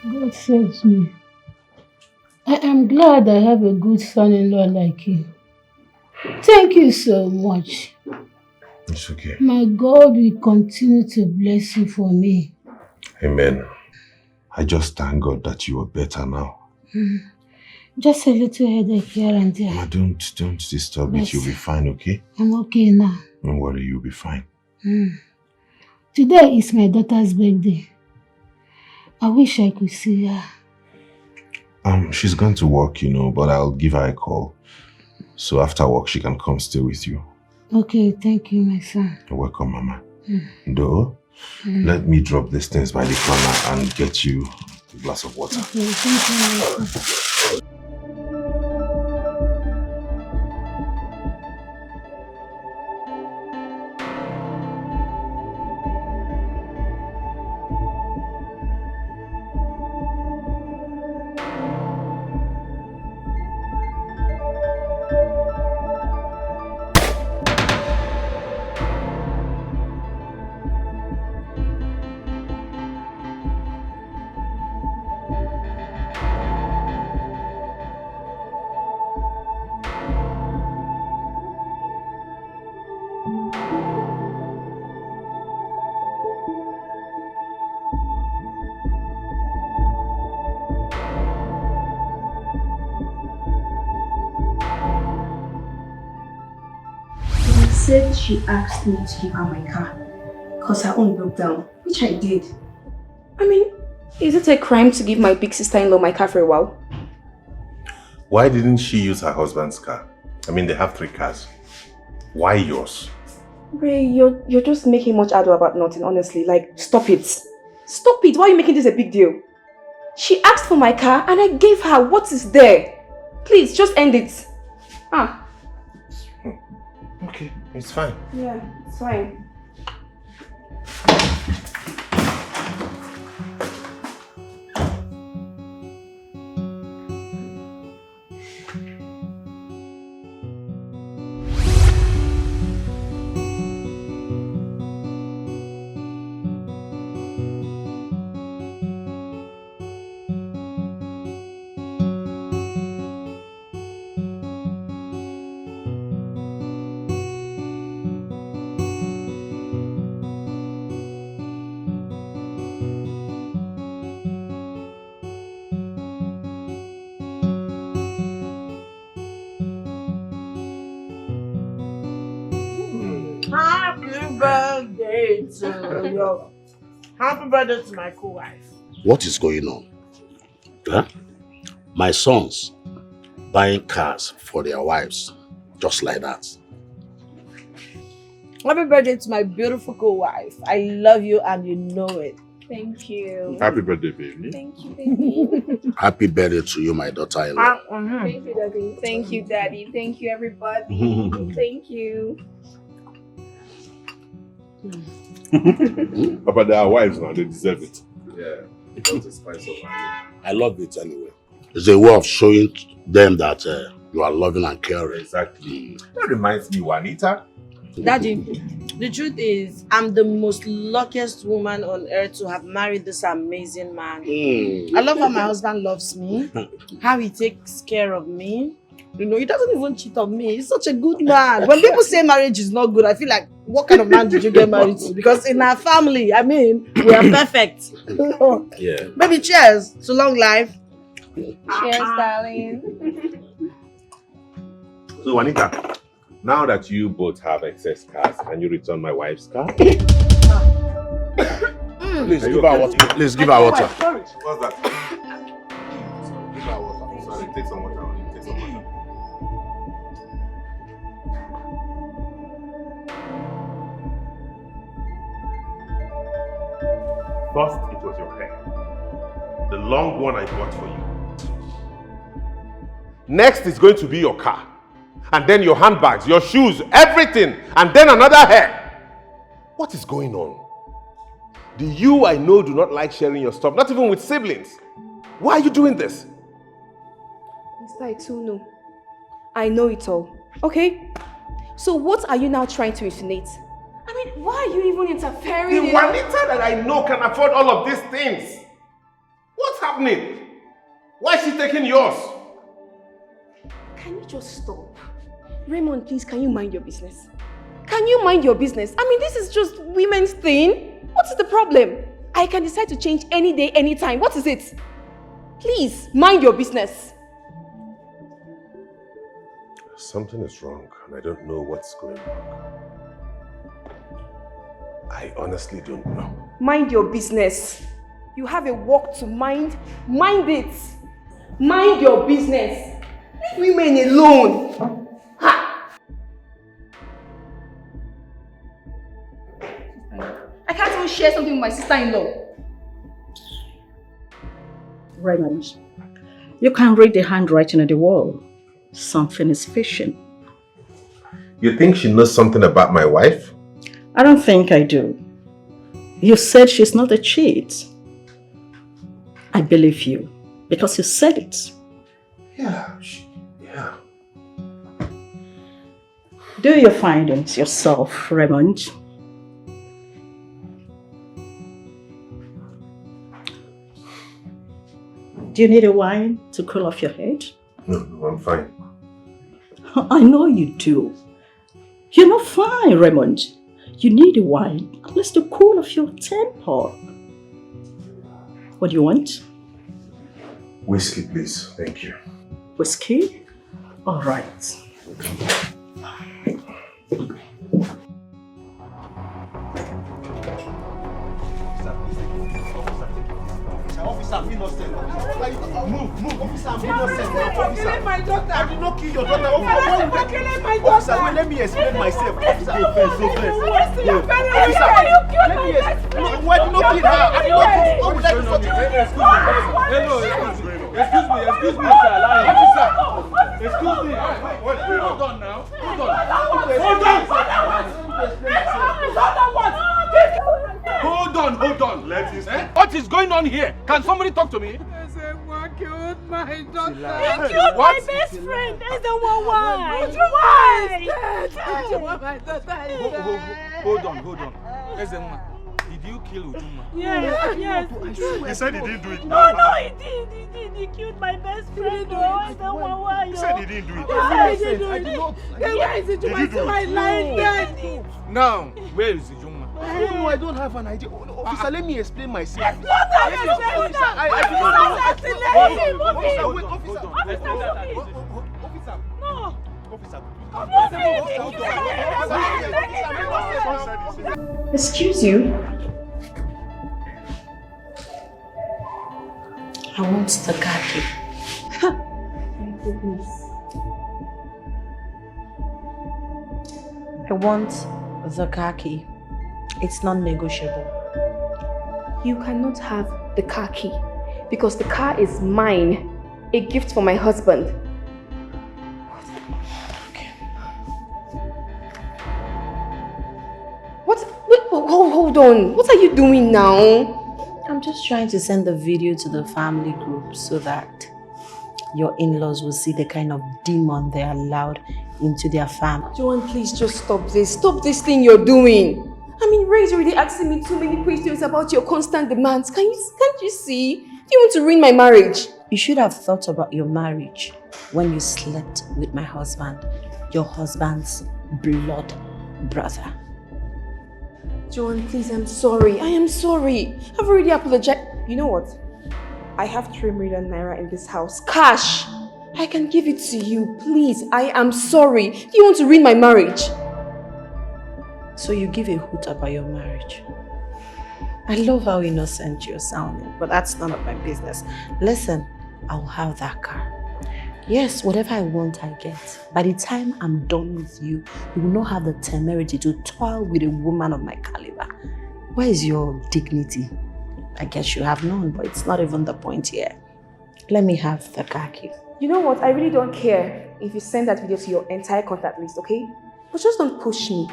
H: God saves me. I am glad I have a good son-in-law like you. Thank you so much.
C: It's okay.
H: My God will continue to bless you for me.
C: Amen. I just thank God that you are better now.
H: Just a little headache here and there.
C: Ma, don't disturb it. You'll be fine, okay?
H: I'm okay now.
C: Don't worry, you'll be fine.
H: Today is my daughter's birthday. I wish I could see her.
C: She's gone to work, but I'll give her a call. So after work, she can come stay with you.
H: Okay, thank you, my son.
C: You're welcome, Mama. Though, let me drop these things by the corner and get you a glass of water.
H: Okay, thank you, my son.
A: Said she asked me to give her my car because her own broke down, which I did. I mean, is it a crime to give my big sister-in-law my car for a while?
C: Why didn't she use her husband's car? I mean, they have 3 cars. Why yours?
A: Ray, you're just making much ado about nothing, honestly. Like, stop it. Stop it. Why are you making this a big deal? She asked for my car and I gave her. What is there? Please, just end it.
C: Okay, it's fine.
A: Yeah, it's fine.
J: Happy birthday to you. Happy birthday to my co-wife.
I: What is going on? Huh? My sons buying cars for their wives, just like that.
J: Happy birthday to my beautiful co-wife. I love you and you know it.
A: Thank you.
D: Happy birthday, baby.
A: Thank you, baby.
I: Happy birthday to you, my daughter-in-law.
A: Thank you, Daddy. Thank you, Daddy. Thank you, everybody. Thank you.
D: About their wives now, they deserve it. Yeah. It's a spice of
I: I love it anyway. It's a way of showing them that you are loving and caring.
D: Exactly. That reminds me, Juanita.
J: Daddy, the truth is, I'm the most luckiest woman on earth to have married this amazing man. I love how my husband loves me, how he takes care of me. You know, he doesn't even cheat on me. He's such a good man. When people say marriage is not good, I feel like, what kind of man did you get married to? Because in our family, I mean, we are perfect.
I: Yeah.
J: Baby, cheers to long life.
A: Cheers, darling.
C: So, Juanita, now that you both have excess cars, can you return my wife's car?
I: Please give her water. Please give her water.
C: What's that? Give her water. Sorry, take some water. Take some water. First, it was your hair. The long one I bought for you. Next is going to be your car. And then your handbags, your shoes, everything. And then another hair. What is going on? Do you, I know, do not like sharing your stuff, not even with siblings. Why are you doing this?
A: Mr. Ituno, I know it all. Okay? So what are you now trying to insinuate? I mean, why are you even interfering?
C: The Juanita that I know can afford all of these things. What's happening? Why is she taking yours?
A: Can you just stop? Raymond, please, can you mind your business? Can you mind your business? I mean, this is just women's thing. What is the problem? I can decide to change any day, anytime. What is it? Please, mind your business.
C: Something is wrong and I don't know what's going on. I honestly don't know.
A: Mind your business. You have a work to mind. Mind it. Mind your business. Leave women alone. Ha! I can't even share something with my sister-in-law.
T: Raymond, you can read the handwriting on the wall. Something is fishy.
C: You think she knows something about my wife?
T: I don't think I do. You said she's not a cheat. I believe you because you said it.
C: Yeah.
T: Do your findings yourself, Raymond. Do you need a wine to cool off your head?
C: No, I'm fine.
T: I know you do. You're not fine, Raymond. You need a wine, at least to cool off your temper. What do you want?
C: Whiskey, please. Thank you.
T: Whiskey? All right.
F: Officer, I'm innocent. Move. Officer, I'm innocent.
J: My daughter.
F: I did not not kill your daughter. Officer, wait, let me explain myself. Officer, go first. Officer, let me explain. Why did you not kill her? I did not do. What would I do such a thing?
O: Excuse me, sir. Officer, excuse me. Hold on now. Hold on. What is going on here? Can somebody talk to me?
R: Someone killed my daughter.
H: He killed my best friend. That's the one. Why? Why?
O: Hold on. Ezenwa, did you kill Ujuma?
H: Yes.
N: He said he didn't do it.
H: No, he did. He killed my best friend.
N: He said he didn't do it.
H: I did not. Where is Ujuma?
O: Now, where is Ujuma?
F: I don't know. I don't have an idea. Officer, let me explain myself.
Q: Excuse you?
E: I want the khaki.
Q: My goodness.
E: I want the khaki. It's non-negotiable.
Q: You cannot have the car key because the car is mine. A gift for my husband.
E: Okay.
Q: Wait, hold on. What are you doing now?
E: I'm just trying to send the video to the family group so that your in-laws will see the kind of demon they allowed into their family.
Q: Joanne, please just stop this. Stop this thing you're doing. I mean, Ray's already asking me too many questions about your constant demands. Can't you see? Do you want to ruin my marriage?
E: You should have thought about your marriage when you slept with my husband, your husband's blood brother.
Q: Joanne, please, I'm sorry. I am sorry. I've already apologized. You know what? I have 3 million naira in this house. Cash! I can give it to you. Please, I am sorry. Do you want to ruin my marriage?
E: So you give a hoot about your marriage. I love how innocent you're sounding, but that's none of my business. Listen, I'll have that car. Yes, whatever I want, I get. By the time I'm done with you, you will not have the temerity to toil with a woman of my caliber. Where is your dignity? I guess you have none, but it's not even the point here. Let me have the car key.
Q: You know what? I really don't care if you send that video to your entire contact list, okay? But just don't push me.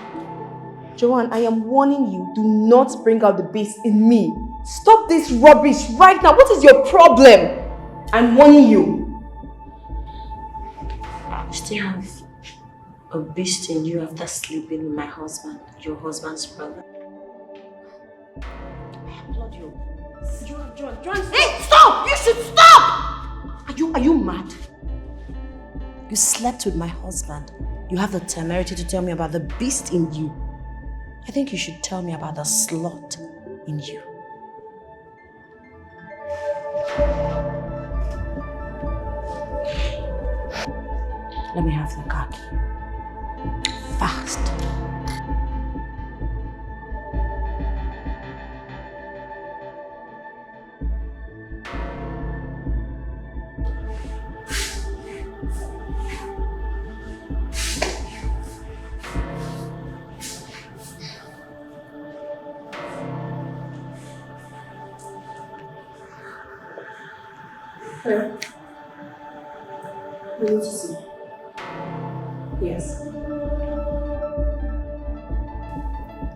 Q: Joanne, I am warning you, do not bring out the beast in me. Stop this rubbish right now. What is your problem? I'm warning you.
E: You still have a beast in you after sleeping with my husband, your husband's brother. I applaud you.
Q: Joanne, hey, stop! You should stop!
E: Are you mad? You slept with my husband. You have the temerity to tell me about the beast in you. I think you should tell me about the slut in you. Let me have the car key. Fast.
Q: Hello? You need to see. Yes.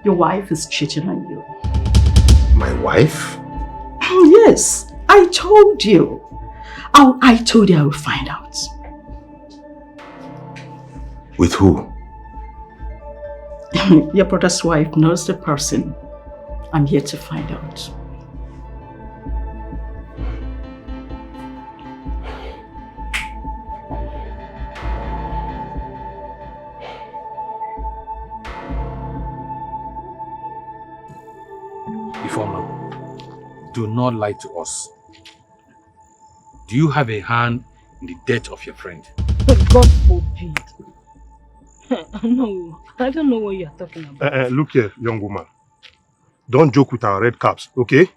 T: Your wife is cheating on you.
C: My wife?
T: Oh, yes, I told you. I told you I would find out.
C: With who?
T: Your brother's wife knows the person. I'm here to find out.
O: Do not lie to us. Do you have a hand in the death of your friend?
H: God forbid. No, I don't know what you're talking about.
N: Look here, young woman. Don't joke with our red caps, okay?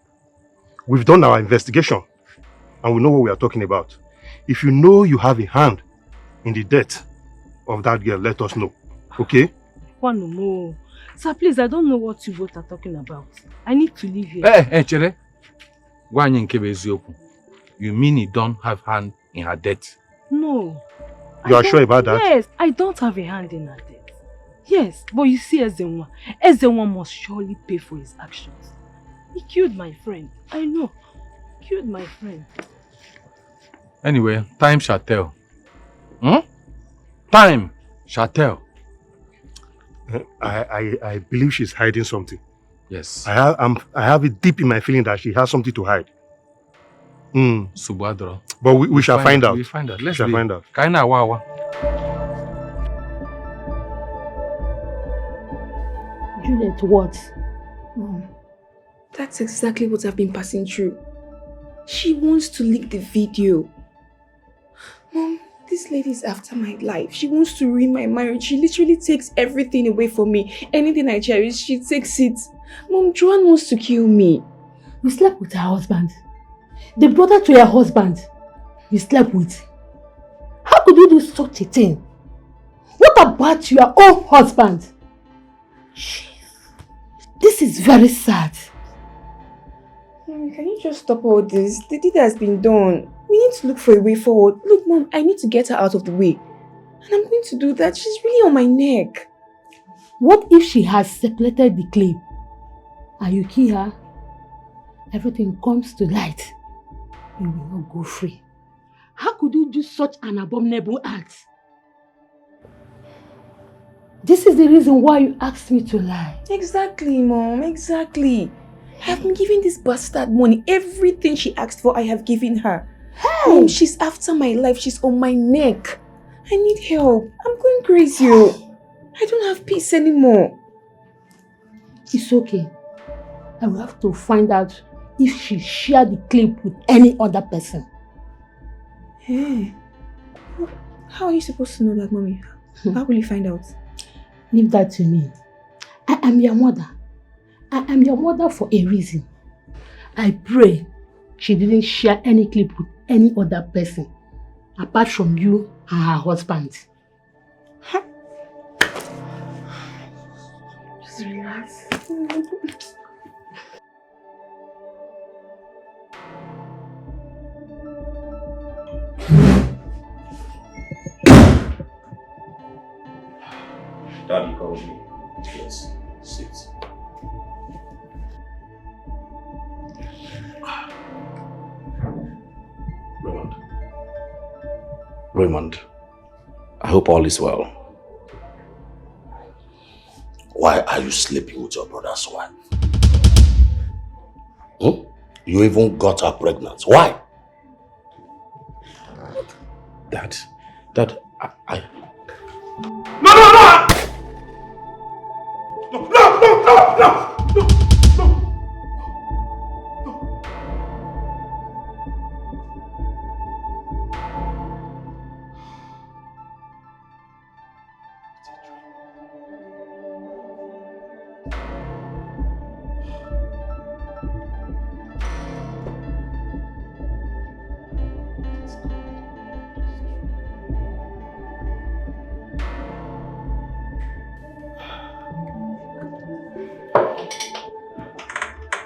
N: We've done our investigation and we know what we are talking about. If you know you have a hand in the death of that girl, let us know. Okay?
H: One more. Sir, please, I don't know what you both are talking about. I need to leave here.
O: Hey, Chere. You mean you don't have hand in her death?
H: No.
N: You are sure about that?
H: Yes, I don't have a hand in her death. Yes, but you see Ezenwa must surely pay for his actions. He killed my friend. I know. He killed my friend.
O: Anyway, time shall tell. Time shall tell.
N: I believe she's hiding something.
O: Yes.
N: I have it deep in my feeling that she has something to hide.
O: Subadro.
N: But we shall find out.
O: We'll find out.
N: We shall find out.
O: Kaina wawa.
J: Juliet, what?
Q: Mom, that's exactly what I've been passing through. She wants to leak the video. Mom, this lady is after my life. She wants to ruin my marriage. She literally takes everything away from me. Anything I cherish, she takes it. Mom, Joanne wants to kill me.
J: You slept with her husband. The brother to your husband. You slept with. How could you do such a thing? What about your own husband? This is very sad.
Q: Mom, can you just stop all this? The deed has been done. We need to look for a way forward. Look, Mom, I need to get her out of the way. And I'm going to do that. She's really on my neck.
J: What if she has separated the claim? And you kill her? Everything comes to light. You will not go free. How could you do such an abominable act? This is the reason why you asked me to lie.
Q: Exactly, Mom. Exactly. I have been giving this bastard money. Everything she asked for, I have given her. Hey. Mom, she's after my life. She's on my neck. I need help. I'm going crazy. I don't have peace anymore.
J: It's okay. I will have to find out if she shared the clip with any other person.
Q: Hey. How are you supposed to know that, Mommy? How will you find out?
J: Leave that to me. I am your mother. I am your mother for a reason. I pray she didn't share any clip with any other person apart from you and her husband.
Q: Just relax.
M: Daddy called me. Yes, sit. Raymond, I hope all is well.
I: Why are you sleeping with your brother's wife? You even got her pregnant. Why?
M: Dad, I...
N: No!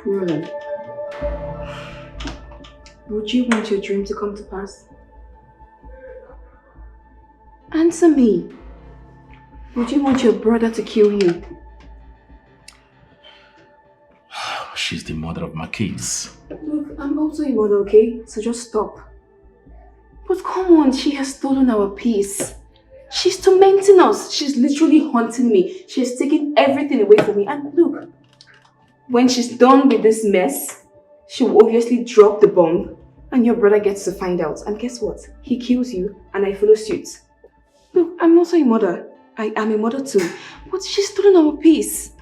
Q: Roland, would you want your dream to come to pass? Answer me. Would you want your brother to kill you?
M: She's the mother of my kids.
Q: Look, I'm also a mother, okay? So just stop. But come on, she has stolen our peace. She's tormenting us. She's literally haunting me. She's taking everything away from me. And look, when she's done with this mess, she will obviously drop the bomb and your brother gets to find out. And guess what? He kills you and I follow suit. Look, I'm also a mother. I am a mother too. But she's stolen our peace.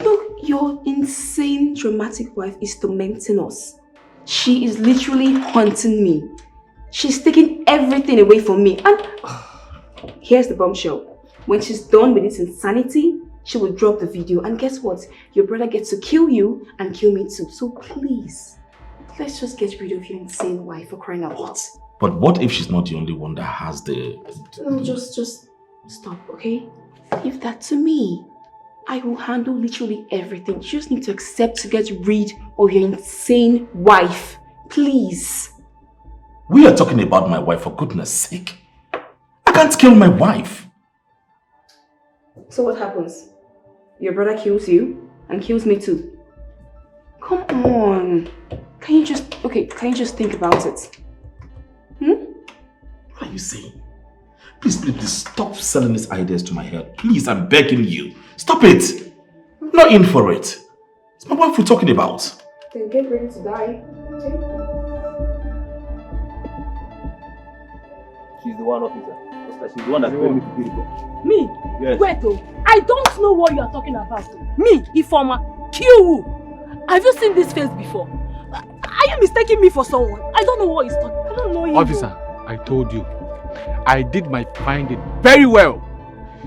Q: Look, your insane, dramatic wife is tormenting us. She is literally haunting me. She's taking everything away from me. And here's the bombshell. When she's done with this insanity, she will drop the video. And guess what? Your brother gets to kill you and kill me too. So please, let's just get rid of your insane wife, for crying out loud.
M: But what if she's not the only one that has the...
Q: No, just stop, okay? Leave that to me. I will handle literally everything. You just need to accept to get rid of your insane wife. Please.
M: We are talking about my wife, for goodness sake. I can't kill my wife.
Q: So what happens? Your brother kills you and kills me too. Come on. Can you just think about it?
M: What are you saying? Please, stop selling these ideas to my head. Please, I'm begging you. Stop it. I'm not in for it. It's my wife we're talking about.
Q: Then get ready to die. Okay?
F: She's the one, officer. She's the one that told me to kill the boy.
H: Me?
F: Yes.
H: Wait, oh. I don't know what you are talking about. Me, Ifeoma, kill who? Have you seen this face before? Are you mistaking me for someone? I don't know what he's talking. I don't know him.
O: Officer, I told you. I did my finding very well.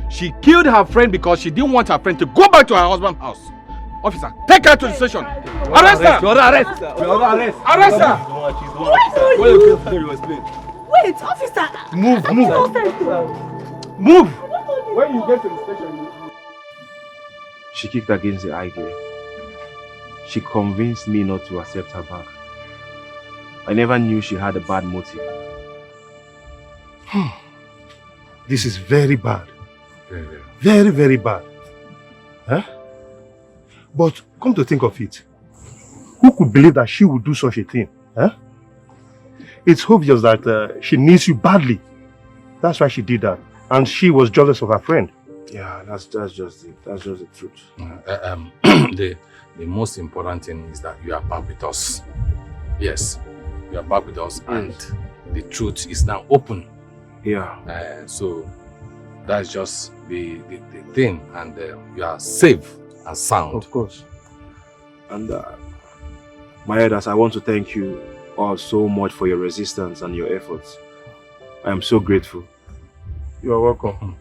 O: She killed her friend because she didn't want her friend to go back to her husband's house. Officer, take her to the station. Arrest her!
F: Arrest her!
O: Arrest her!
H: Wait, officer!
O: Move!
F: When you get to the station, she kicked against the idea. She convinced me not to accept her back. I never knew she had a bad motive.
N: This is very bad. Very, very bad. Huh? But come to think of it, who could believe that she would do such a thing? Huh? It's obvious that she needs you badly. That's why she did that. And she was jealous of her friend.
F: Yeah, that's just it. That's just the truth.
O: The most important thing is that you are back with us. Yes, you are back with us, and the truth is now open.
F: Yeah.
O: So that's just the thing, and you are safe and sound.
F: Of course. And my elders, I want to thank you all so much for your resistance and your efforts. I am so grateful.
N: You are welcome.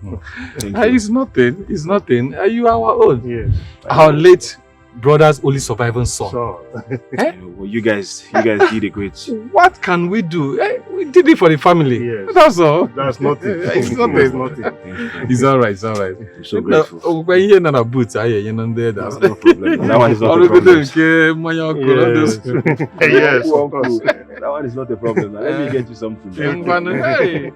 F: Thank you.
O: It's nothing. It's nothing. You are our own.
N: Yes.
O: Our late brother's only surviving son.
F: Well, you guys did a great.
O: What can we do? We did it for the family.
N: Yes.
O: That's all.
N: That's nothing.
O: It's nothing.
N: It's nothing.
O: It's alright. It's alright.
F: I'm so grateful.
O: When you're in a boot, you know there. That's
F: no problem. That one is not a problem.
N: Yes, of course.
F: That one is not a problem. Let me get you something.
O: Hey,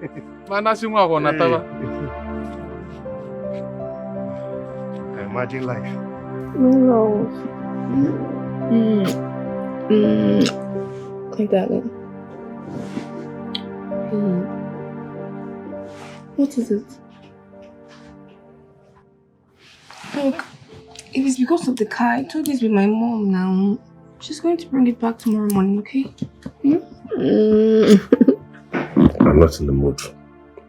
N: Imagine life.
Q: No. Like that then. What is it? Look, if it's because of the car, I told this with my mom now. She's going to bring it back tomorrow morning, okay?
C: I'm not in the mood.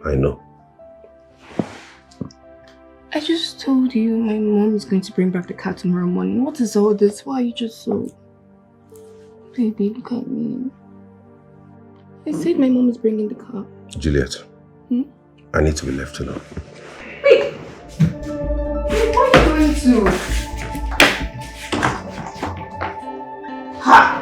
C: I know.
Q: I just told you my mom is going to bring back the car tomorrow morning. What is all this? Why are you just so... Baby, look at me. I said my mom is bringing the car.
C: Juliet, I need to be left alone.
Q: Wait! Where are you going to? Ha!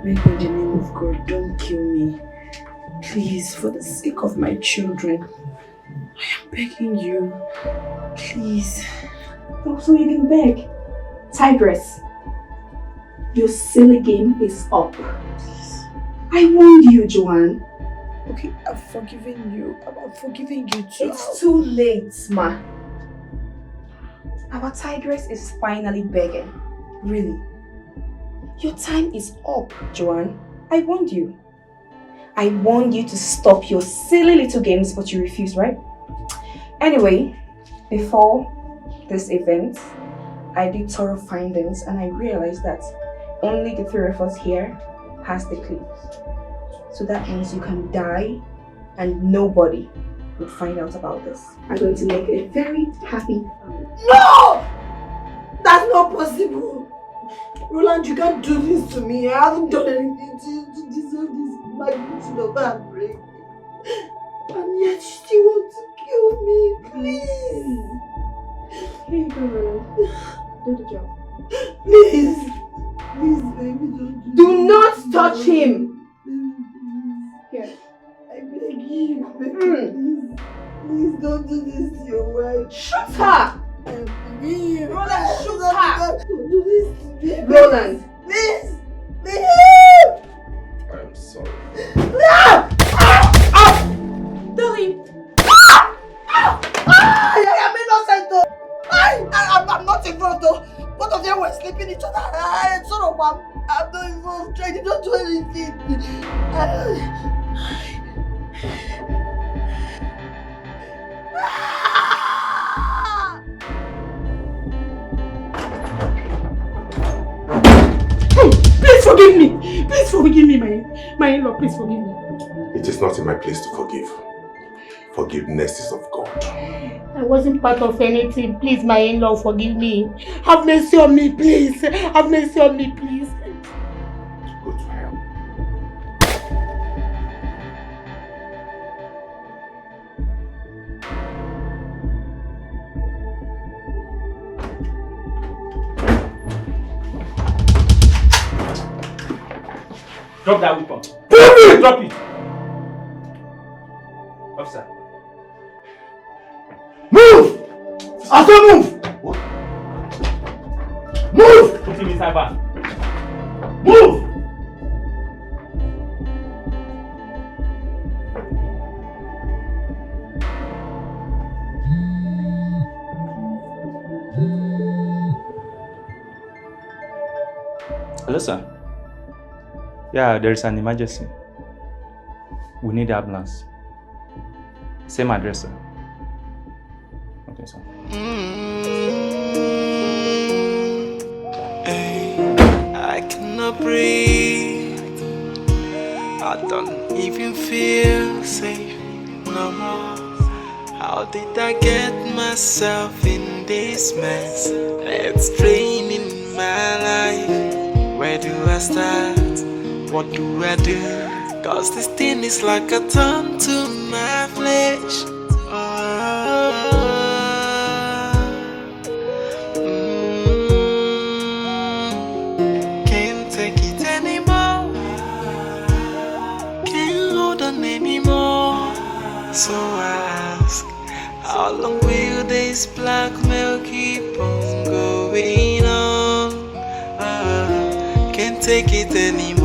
E: beg in the name of God, don't kill me. Please, for the sake of my children. I am begging you. Please.
Q: Also, you can beg. Tigress, your silly game is up. I warned you, Joanne.
J: Okay, I've forgiven you. I'm forgiving you too.
Q: It's too late, ma. Our tigress is finally begging. Really. Your time is up, Joanne. I warned you. I warned you to stop your silly little games, but you refused, right? Anyway, before this event, I did thorough findings and I realized that only the three of us here has the clips. So that means you can die and nobody would find out about this. I'm going to make a very happy family.
J: No! That's not possible. Roland, you can't do this to me. I haven't done anything to deserve this magnitude of heartbreak. And yet you still want to kill me. Please.
Q: Here you go, Roland. Do the job.
J: Please. Please, baby,
Q: do not touch him. Here.
J: I beg you, baby, please. Please don't do this to your wife.
Q: Shoot her!
J: Roland,
Q: shoot her!
J: Don't do this to me.
Q: Roland!
J: Please! Please!
C: I'm sorry.
J: Darling! I am innocent though! I'm not involved though! Both of them were sleeping each other. I'm not involved. I did not do anything.
B: Please forgive me! Please forgive me, my in-law. Please forgive me.
C: It is not in my place to forgive. Forgiveness is of God.
B: I wasn't part of anything. Please, my in-law, forgive me. Have mercy on me, please. Have mercy on me, please.
C: Go to hell.
O: Drop that weapon. Drop it! Officer.
L: Move! I said move!
C: What?
L: Move!
O: Put him inside van.
L: Move!
S: Hello, sir. Yeah, there is an emergency. We need the ambulance. Same address, sir. Okay, sir.
K: I cannot breathe. I don't even feel safe no more. How did I get myself in this mess? It's draining my life. Where do I start? What do I do? Cause this thing is like a thorn to my flesh. Can't take it anymore. Can't hold on anymore. So I ask, how long will this blackmail keep on going on? Can't take it anymore.